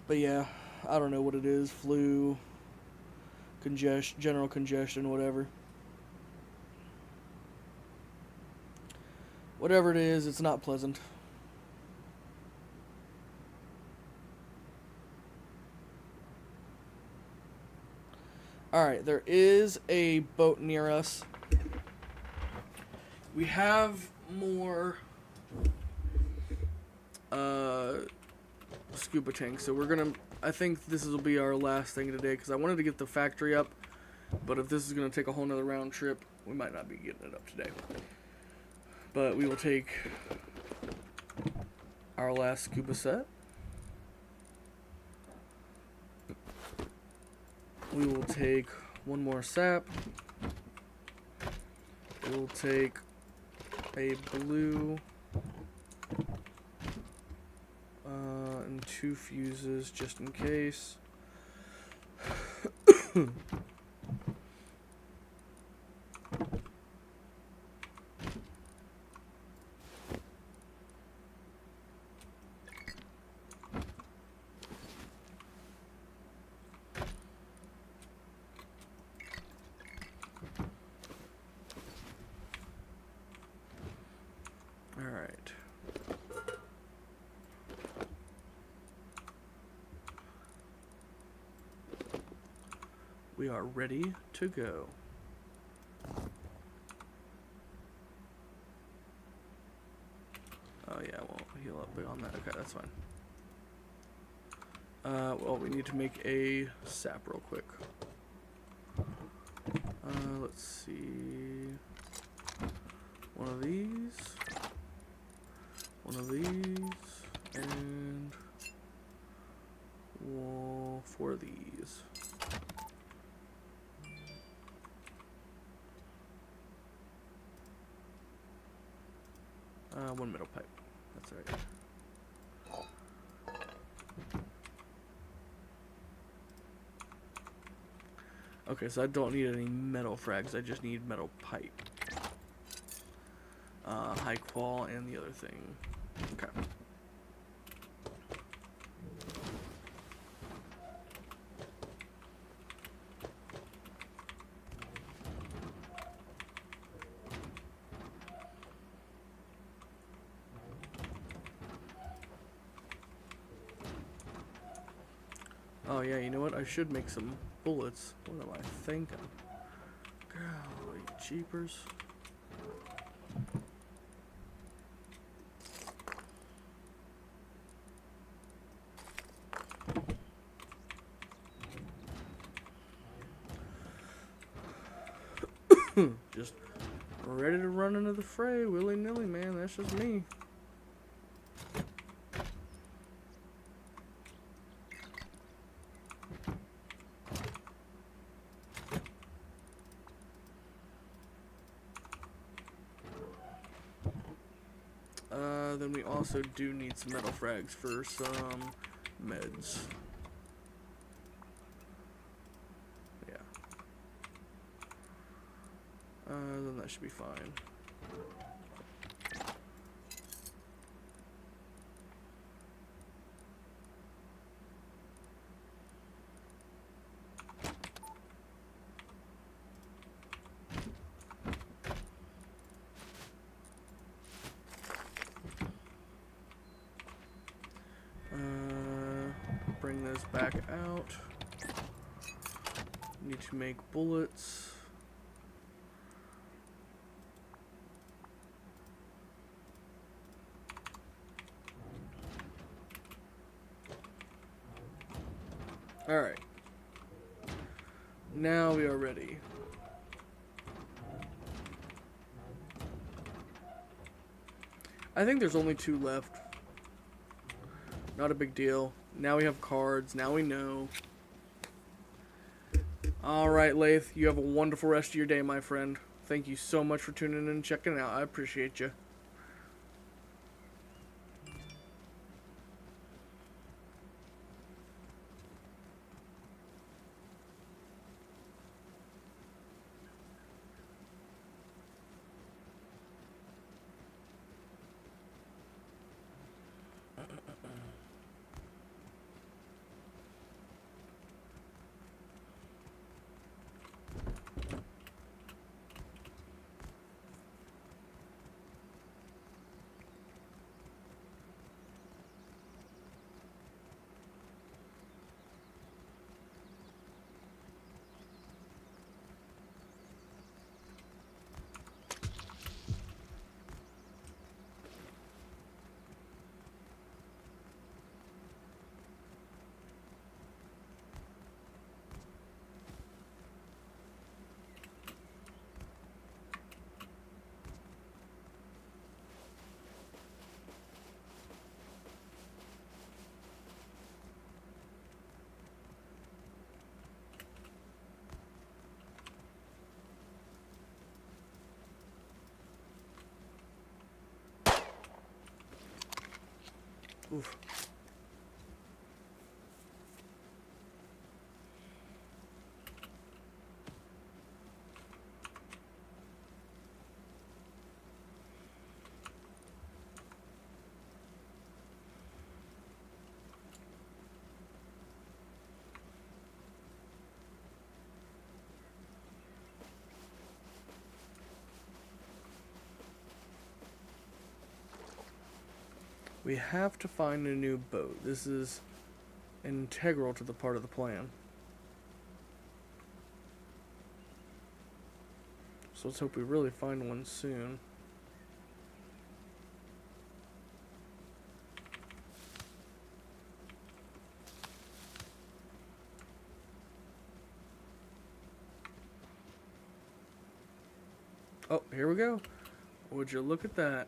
But yeah, I don't know what it is. Flu, general congestion, whatever. Whatever it is, it's not pleasant. Alright, there is a boat near us. We have more scuba tanks, so we're gonna... I think this will be our last thing today, because I wanted to get the factory up, but if this is gonna take a whole nother round trip, we might not be getting it up today. But we will take our last scuba set. We will take one more sap. We'll take a blue and 2 fuses just in case. Alright. We are ready to go. Oh yeah, I won't heal up beyond that. Okay, that's fine. Well, we need to make a sap real quick. Let's see. One of these. One of these. And 4 of these. One metal pipe. That's right. Okay, so I don't need any metal frags. I just need metal pipe. High qual and the other thing. Okay. Oh yeah, you know what? I should make some bullets. What am I thinking? Golly jeepers. Just ready to run into the fray, willy-nilly, man. That's just me. Then we also do need some metal frags for some meds. Yeah. Then that should be fine. Bring this back out. Need to make bullets. Alright. Now we are ready. I think there's only 2 left. Not a big deal. Now we have cards. Now we know. Alright, Lath. You have a wonderful rest of your day, my friend. Thank you so much for tuning in and checking out. I appreciate you. Oof. We have to find a new boat. This is integral to the part of the plan. So let's hope we really find one soon. Oh, here we go. Would you look at that?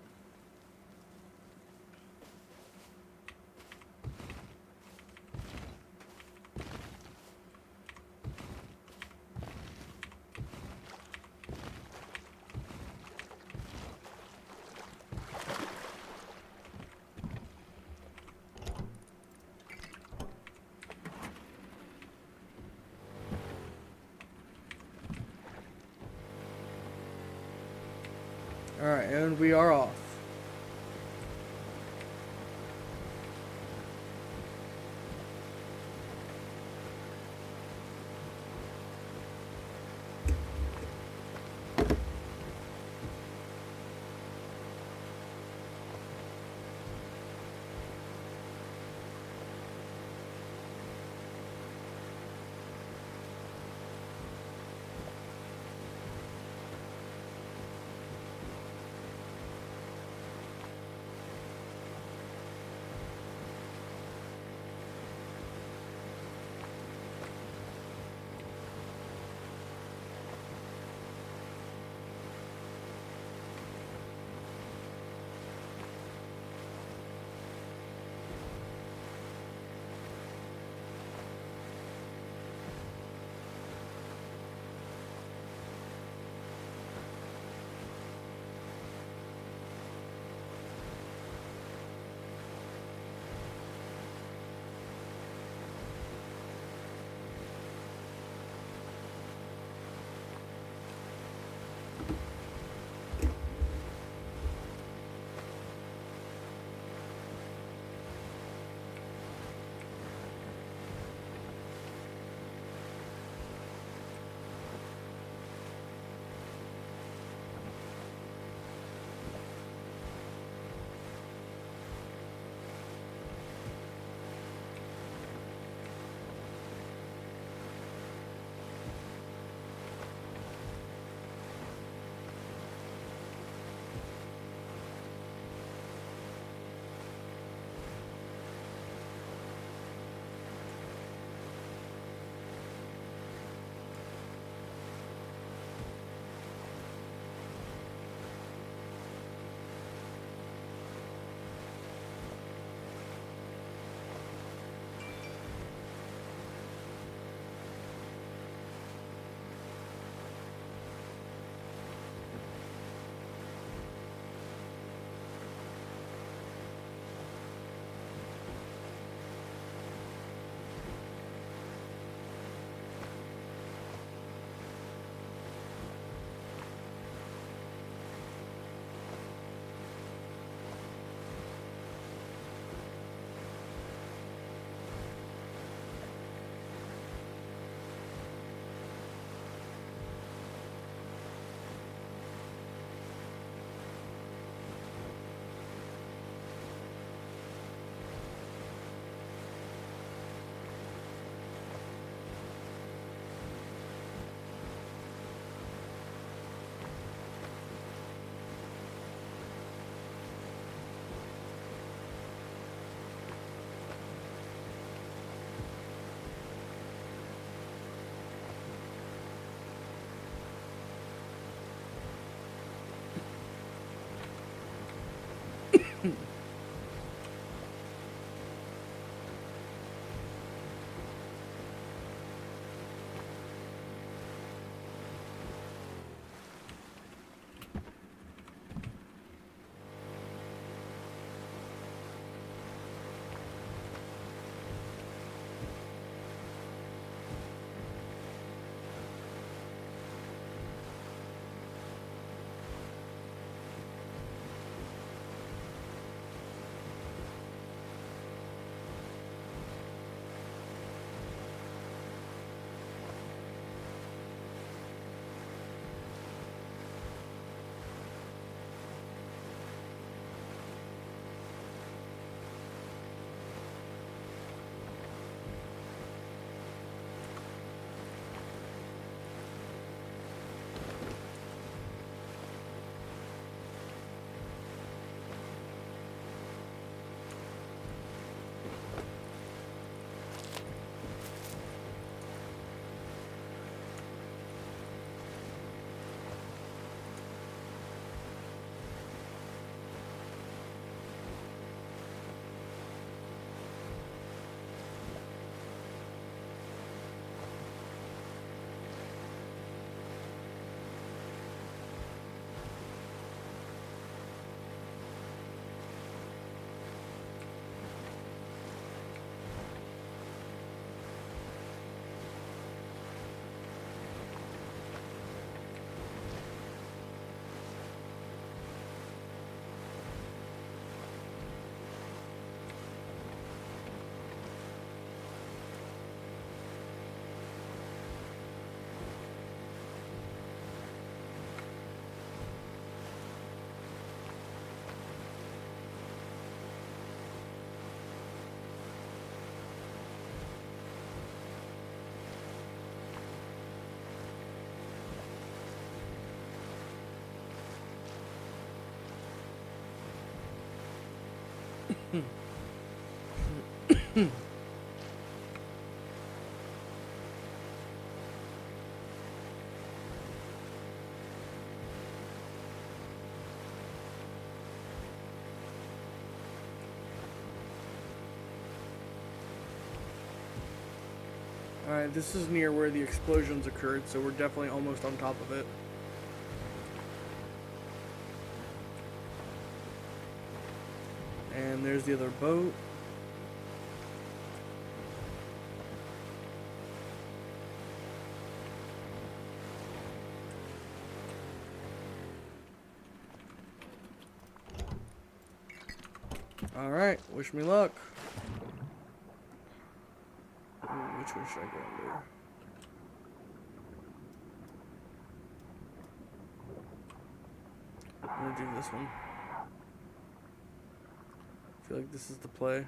Alright, and we are off. Alright, this is near where the explosions occurred, so we're definitely almost on top of it. And there's the other boat. Alright, wish me luck. Ooh, which one should I go under? I'm gonna do this one. I feel like this is the play.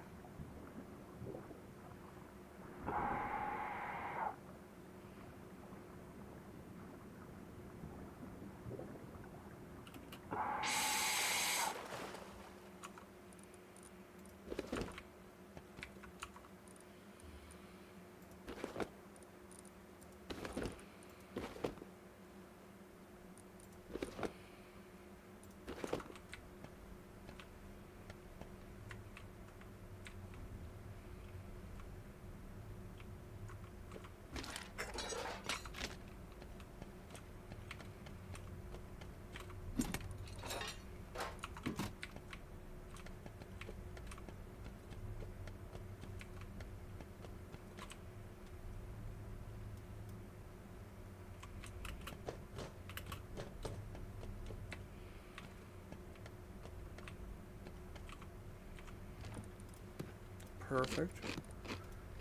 Perfect.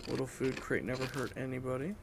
Little food crate never hurt anybody.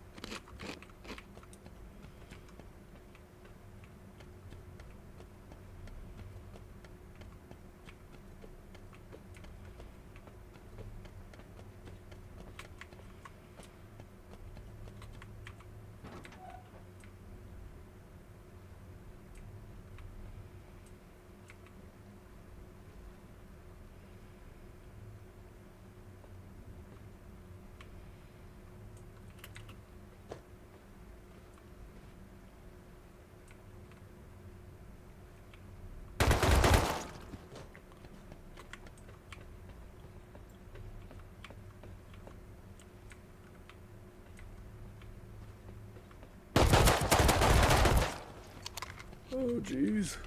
Oh, jeez.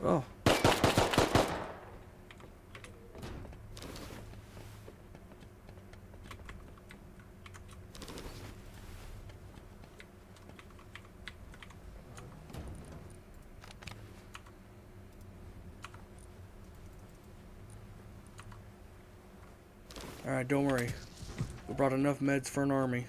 Oh. Alright, don't worry. We brought enough meds for an army.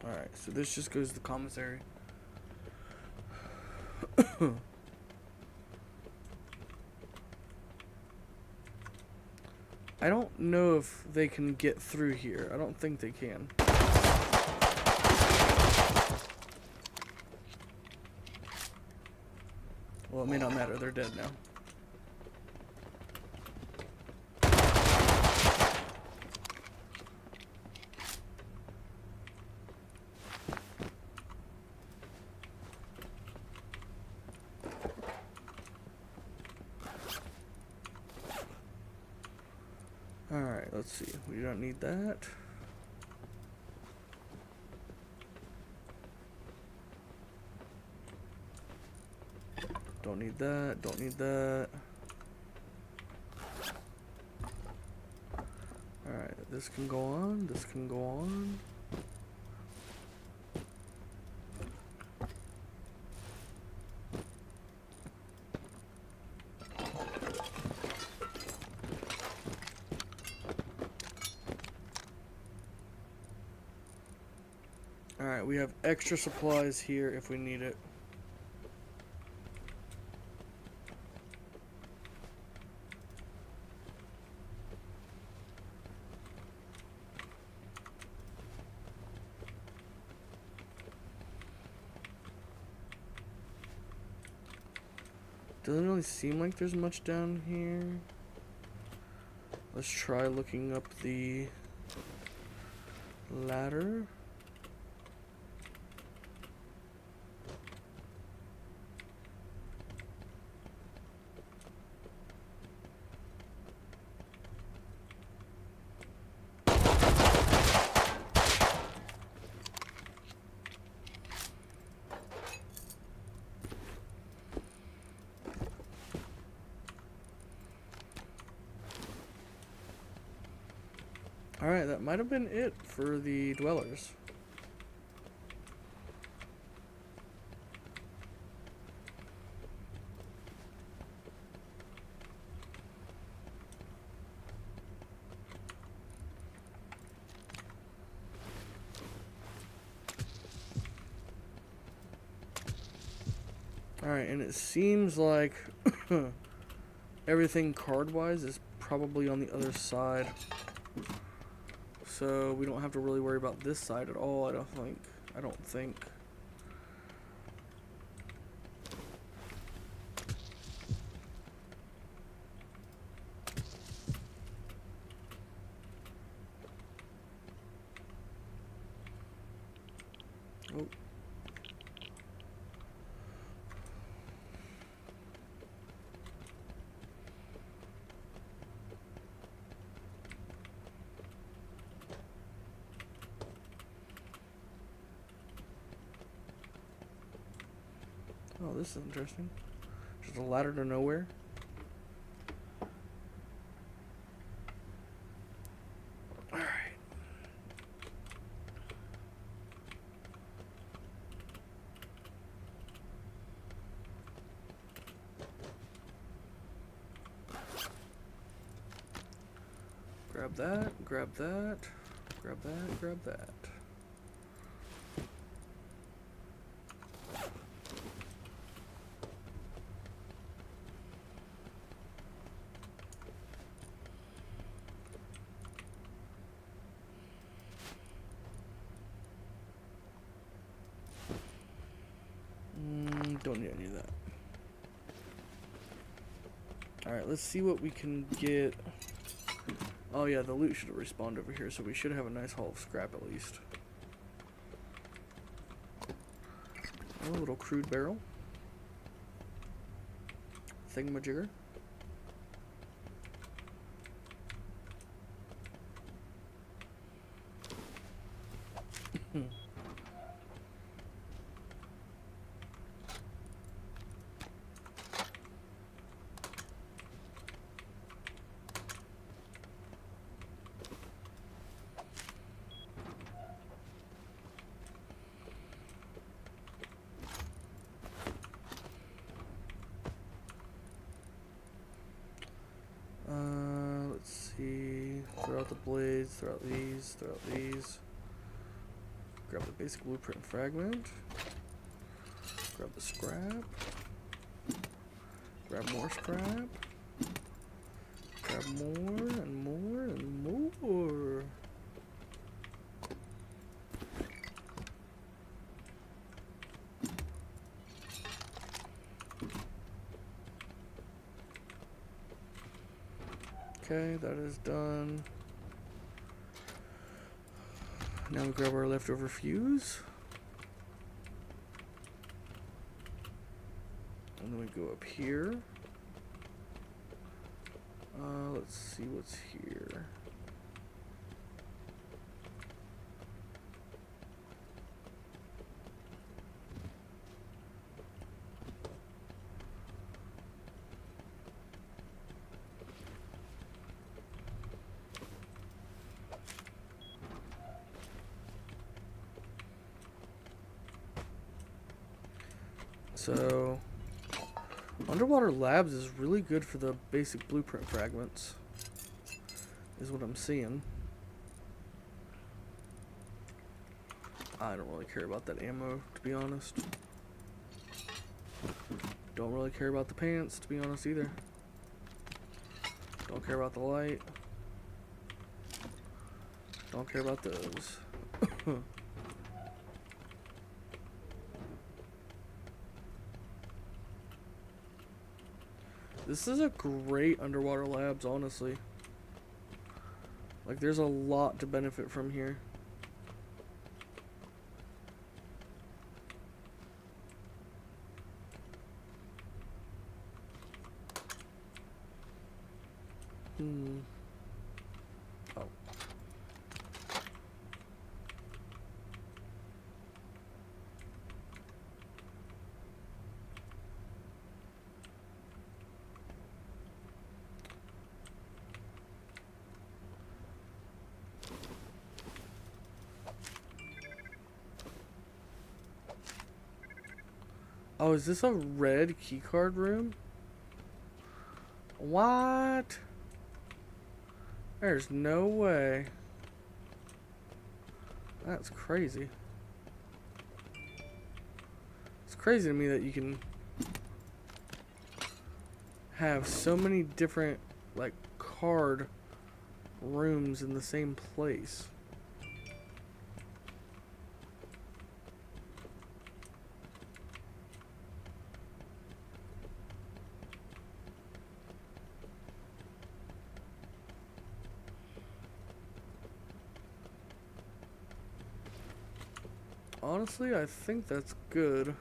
Alright, so this just goes to the commissary. I don't know if they can get through here. I don't think they can. Well, it may not matter. They're dead now. Alright, let's see. We don't need that. Don't need that. Don't need that. Alright, this can go on. This can go on. Alright, we have extra supplies here if we need it. Doesn't really seem like there's much down here. Let's try looking up the ladder. Alright, that might have been it for the dwellers. Alright, and it seems like everything card-wise is probably on the other side. So we don't have to really worry about this side at all, I don't think. Oh. Oh, this is interesting. Just a ladder to nowhere. Alright. Grab that, grab that, grab that, grab that. Don't need any of that. Alright, let's see what we can get. Oh yeah, the loot should have respawned over here, so we should have a nice haul of scrap at least. Oh, a little crude barrel. Thingamajigger. Let's see. Throw out the blades, throw out these, throw out these. Grab the basic blueprint fragment. Grab the scrap. Grab more scrap. Grab more and more and more. Okay, that is done. Now we grab our leftover fuse. And then we go up here. Let's see what's here. So, Underwater Labs is really good for the basic blueprint fragments, is what I'm seeing. I don't really care about that ammo, to be honest. Don't really care about the pants, to be honest, either. Don't care about the light. Don't care about those. This is a great underwater labs, honestly. Like, there's a lot to benefit from here. Oh. Oh, is this a red keycard room? What? There's no way. That's crazy. It's crazy to me that you can have so many different, like, card rooms in the same place. Honestly, I think that's good.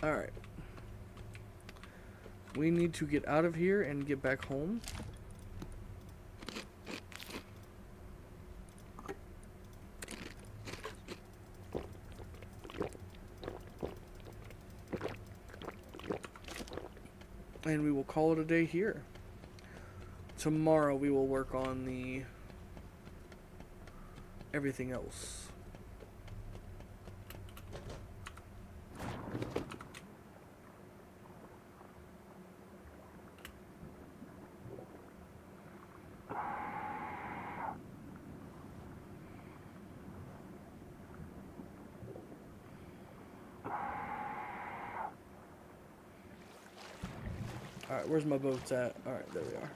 Alright. We need to get out of here and get back home. And we will call it a day here. Tomorrow we will work on the everything else. Alright, where's my boats at? Alright, there we are.